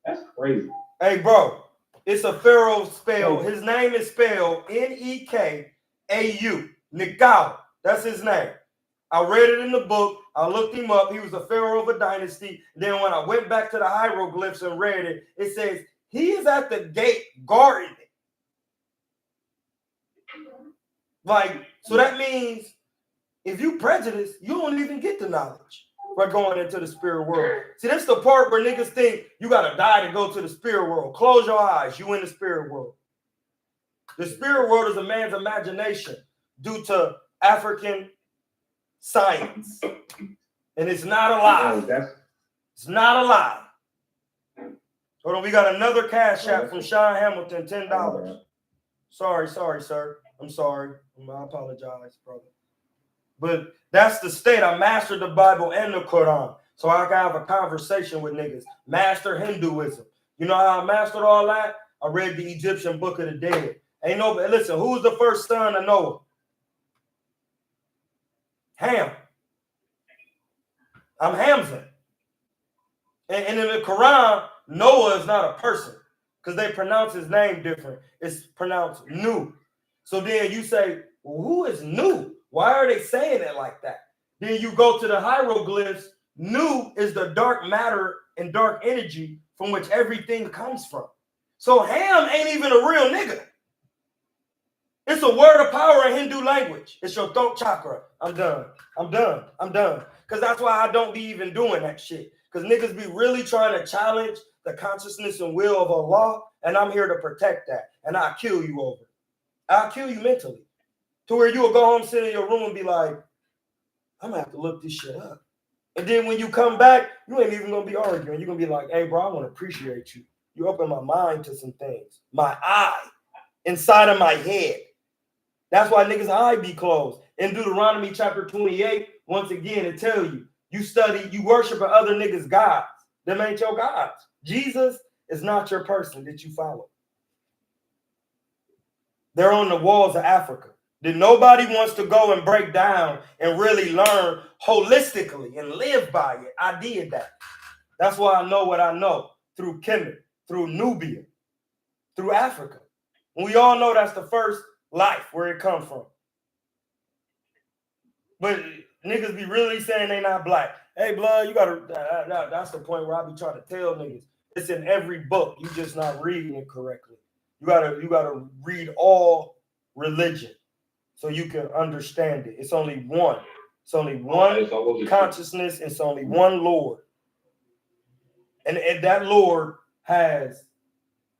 That's crazy. Hey, bro, it's a pharaoh spelled. His name is spelled Nekau. Nekau. That's his name. I read it in the book. I looked him up. He was a pharaoh of a dynasty. Then when I went back to the hieroglyphs and read it, it says he is at the gate guarding it. Like, so that means If you prejudice, you don't even get the knowledge by going into the spirit world. See, that's the part where niggas think you gotta die to go to the spirit world. Close your eyes, you in the spirit world. The spirit world is a man's imagination due to African science. And it's not a lie. It's not a lie. Hold on, we got another cash app from Sean Hamilton, $10. Sorry, sir. I'm sorry. I apologize, brother. But that's the state. I mastered the Bible and the Quran. So I can have a conversation with niggas. Master Hinduism. You know how I mastered all that? I read the Egyptian Book of the Dead. Ain't nobody, listen, who was the first son of Noah? Ham. I'm Hamza. And in the Quran, Noah is not a person because they pronounce his name different. It's pronounced Nu. So then you say, well, who is Nu? Why are they saying it like that? Then you go to the hieroglyphs. Nu is the dark matter and dark energy from which everything comes from. So Ham ain't even a real nigga. It's a word of power in Hindu language. It's your throat chakra. I'm done. Because that's why I don't be even doing that shit. Because niggas be really trying to challenge the consciousness and will of Allah, and I'm here to protect that. And I'll kill you over it. I'll kill you mentally. To where you will go home, sit in your room and be like, I'm going to have to look this shit up. And then when you come back, you ain't even going to be arguing. You're going to be like, hey, bro, I want to appreciate you. You open my mind to some things. My eye, inside of my head. That's why niggas' eye be closed. In Deuteronomy chapter 28, once again, it tell you, you study, you worship other niggas' gods. Them ain't your gods. Jesus is not your person that you follow. They're on the walls of Africa. That nobody wants to go and break down and really learn holistically and live by it. I did that. That's why I know what I know through Kemet, through Nubia, through Africa. And we all know that's the first life where it comes from. But niggas be really saying they not black. Hey, blood, you gotta. That's the point where I be trying to tell niggas. It's in every book. You just not reading it correctly. You gotta read all religion so you can understand it. It's only one. It's only one consciousness. It's only one Lord. And that Lord has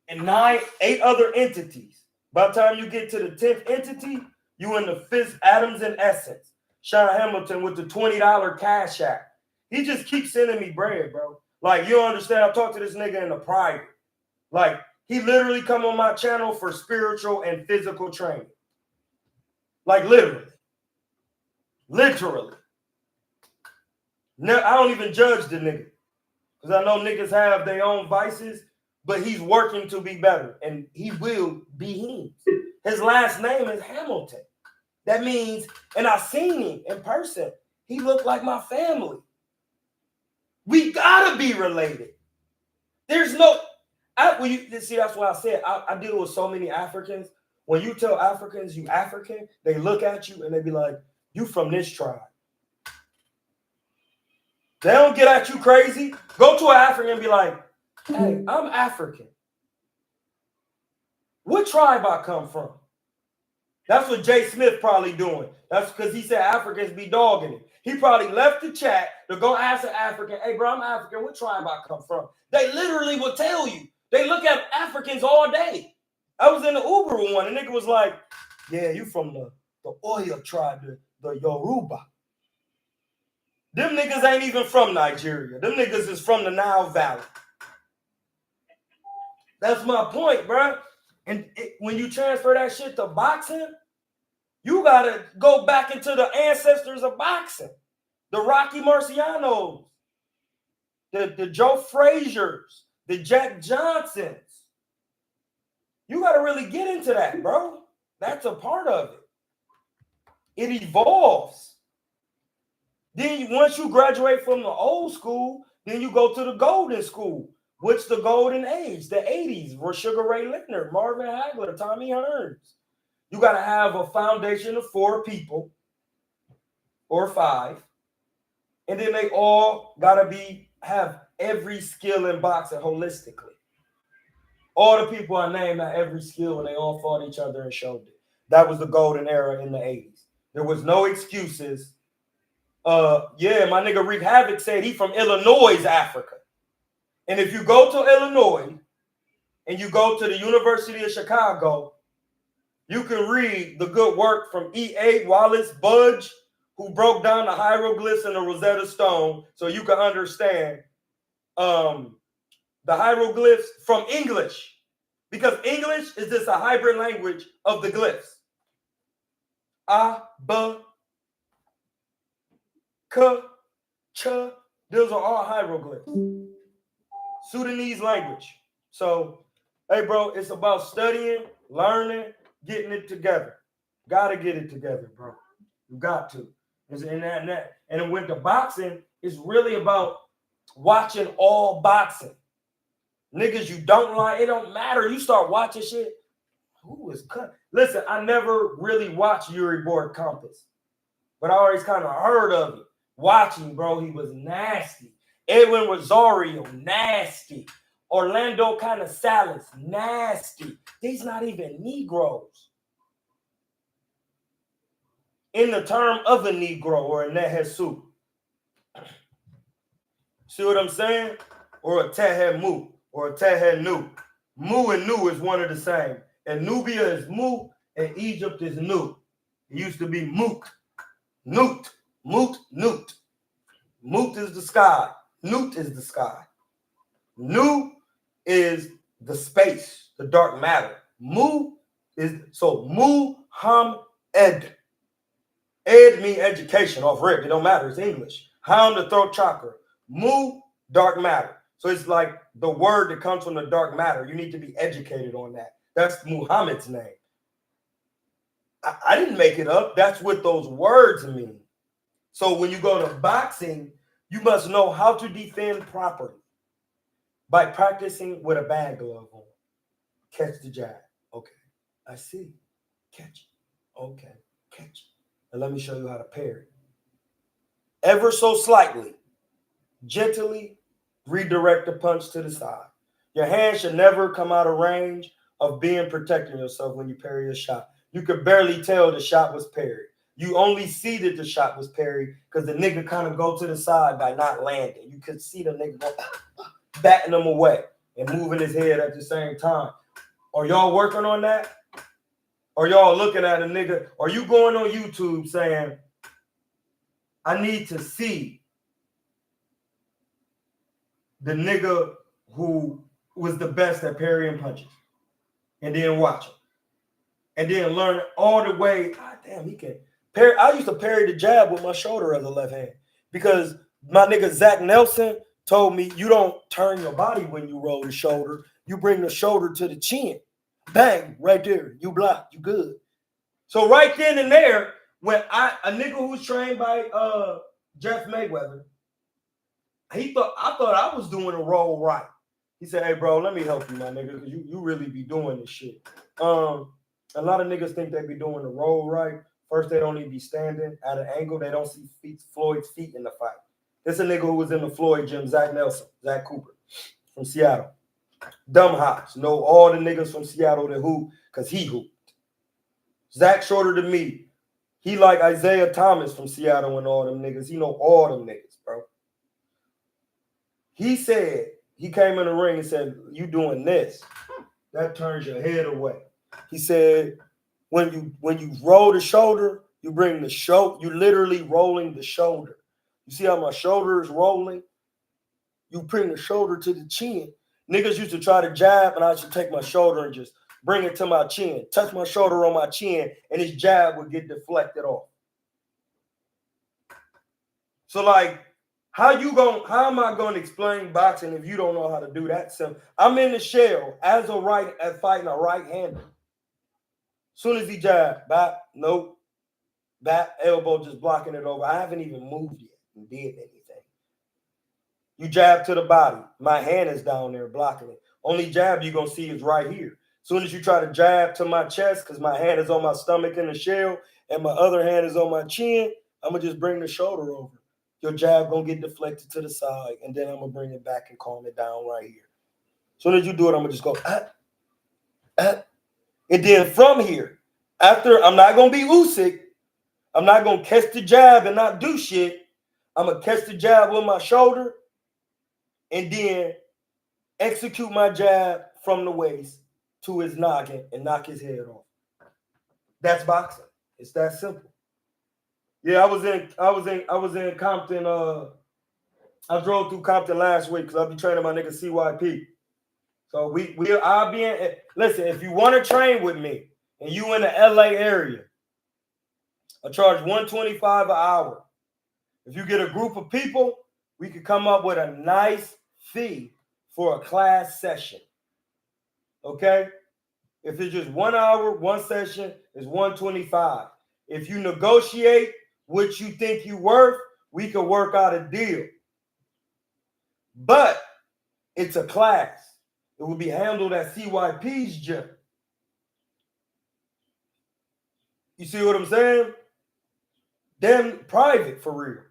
8 other entities. By the time you get to the 10th entity, you in the 5th atoms and essence. Sean Hamilton with the $20 cash app. He just keeps sending me bread, bro. Like, you don't understand. I talked to this nigga in the private. Like, he literally come on my channel for spiritual and physical training. Like, literally. Literally. No, I don't even judge the nigga. Because I know niggas have their own vices, but he's working to be better. And he will be him. His last name is Hamilton. That means, and I seen him in person. He looked like my family. We gotta be related. There's no, see, that's why I said I deal with so many Africans. When you tell Africans you African, they look at you and they be like, you from this tribe. They don't get at you crazy. Go to an African and be like, hey, I'm African. What tribe I come from? That's what Jay Smith probably doing. That's because he said Africans be dogging it. He probably left the chat to go ask an African, hey, bro, I'm African. What tribe I come from? They literally will tell you. They look at Africans all day. I was in the Uber with one. The nigga was like, yeah, you from the Oyo tribe, the Yoruba. Them niggas ain't even from Nigeria. Them niggas is from the Nile Valley. That's my point, bro. And when you transfer that shit to boxing, you got to go back into the ancestors of boxing. The Rocky Marcianos, the Joe Frazier's, the Jack Johnsons. You got to really get into that, bro. That's a part of it. It evolves. Then once you graduate from the old school, then you go to the golden school. What's the golden age? The 80s, where Sugar Ray Leonard, Marvin Hagler, Tommy Hearns. You got to have a foundation of 4 people or 5. And then they all got to have every skill in boxing holistically. All the people I named had every skill and they all fought each other and showed it. That was the golden era in the 80s. There was no excuses. Yeah, my nigga Reek Havoc said he from Illinois, Africa. And if you go to Illinois and you go to the University of Chicago, you can read the good work from E.A. Wallace Budge, who broke down the hieroglyphs and the Rosetta Stone so you can understand the hieroglyphs from English. Because English is just a hybrid language of the glyphs. A, B, K, Ch, those are all hieroglyphs. Sudanese language. So, hey, bro, it's about studying, learning, getting it together. Gotta get it together, bro. You got to. And when the boxing is really about watching all boxing. Niggas you don't like, it don't matter. You start watching shit. Who is cut? Listen, I never really watched Yuri Borg Compass, but I always kind of heard of it. Watching, bro, he was nasty. Edwin Rosario, nasty. Orlando Canales, nasty. These not even Negroes. In the term of a Negro or a Nehesu. See what I'm saying? Or a Tehemu or a Tehenu. Mu and Nu is one of the same. And Nubia is Mu and Egypt is Nu. It used to be Moot. Newt. Moot, Newt. Moot is the sky. Newt is the sky. Nu is the space, the dark matter. Mu is, so Mu, Ham, Ed. Ed means education off rip. It don't matter. It's English. Ham, the throat chakra. Mu, dark matter. So it's like the word that comes from the dark matter. You need to be educated on that. That's Muhammad's name. I didn't make it up. That's what those words mean. So when you go to boxing, you must know how to defend properly by practicing with a bag glove on. Catch the jab. Okay. I see. Catch it. Okay. Catch it. And let me show you how to parry. Ever so slightly, gently redirect the punch to the side. Your hand should never come out of range of being protecting yourself when you parry a shot. You could barely tell the shot was parried. You only see that the shot was parried because the nigga kind of go to the side by not landing. You could see the nigga go batting them away and moving his head at the same time. Are y'all working on that? Are y'all looking at a nigga? Are you going on YouTube saying, I need to see the nigga who was the best at parrying punches, and then watch him, and then learn all the way. God damn, he can parry. I used to parry the jab with my shoulder as a left hand because my nigga Zach Nelson told me you don't turn your body when you roll the shoulder. You bring the shoulder to the chin. Bang, right there. You block. You good. So right then and there, when a nigga who was trained by Jeff Mayweather, I thought I was doing a roll right. He said, hey, bro, let me help you, my nigga, because you really be doing this shit. A lot of niggas think they be doing the roll right. First, they don't even be standing at an angle. They don't see Floyd's feet in the fight. This a nigga who was in the Floyd gym, Zach Nelson, Zach Cooper from Seattle. Dumb hops. Know all the niggas from Seattle that hoop because he hooped. Zach shorter than me. He like Isaiah Thomas from Seattle and all them niggas. He know all them niggas, bro. He said, he came in the ring and said, you doing this. That turns your head away. He said, when you roll the shoulder, you bring the shoulder, you literally rolling the shoulder. You see how my shoulder is rolling? You bring the shoulder to the chin. Niggas used to try to jab, and I should take my shoulder and just bring it to my chin, touch my shoulder on my chin, and his jab would get deflected off. So like, how am I going to explain boxing if you don't know how to do that? So I'm in the shell as fighting a right-hander. Soon as he jab, back, nope, back, elbow just blocking it over. I haven't even moved yet and did anything. You jab to the body. My hand is down there blocking it. Only jab you're going to see is right here. Soon as you try to jab to my chest, because my hand is on my stomach in the shell and my other hand is on my chin, I'm going to just bring the shoulder over. Your jab going to get deflected to the side, and then I'm going to bring it back and calm it down right here. Soon as you do it, I'm going to just go, and then from here, after, I'm not going to be Usyk, I'm not going to catch the jab and not do shit. I'm going to catch the jab with my shoulder and then execute my jab from the waist to his noggin and knock his head off. That's boxing. It's that simple. Yeah, I was in Compton. I drove through Compton last week because I'll be training my nigga CYP. So I'll be in. Listen, if you want to train with me and you in the LA area, I charge $125 an hour. If you get a group of people, we could come up with a nice fee for a class session. Okay? If it's just 1 hour, one session is $125. If you negotiate what you think you worth, we could work out a deal. But it's a class. It will be handled at CYP's gym. You see what I'm saying? Them private for real.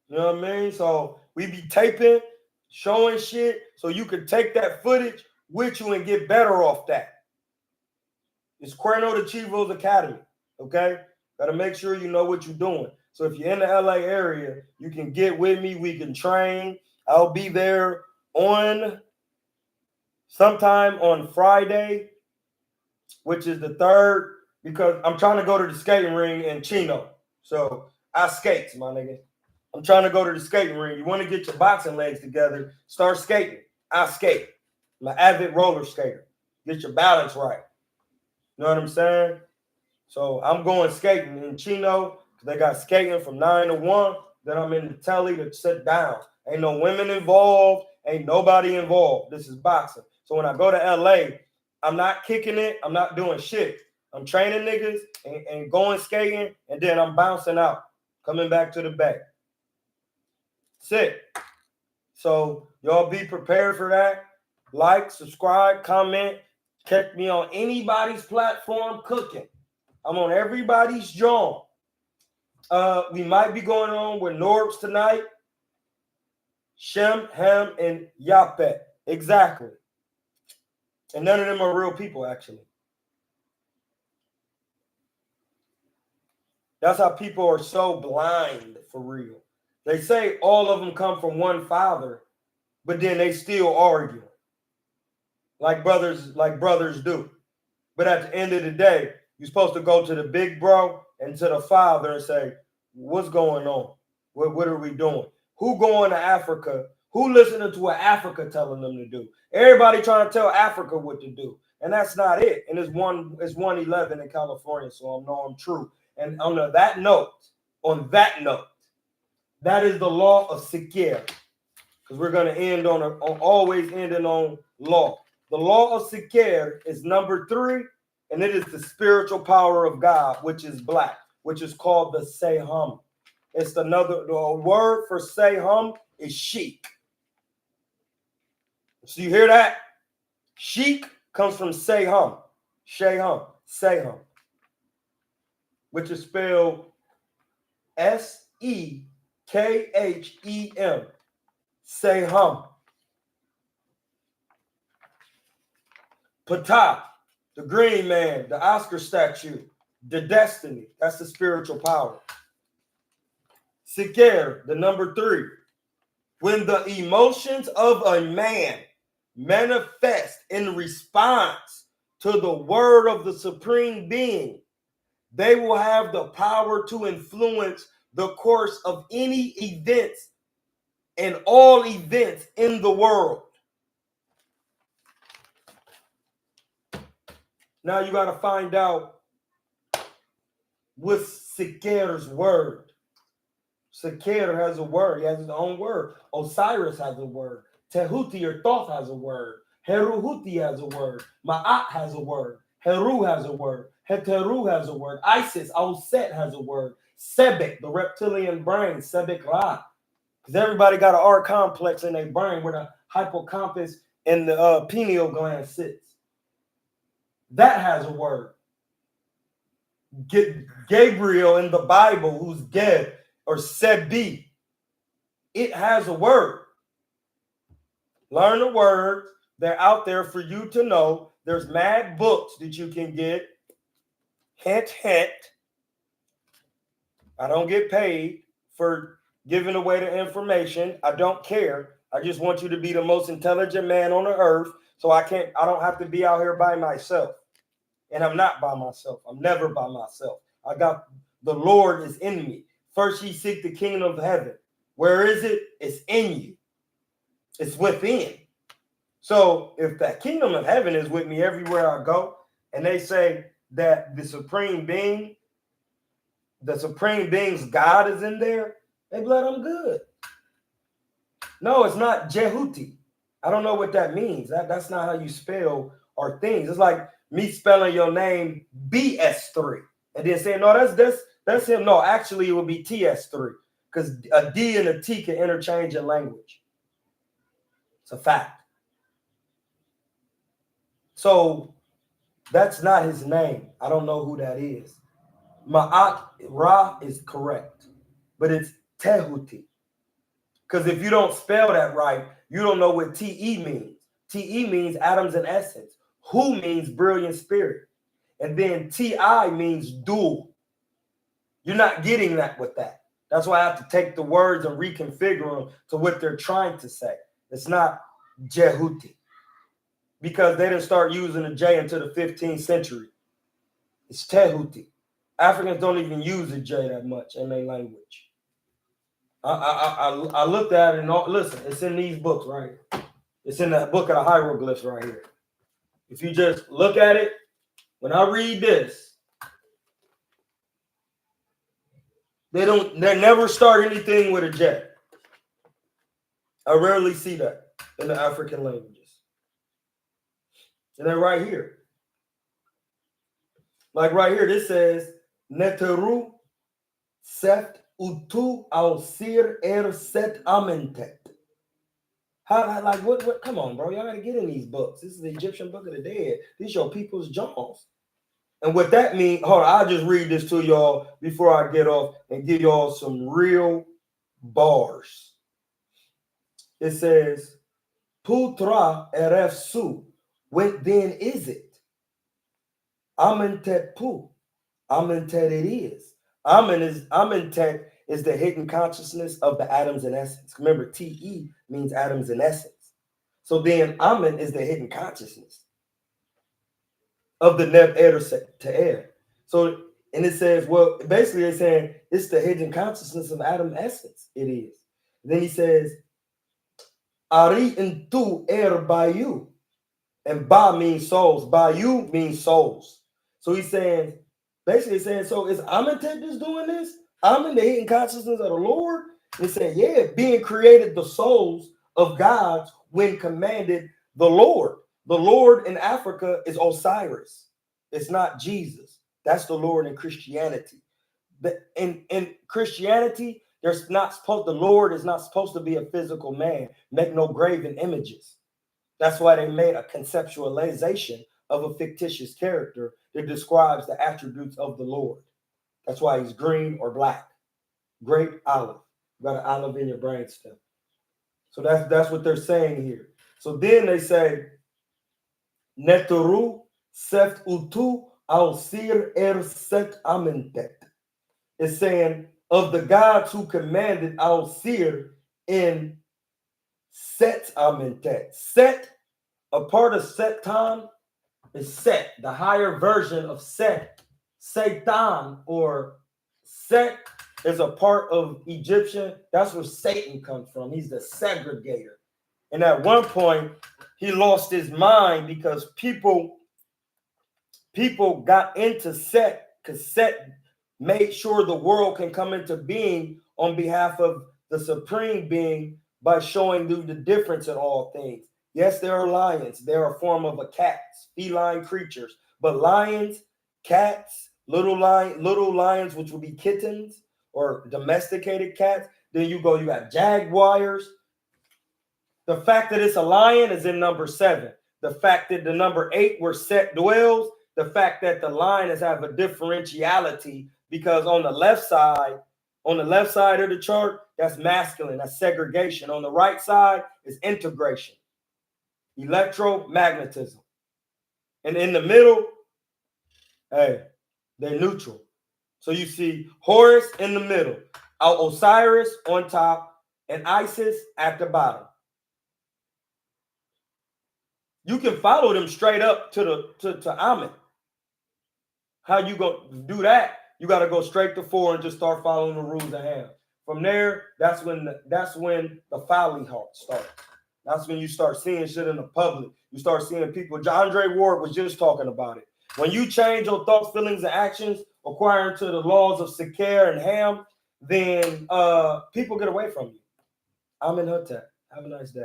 You know what I mean? So we be taping, showing shit, so you can take that footage with you and get better off that. It's KuernoDeChivo's Academy, okay? Got to make sure you know what you're doing. So if you're in the LA area, you can get with me. We can train. I'll be there on sometime on Friday, which is the 3rd, because I'm trying to go to the skating ring in Chino. So I skate, my nigga. I'm trying to go to the skating ring. You want to get your boxing legs together, start skating. I skate. I'm an avid roller skater. Get your balance right. You know what I'm saying? So I'm going skating in Chino. They got skating from 9 to 1. Then I'm in the telly to sit down. Ain't no women involved. Ain't nobody involved. This is boxing. So when I go to LA, I'm not kicking it. I'm not doing shit. I'm training niggas and going skating, and then I'm bouncing out, coming back to the back. Sick. So y'all be prepared for that. Like, subscribe, comment. Catch me on anybody's platform cooking. I'm on everybody's joint. We might be going on with Norbs tonight. Shem, Ham, and Yapet. Exactly. And none of them are real people, actually. That's how people are so blind, for real. They say all of them come from one father, but then they still argue. Like brothers do. But at the end of the day, you're supposed to go to the big bro and to the father and say, what's going on? What are we doing? Who going to Africa? Who listening to what Africa telling them to do? Everybody trying to tell Africa what to do. And that's not it. And it's 1:11 in California, so I know I'm true. And on that note, that is the law of Sikir. Because we're going to end on always ending on law. The law of Sikir is number 3, and it is the spiritual power of God, which is black, which is called the Sehum. It's the word for Sehum is sheik. So you hear that? Sheik comes from Sehum. Sehum, which is spelled Sekhem. Sehum. Ptah, the green man, the Oscar statue, the destiny. That's the spiritual power. Sikir, the number 3. When the emotions of a man manifest in response to the word of the supreme being, they will have the power to influence the course of any events and all events in the world. Now you got to find out what's Sikir's word. Sikir has a word. He has his own word. Osiris has a word. Tehuti or Thoth has a word. Heruhuti has a word. Ma'at has a word. Heru has a word. Heteru has a word. Isis, Auset has a word. Sebek, the reptilian brain, Sebek Ra. Because everybody got an art complex in their brain where the hippocampus and the pineal gland sits. That has a word. Gabriel in the Bible, who's Geb or Sebi, it has a word. Learn the words. They're out there for you to know. There's mad books that you can get. Hint, hint. I don't get paid for giving away the information. I don't care. I just want you to be the most intelligent man on the earth. So I don't have to be out here by myself. And I'm not by myself. I'm never by myself. I got the Lord is in me. First ye seek the kingdom of heaven. Where is it? It's in you. It's within. So if the kingdom of heaven is with me everywhere I go, and they say that the supreme being's God is in there, they blood, I'm good. No, it's not Jehuti. I don't know what that means. That's not how you spell our things. It's like me spelling your name BS3 and then saying, no, that's him. No, actually it would be TS3 because a D and a T can interchange in language. It's a fact. So that's not his name. I don't know who that is. Ma'at Ra is correct, but it's Tehuti. Because if you don't spell that right, you don't know what Te means. Te means atoms and essence. Hu means brilliant spirit. And then Ti means dual. You're not getting that with that. That's why I have to take the words and reconfigure them to what they're trying to say. It's not Jehuti. Because they didn't start using the J until the 15th century. It's Tehuti. Africans don't even use the J that much in their language. I looked at it and listen, it's in these books right here. It's in the book of the hieroglyphs right here. If you just look at it, when I read this, they never start anything with a J. I rarely see that in the African languages. And then right here, like right here, this says Neteru Seft Utu al Sir Set Amentet. How like what? Come on, bro. Y'all gotta get in these books. This is the Egyptian Book of the Dead. These your people's Jones. And what that means, hold on, I'll just read this to y'all before I get off and give y'all some real bars. It says, Putra eref su. When then is it? Amentet pu. Amentet it is. Amentet is the hidden consciousness of the atoms and essence. Remember, Te means atoms and essence. So then Amen is the hidden consciousness of the Neb Er to air. So, and it says, well, basically they're saying it's the hidden consciousness of atom essence. It is. And then he says, Ari intu er bayu. And ba means souls. Bayu means souls. So he's saying, basically saying, so is Amentet just doing this? Amen, the hidden consciousness of the Lord? He said, yeah, being created the souls of gods when commanded the Lord. The Lord in Africa is Osiris. It's not Jesus. That's the Lord in Christianity. In Christianity, the Lord is not supposed to be a physical man. Make no graven images. That's why they made a conceptualization of a fictitious character that describes the attributes of the Lord. That's why he's green or black. Grape, olive. You got an olive in your brainstem. So that's what they're saying here. So then they say, Neteru seft utu al sir set amentet. It's saying of the gods who commanded al sir in set amentet. Set, a part of Setan is Set, the higher version of Set. Satan or Set is a part of Egyptian. That's where Satan comes from. He's the segregator. And at one point, he lost his mind because people got into Set because Set made sure the world can come into being on behalf of the supreme being by showing you the difference in all things. Yes, there are lions. They're a form of a cat, feline creatures. But lions, cats, little lions, which would be kittens or domesticated cats. Then you got jaguars. The fact that it's a lion is in number 7. The fact that the number 8 where Set dwells. The fact that the lions have a differentiality because on the left side of the chart, that's masculine, that's segregation. On the right side is integration. Electromagnetism. And in the middle, hey, they're neutral. So you see Horus in the middle, Osiris on top, and Isis at the bottom. You can follow them straight up to Amen. How you gonna do that? You got to go straight to 4 and just start following the rules of Ham. From there, that's when the folly halt starts. That's when you start seeing shit in the public. You start seeing people. Andre Ward was just talking about it. When you change your thoughts, feelings, and actions according to the laws of Seker and Ham, then people get away from you. I'm in Hotep. Have a nice day.